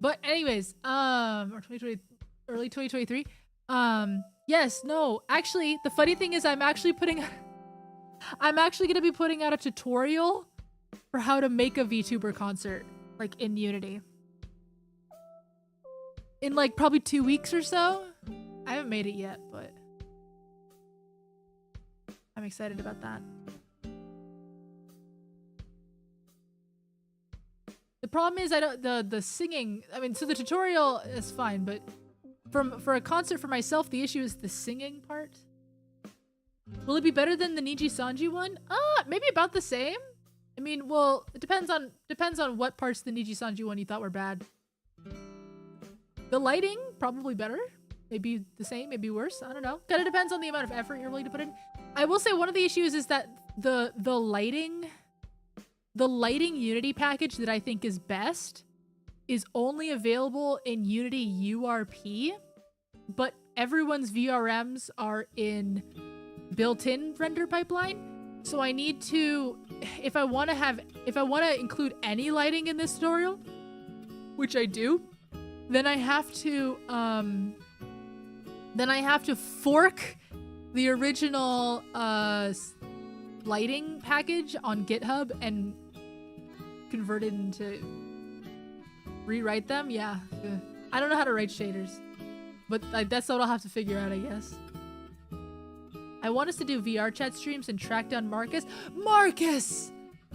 But anyways, or 2020, early 2023. Yes, no, actually, the funny thing is I'm actually gonna be putting out a tutorial for how to make a VTuber concert, like in Unity. In like probably 2 weeks or so. I haven't made it yet, but I'm excited about that. The problem is the singing. I mean, so the tutorial is fine, but for a concert for myself, the issue is the singing part. Will it be better than the Niji Sanji one? Maybe about the same. I mean, well, it depends on what parts of the Niji Sanji one you thought were bad. The lighting, probably better. Maybe the same, maybe worse. I don't know. Kind of depends on the amount of effort you're willing to put in. I will say one of the issues is that the lighting Unity package that I think is best is only available in Unity URP, but everyone's VRMs are in built-in render pipeline. So I need to, if I want to include any lighting in this tutorial, which I do, then I have to fork the original lighting package on GitHub and convert it into rewrite them. Yeah, I don't know how to write shaders, but that's what I'll have to figure out, I guess. I want us to do VR chat streams and track down Marcus. Marcus!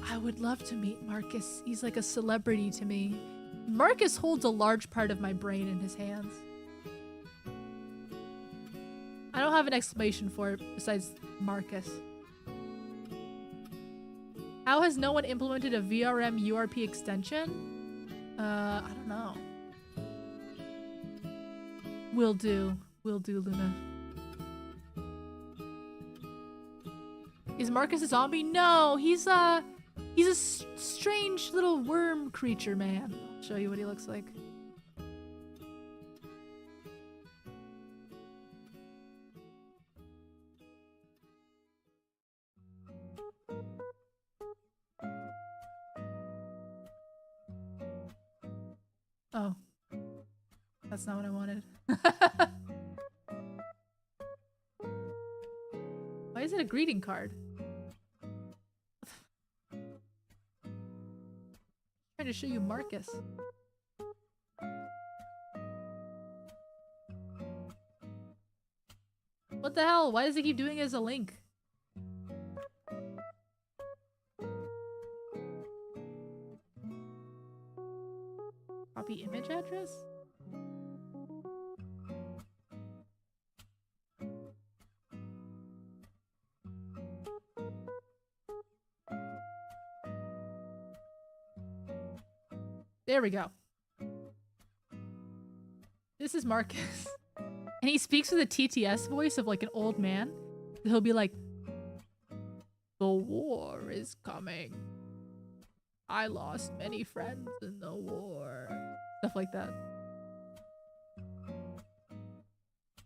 I would love to meet Marcus. He's like a celebrity to me. Marcus holds a large part of my brain in his hands. I don't have an explanation for it besides Marcus. How has no one implemented a VRM URP extension? I don't know. Will do, Luna. Is Marcus a zombie? No, he's a strange little worm creature, man. I'll show you what he looks like. Oh, that's not what I wanted. Why is it a greeting card? Trying to show you Marcus. What the hell? Why does it keep doing it as a link? Copy image address? There we go. This is Marcus. And he speaks with a TTS voice of like an old man. He'll be like, "The war is coming. I lost many friends in the war." Stuff like that.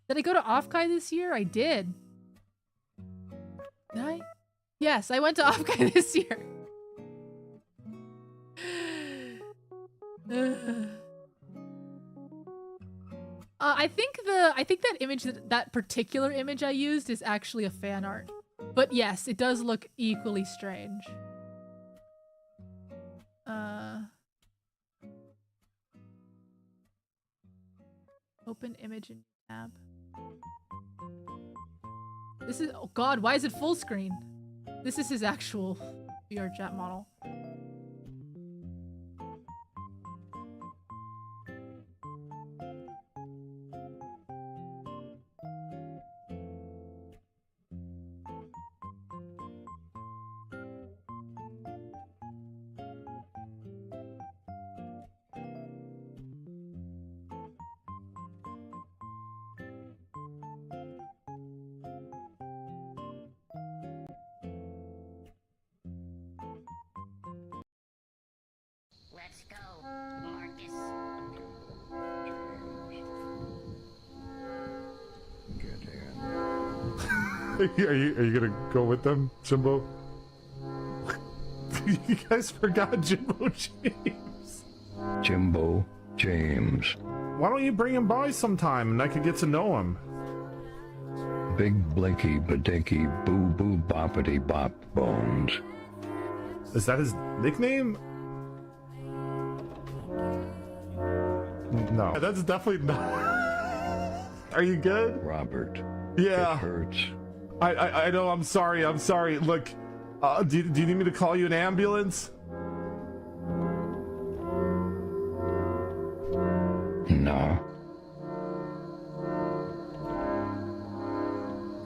Did I go to Offkai this year? I did. Did I? Yes, I went to Offkai this year. I think that image, that particular image I used is actually a fan art. But yes, it does look equally strange. Open image in tab. This is, oh god, why is it full screen? This is his actual VR chat model.
Let's go, Marcus.
Are you gonna go with them, Jimbo? You guys forgot Jimbo James.
Jimbo James.
Why don't you bring him by sometime and I could get to know him?
Big blinky badinky boo boo boppity bop bones.
Is that his nickname? No. That's definitely not. Are you good?
Robert.
Yeah.
It hurts.
I know, I'm sorry. Look, do you need me to call you an ambulance?
No.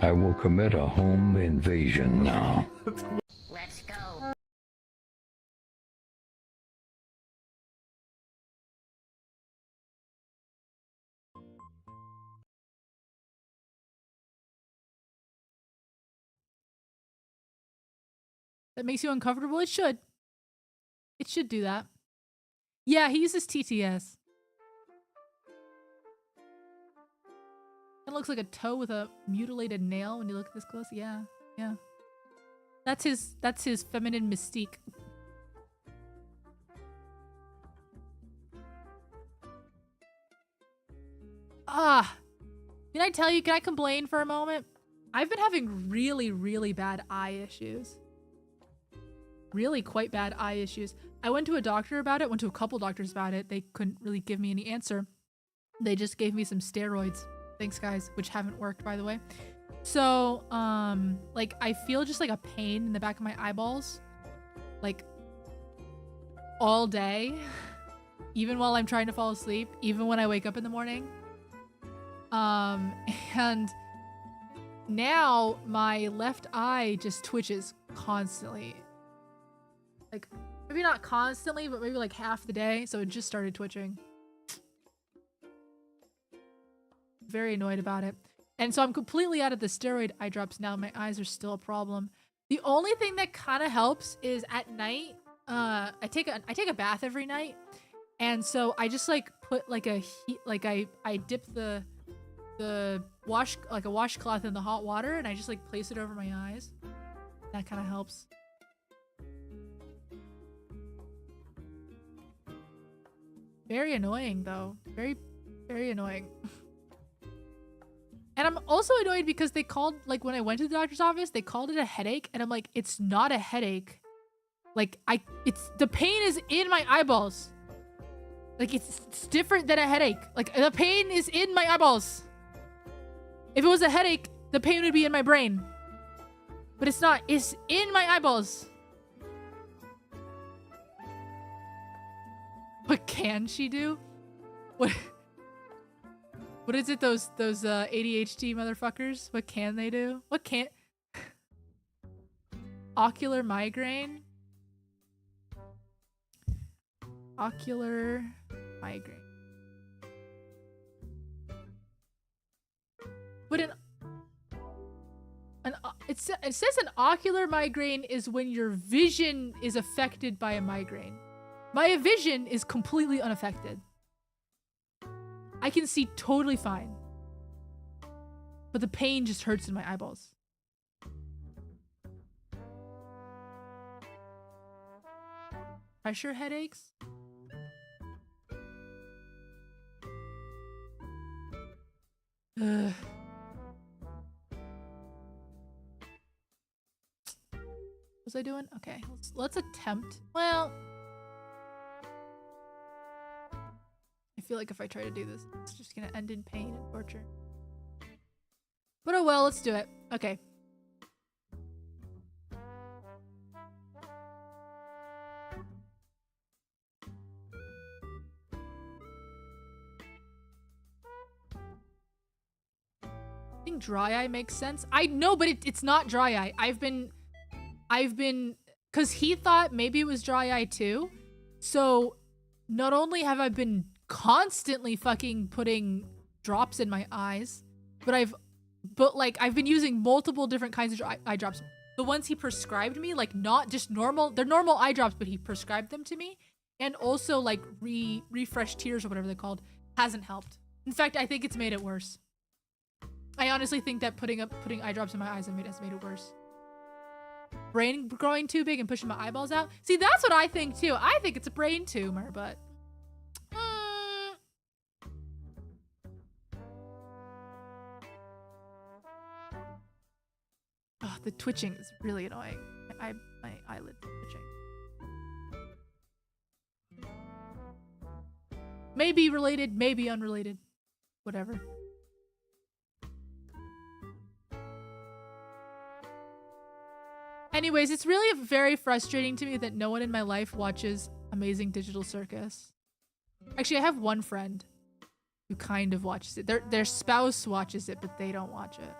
I will commit a home invasion now.
Let's go.
That makes you uncomfortable? It should. It should do that. Yeah, he uses TTS. It looks like a toe with a mutilated nail when you look this close. Yeah, yeah. That's his feminine mystique. Can I tell you, can I complain for a moment? I've been having really bad eye issues. Really quite bad eye issues. I went to a doctor about it, went to a couple doctors about it. They couldn't really give me any answer. They just gave me some steroids. Thanks guys, which haven't worked by the way. So, like I feel just like a pain in the back of my eyeballs, like all day, even while I'm trying to fall asleep, even when I wake up in the morning. And now my left eye just twitches constantly. Like, maybe not constantly, but maybe like half the day. So it just started twitching. Very annoyed about it. And so I'm completely out of the steroid eye drops now. My eyes are still a problem. The only thing that kind of helps is at night, I take a bath every night. And so I just like put like a heat, like I dip the washcloth in the hot water and I just like place it over my eyes. That kind of helps. Very annoying though. Very, very annoying. And I'm also annoyed because they called, like when I went to the doctor's office, they called it a headache and I'm like, it's not a headache. Like the pain is in my eyeballs. Like it's different than a headache. Like the pain is in my eyeballs. If it was a headache, the pain would be in my brain. But it's not. It's in my eyeballs. What can she do? What is it, those ADHD motherfuckers? What can they do? What can't? Ocular migraine? Ocular migraine. But it says an ocular migraine is when your vision is affected by a migraine. My vision is completely unaffected. I can see totally fine. But the pain just hurts in my eyeballs. Pressure headaches? Ugh. What was I doing? Okay, let's attempt. Well, I feel like if I try to do this, it's just gonna end in pain and torture. But oh well, let's do it. Okay. I think dry eye makes sense. I know, but it's not dry eye. I've been, because he thought maybe it was dry eye too. So not only have I been constantly fucking putting drops in my eyes, but I've been using multiple different kinds of eye drops. The ones he prescribed me, like not just normal, they're normal eye drops, but he prescribed them to me. And also like refresh tears or whatever they're called hasn't helped. In fact, I think it's made it worse. I honestly think that putting eye drops in my eyes has made it worse. Brain growing too big and pushing my eyeballs out. See, that's what I think too. I think it's a brain tumor, but oh, the twitching is really annoying. My eyelids are twitching. Maybe related, maybe unrelated. Whatever. Anyways, it's really very frustrating to me that no one in my life watches Amazing Digital Circus. Actually, I have one friend who kind of watches it. Their spouse watches it, but they don't watch it.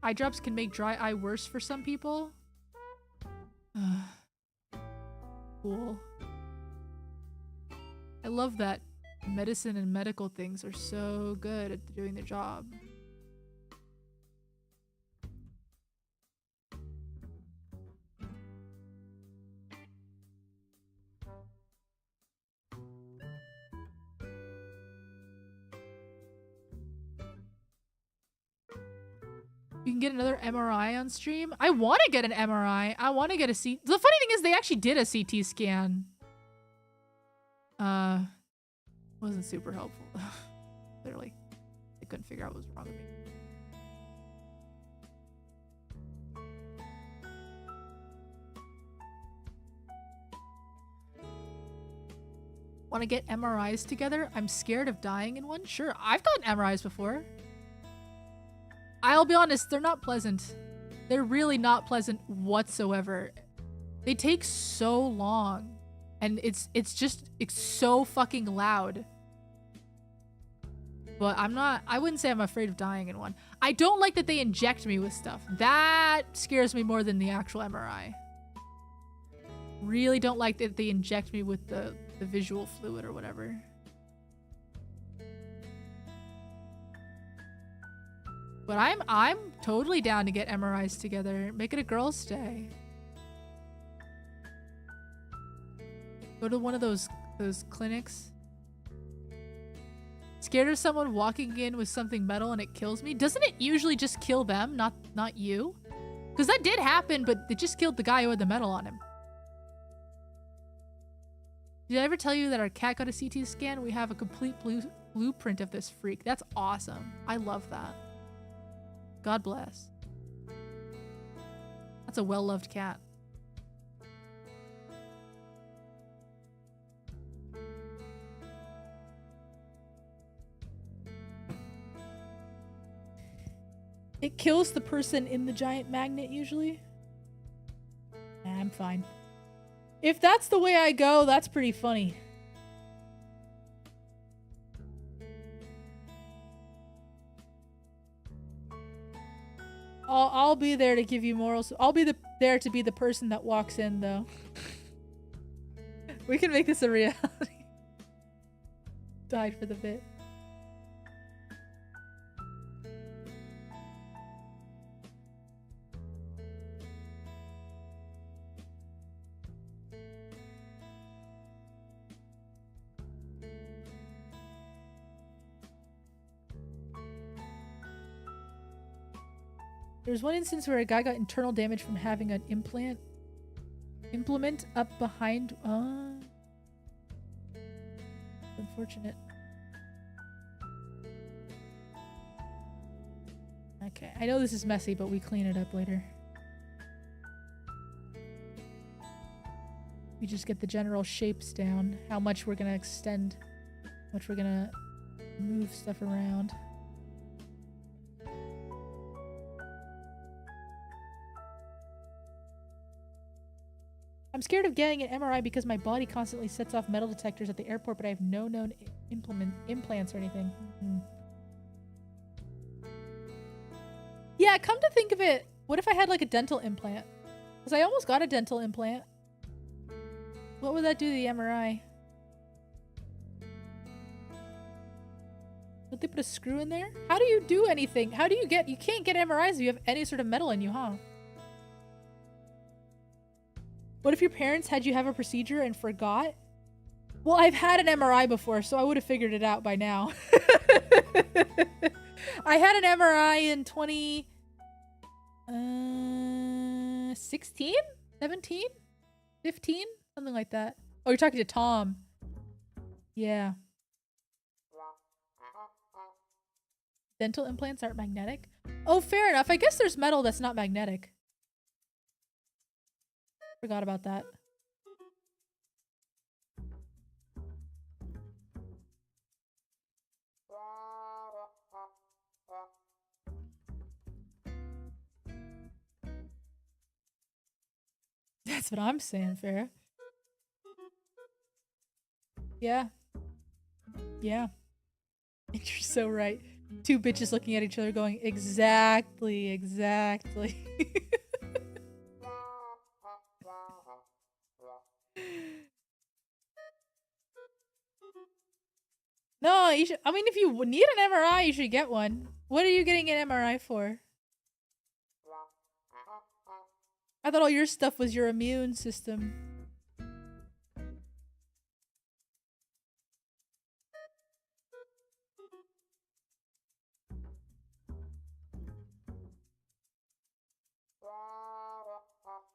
Eye drops can make dry eye worse for some people. Cool. I love that medicine and medical things are so good at doing their job. You can get another MRI on stream. I want to get an MRI. I want to get a CT. The funny thing is they actually did a CT scan. Wasn't super helpful. Literally. They couldn't figure out what was wrong with me. Want to get MRIs together? I'm scared of dying in one? Sure, I've gotten MRIs before. I'll be honest, they're not pleasant. They're really not pleasant whatsoever. They take so long. And it's so fucking loud. But I wouldn't say I'm afraid of dying in one. I don't like that they inject me with stuff. That scares me more than the actual MRI. Really don't like that they inject me with the visual fluid or whatever. But I'm totally down to get MRIs together. Make it a girls' day. Go to one of those clinics. Scared of someone walking in with something metal and it kills me? Doesn't it usually just kill them, not you? Because that did happen, but it just killed the guy who had the metal on him. Did I ever tell you that our cat got a CT scan? We have a complete blueprint of this freak. That's awesome. I love that. God bless. That's a well-loved cat. It kills the person in the giant magnet usually. Nah, I'm fine. If that's the way I go, that's pretty funny. I'll be there to give you morals. I'll be there to be the person that walks in, though. We can make this a reality. Died for the bit. There was one instance where a guy got internal damage from having an implement up behind. Unfortunate. Okay, I know this is messy, but we clean it up later. We just get the general shapes down, how much we're gonna extend, how much we're gonna move stuff around. I'm scared of getting an MRI because my body constantly sets off metal detectors at the airport, but I have no known implants or anything. Yeah, come to think of it, what if I had like a dental implant? Because I almost got a dental implant. What would that do to the MRI? Would they put a screw in there? How do you do anything? How do you get... You can't get MRIs if you have any sort of metal in you, huh? What if your parents had you have a procedure and forgot? Well, I've had an MRI before, so I would have figured it out by now. I had an MRI in 2016? 17? 15? Something like that. Oh, you're talking to Tom. Yeah. Dental implants aren't magnetic? Oh, fair enough. I guess there's metal that's not magnetic. Forgot about that. That's what I'm saying, Farrah. Yeah. Yeah. You're so right. Two bitches looking at each other going, exactly, exactly. No, you should, I mean, if you need an MRI, you should get one. What are you getting an MRI for? I thought all your stuff was your immune system.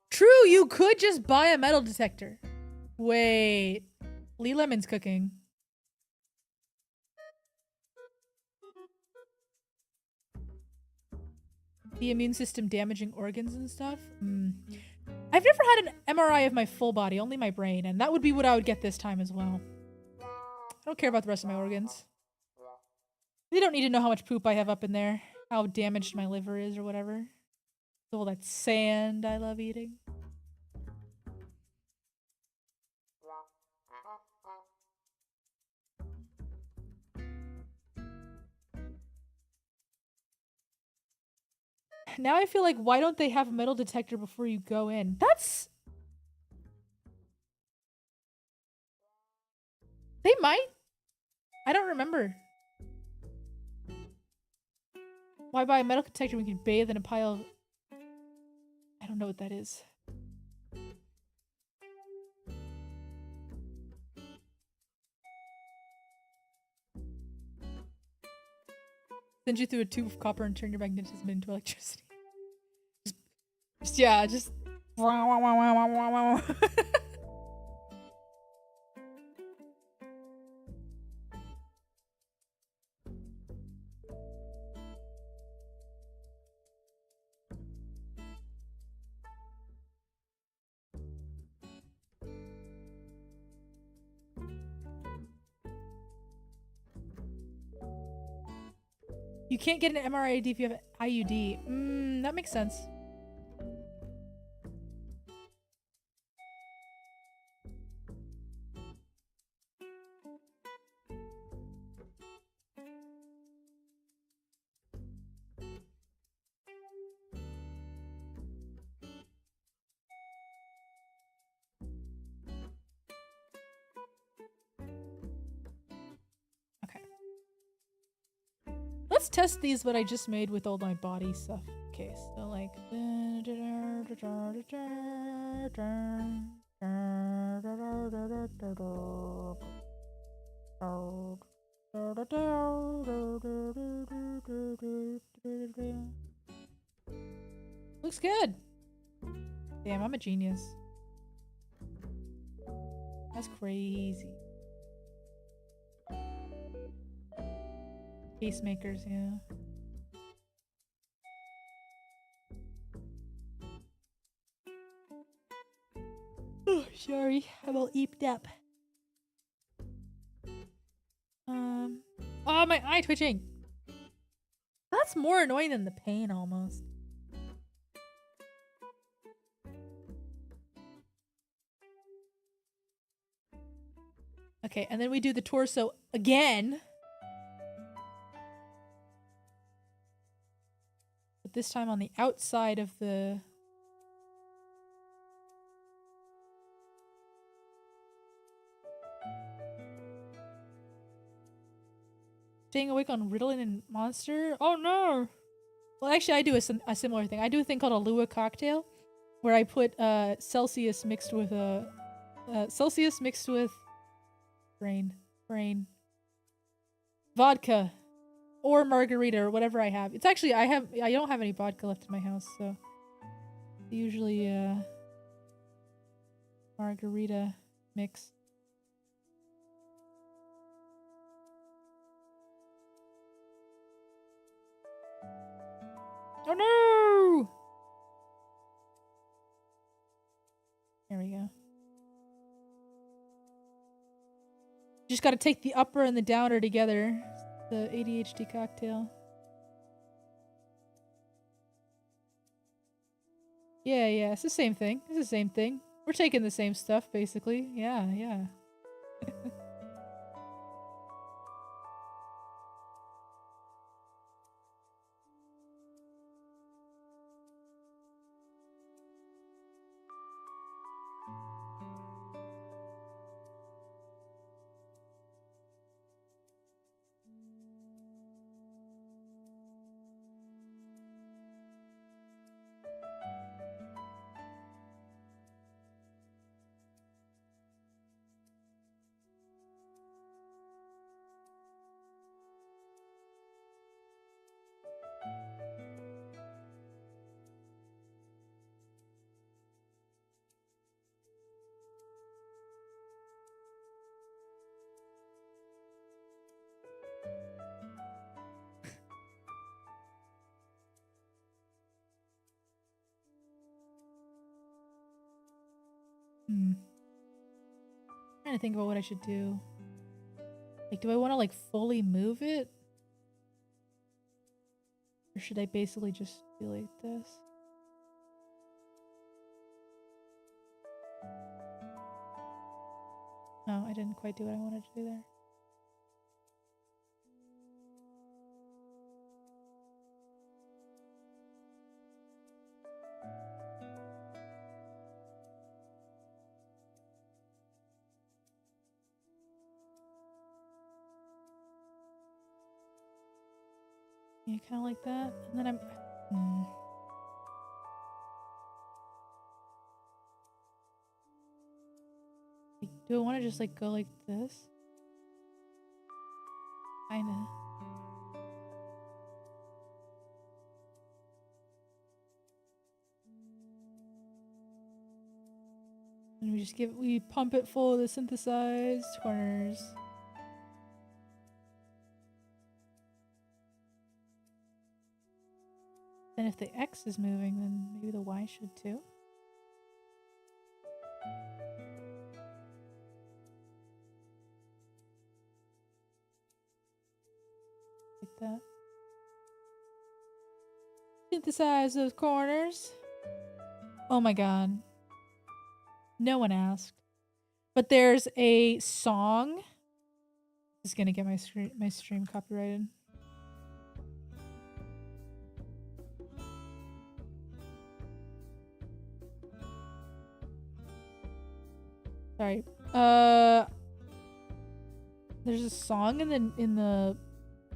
True, you could just buy a metal detector. Wait. Lee Lemon's cooking. The immune system damaging organs and stuff? I've never had an MRI of my full body, only my brain, and that would be what I would get this time as well. I don't care about the rest of my organs. They don't need to know how much poop I have up in there, how damaged my liver is or whatever. All that sand I love eating. Now I feel like, why don't they have a metal detector before you go in? That's... They might. I don't remember. Why buy a metal detector when we can bathe in a pile of... I don't know what that is. Send you through a tube of copper and turn your magnetism into electricity. Just You can't get an MRID if you have an IUD. That makes sense. Let's test these what I just made with all my body stuff. Okay, so like looks good. Damn, I'm a genius. That's crazy. Pacemakers, yeah. Oh, sorry, I'm all eeped up. Oh, my eye twitching. That's more annoying than the pain, almost. Okay, and then we do the torso again. But this time on the outside of the... Staying awake on Ritalin and Monster? Oh no! Well, actually, I do a similar thing. I do a thing called a Lua cocktail, where I put Celsius mixed with brain, vodka, or margarita, or whatever I have. It's actually I don't have any vodka left in my house, so usually margarita mix. Oh no! There we go. Just gotta take the upper and the downer together. The ADHD cocktail. Yeah, it's the same thing. It's the same thing. We're taking the same stuff, basically. Yeah. Trying to think about what I should do. Like, do I want to like fully move it? Or should I basically just do like this? No, I didn't quite do what I wanted to do there. Yeah, kind of like that. And then I'm... Like, do I want to just like go like this? Kinda. And we pump it full of the synthesized corners. Then if the X is moving, then maybe the Y should too. Like that. Synthesize those corners. Oh my god. No one asked. But there's a song. This is gonna get my stream copyrighted. Sorry. There's a song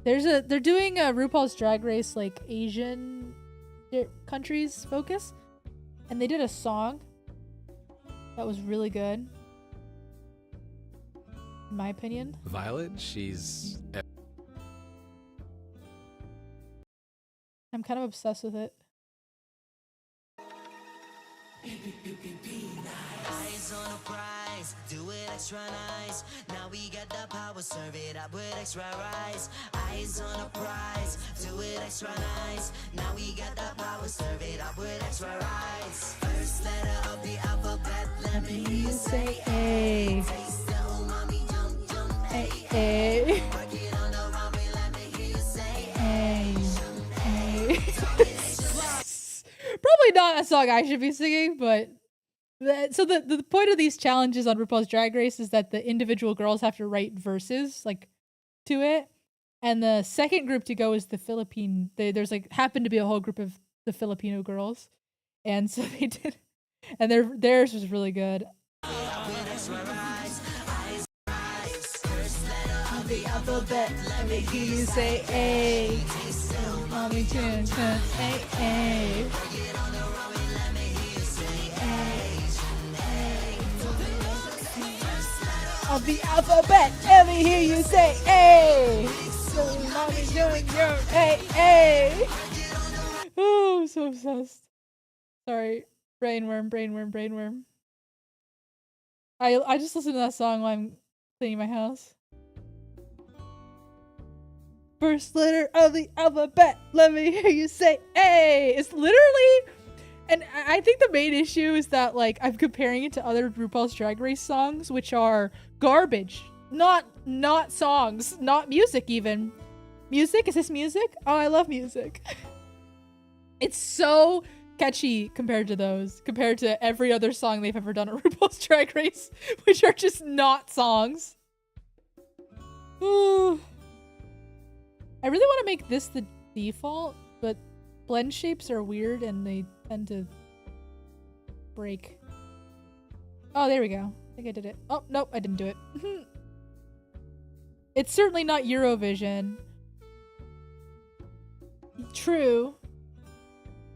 they're doing a RuPaul's Drag Race like Asian countries focus, and they did a song that was really good, in my opinion.
Violet, she's
I'm kind of obsessed with it.
Eyes on a prize, do it extra nice. Now we got the power, serve it up with extra rice. Eyes on a prize, do it extra nice. Now we got the power, serve it up with extra rice. First letter of the alphabet, let me hear you say A. Taste the umami, jump, jump, A,
A.
Work it on the runway, let me hear you say
A. Probably not a song I should be singing, but so the point of these challenges on RuPaul's Drag Race is that the individual girls have to write verses like to it, and the second group to go is the Philippine. There's like happened to be a whole group of the Filipino girls, and so they did, and theirs was really good. The alphabet, let me hear you say A. Mommy, A. Of the alphabet, let me hear you say A. So mommy doing your A. Oh, I'm so obsessed. Sorry, brainworm. I just listen to that song while I'm cleaning my house. First letter of the alphabet, let me hear you say A. It's literally, and I think the main issue is that like I'm comparing it to other RuPaul's Drag Race songs, which are garbage. Not songs, not music even. Music? Is this music? Oh, I love music. It's so catchy compared to those, compared to every other song they've ever done at RuPaul's Drag Race, which are just not songs. Ooh. I really want to make this the default, but blend shapes are weird and they tend to break. Oh, there we go. I think I did it. Oh, nope, I didn't do it. It's certainly not Eurovision. True.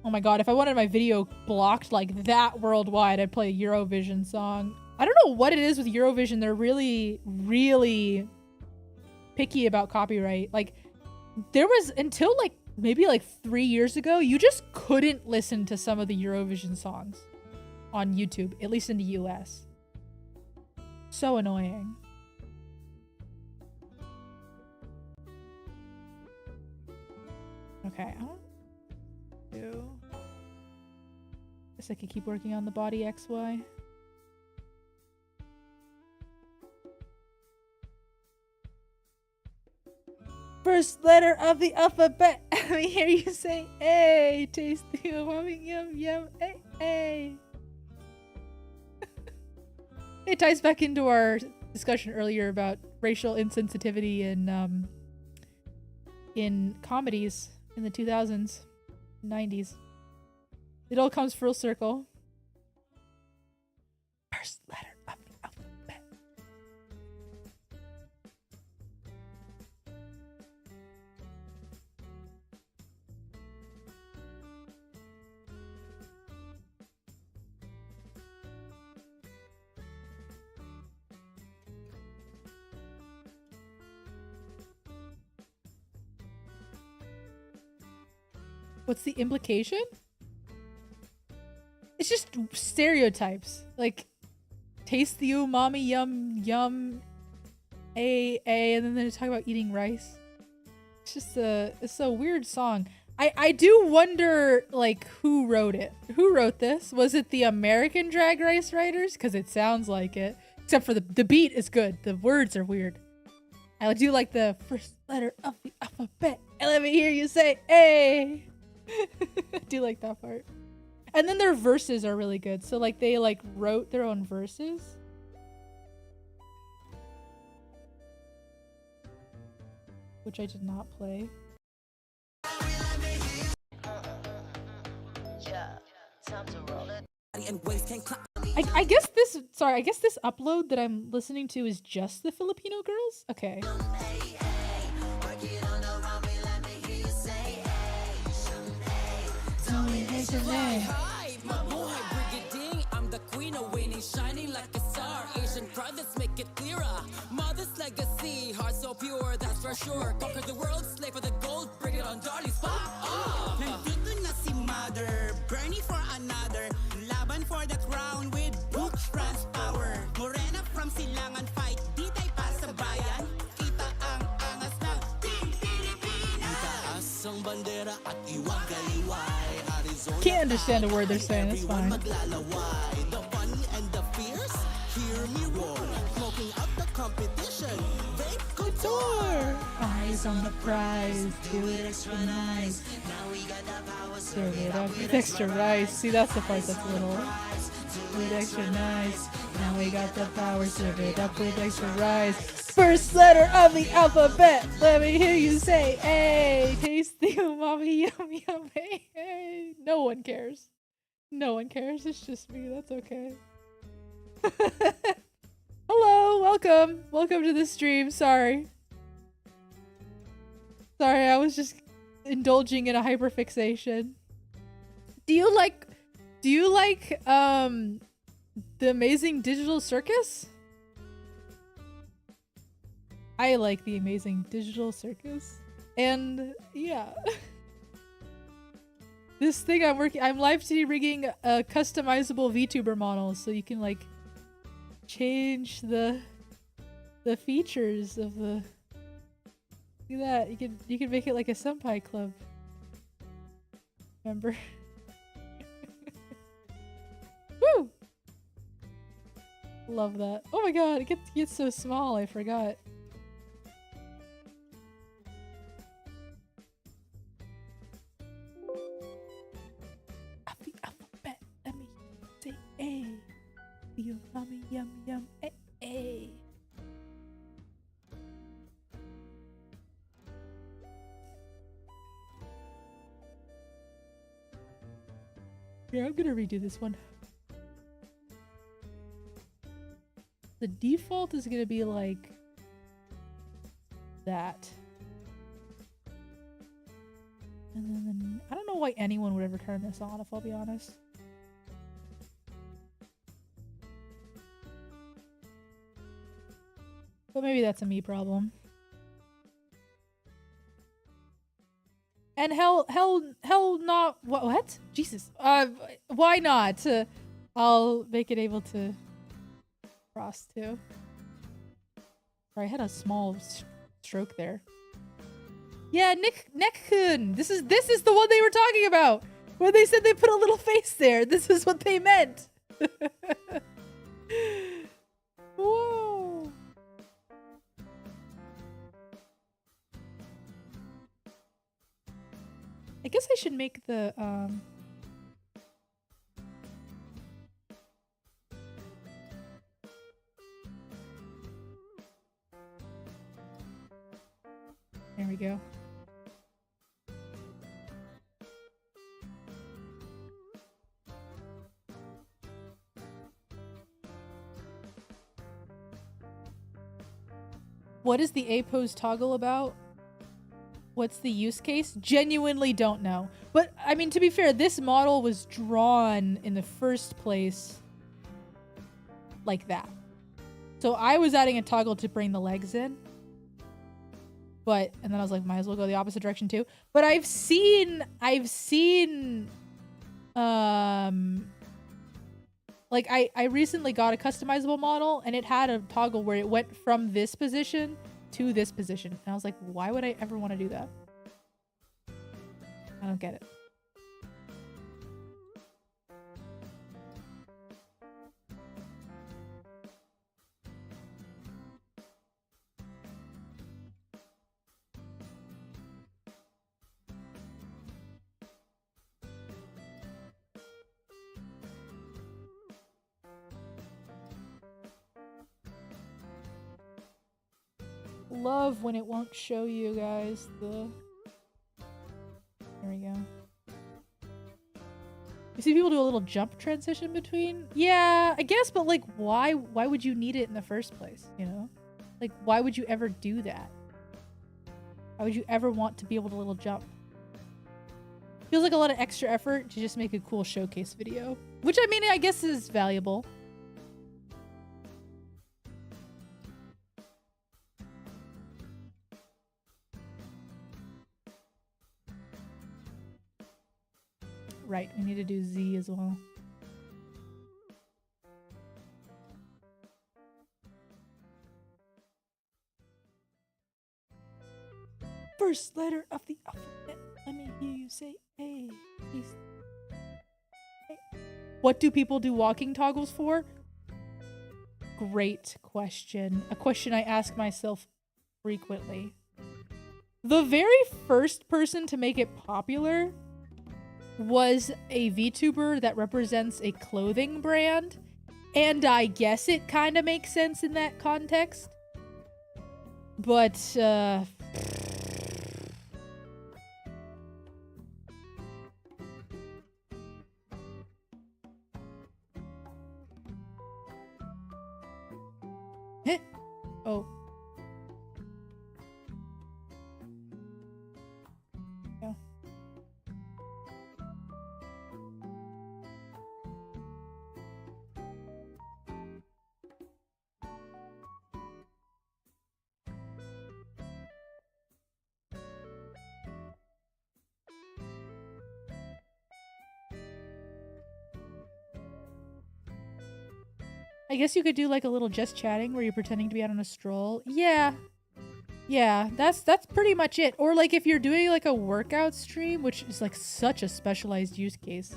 Oh my god, if I wanted my video blocked like that worldwide, I'd play a Eurovision song. I don't know what it is with Eurovision. They're really, really picky about copyright. Like, there was, until like maybe like 3 years ago, you just couldn't listen to some of the Eurovision songs on YouTube, at least in the US. So annoying. Okay, I don't do. Guess I could keep working on the body XY. First letter of the alphabet. Let me hear you say A. Taste the umami, yum yum, A. It ties back into our discussion earlier about racial insensitivity in comedies in the 2000s, 90s. It all comes full circle. First letter of the alphabet.
What's the implication? It's just stereotypes. Like, taste the umami, yum, yum, and then they talk about eating rice. It's just it's a weird song. I do wonder, like, who wrote it? Who wrote this? Was it the American Drag Race writers? Because it sounds like it. Except for the beat is good. The words are weird. I do like the first letter of the alphabet. And let me hear you say, A. I do like that part. And then their verses are really good. So, like, they, like, wrote their own verses. Which I did not play. I guess this, sorry, I guess this upload that I'm listening to is just the Filipino girls? Okay.
I'm the queen of winning, shining like a star. Asian pride, let's make it clearer. Mother's legacy, heart so pure, that's for sure. Conquer the world, slave for the gold, bring it on, darling, spot. Nandito na si mother, burning for another. Laban for the crown with butch trans power. Morena from Silangan fight, di tayo pa sa bayan. Kita ang angas ng Team Pilipinas. Itaas ang bandera at iwag-aliway. Arizona,
can't understand a word they're saying, that's fine.
maglalaway. The funny and the fierce, hear me roar. Smoking up the competition, they couture.
Eyes on the prize, do it extra nice.
Now we got the power,
Serve it up with extra rice. See, that's the part that's a little. Do it extra nice. Now we got the power, serve it up with extra rice. First letter of the alphabet. Let me hear you say A. Taste the umami, yum, yum, A. No one cares. No one cares. It's just me. That's okay. Hello, welcome. Welcome to the stream. Sorry. Sorry, I was just indulging in a hyperfixation. Do you like the Amazing Digital Circus? I like the Amazing Digital Circus. And yeah. This thing I'm live rigging a customizable VTuber model so you can like change the features of the. Look at that. You can make it like a senpai club. Remember? Woo! Love that. Oh my god, it gets so small, I forgot. Of the alphabet, let me say A. You mommy yum yum A. A. Here, I'm gonna redo this one. The default is gonna be like that. And then I don't know why anyone would ever turn this on, if I'll be honest. But maybe that's a me problem. And hell not, what? Jesus. Why not? I'll make it able to cross too. Sorry, I had a small stroke there. Yeah, Nick-kun. This is the one they were talking about. When they said they put a little face there. This is what they meant. Whoa. I guess I should make the there we go. What is the A-pose toggle about? What's the use case? Genuinely don't know. But, I mean, to be fair, this model was drawn in the first place like that. So I was adding a toggle to bring the legs in.
But and then I was like, might as well go the opposite direction too. But I've seen like I recently got a customizable model and it had a toggle where it went from this position to this position. And I was like, why would I ever want to do that? I don't get it. Love when it won't show you guys the... There we go. You see people do a little jump transition between? Yeah, I guess, but like, why would you need it in the first place, you know? Like, why would you ever do that? Why would you ever want to be able to little jump? Feels like a lot of extra effort to just make a cool showcase video. Which, I mean, I guess is valuable. Right, we need to do Z as well. First letter of the alphabet. Let me hear you say A. Please. A. What do people do walking toggles for? Great question. A question I ask myself frequently. The very first person to make it popular was a VTuber that represents a clothing brand, and I guess it kind of makes sense in that context. But, oh. Yeah. I guess you could do like a little just chatting where you're pretending to be out on a stroll. Yeah. Yeah, that's pretty much it. Or like if you're doing like a workout stream, which is like such a specialized use case,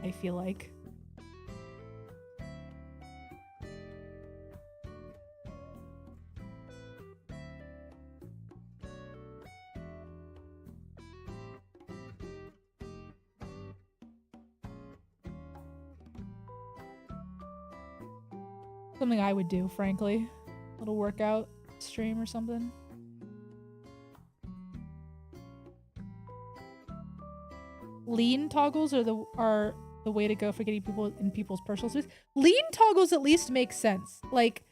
I feel like. Something I would do, frankly. Little workout stream or something. Lean toggles are the way to go for getting people in people's personal space. Lean toggles at least make sense. Like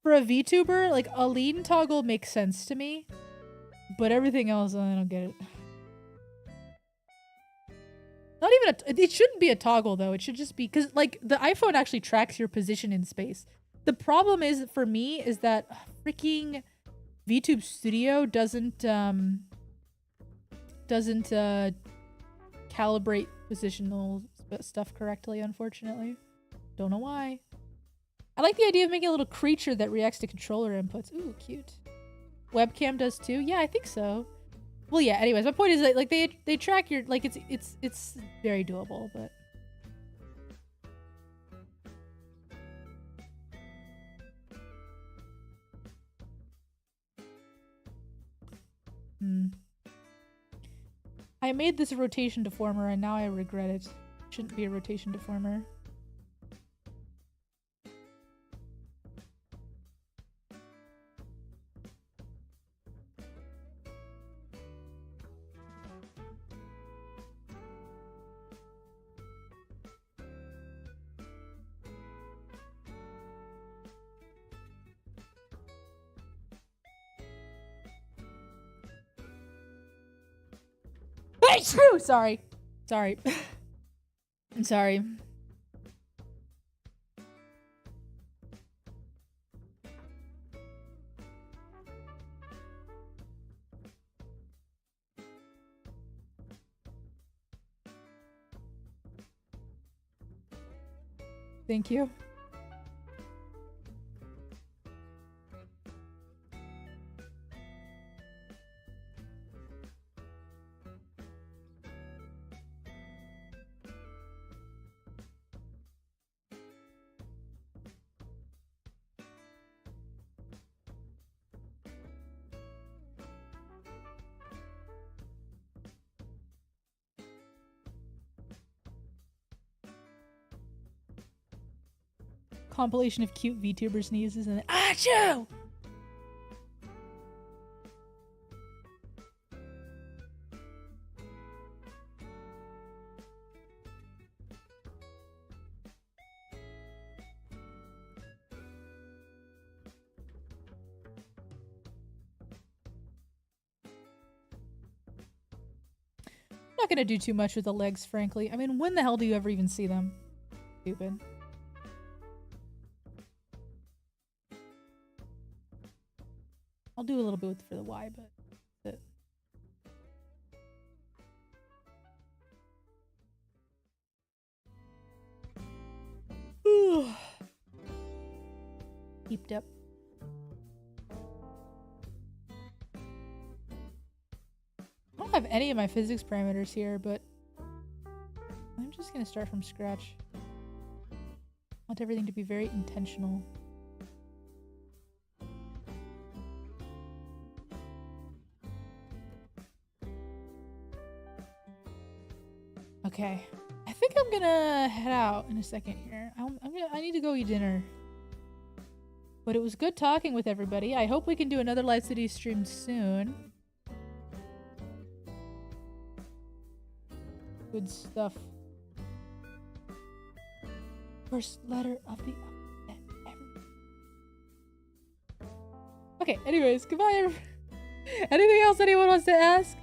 for a VTuber, like a lean toggle makes sense to me, but everything else I don't get it. Not even it shouldn't be a toggle though. It should just be because like the iPhone actually tracks your position in space. The problem is for me is that freaking VTube Studio doesn't calibrate positional stuff correctly, unfortunately. Don't know why. I like the idea of making a little creature that reacts to controller inputs. Ooh, cute. Webcam does too? Yeah, I think so. Well, yeah, anyways, my point is that like they track your like it's very doable, but I made this a rotation deformer and now I regret it. Shouldn't be a rotation deformer. Sorry. Sorry. I'm sorry.
Thank you.
Compilation of cute VTuber sneezes and then achoo! Not gonna do too much with the legs, frankly. I mean, when the hell do you ever even see them? Stupid. I'll do a little bit for the Y, but that's it. Heaped up. I don't have any of my physics parameters here, but I'm just gonna start from scratch. I want everything to be very intentional. Okay, I think I'm gonna head out in a second here. I need to go eat dinner. But it was good talking with everybody. I hope we can do another Live City stream soon. Good stuff. First letter of the alphabet. Okay, anyways, goodbye. Anything else anyone wants to ask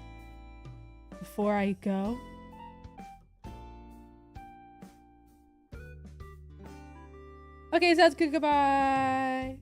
before I go? Okay, sounds good. Goodbye.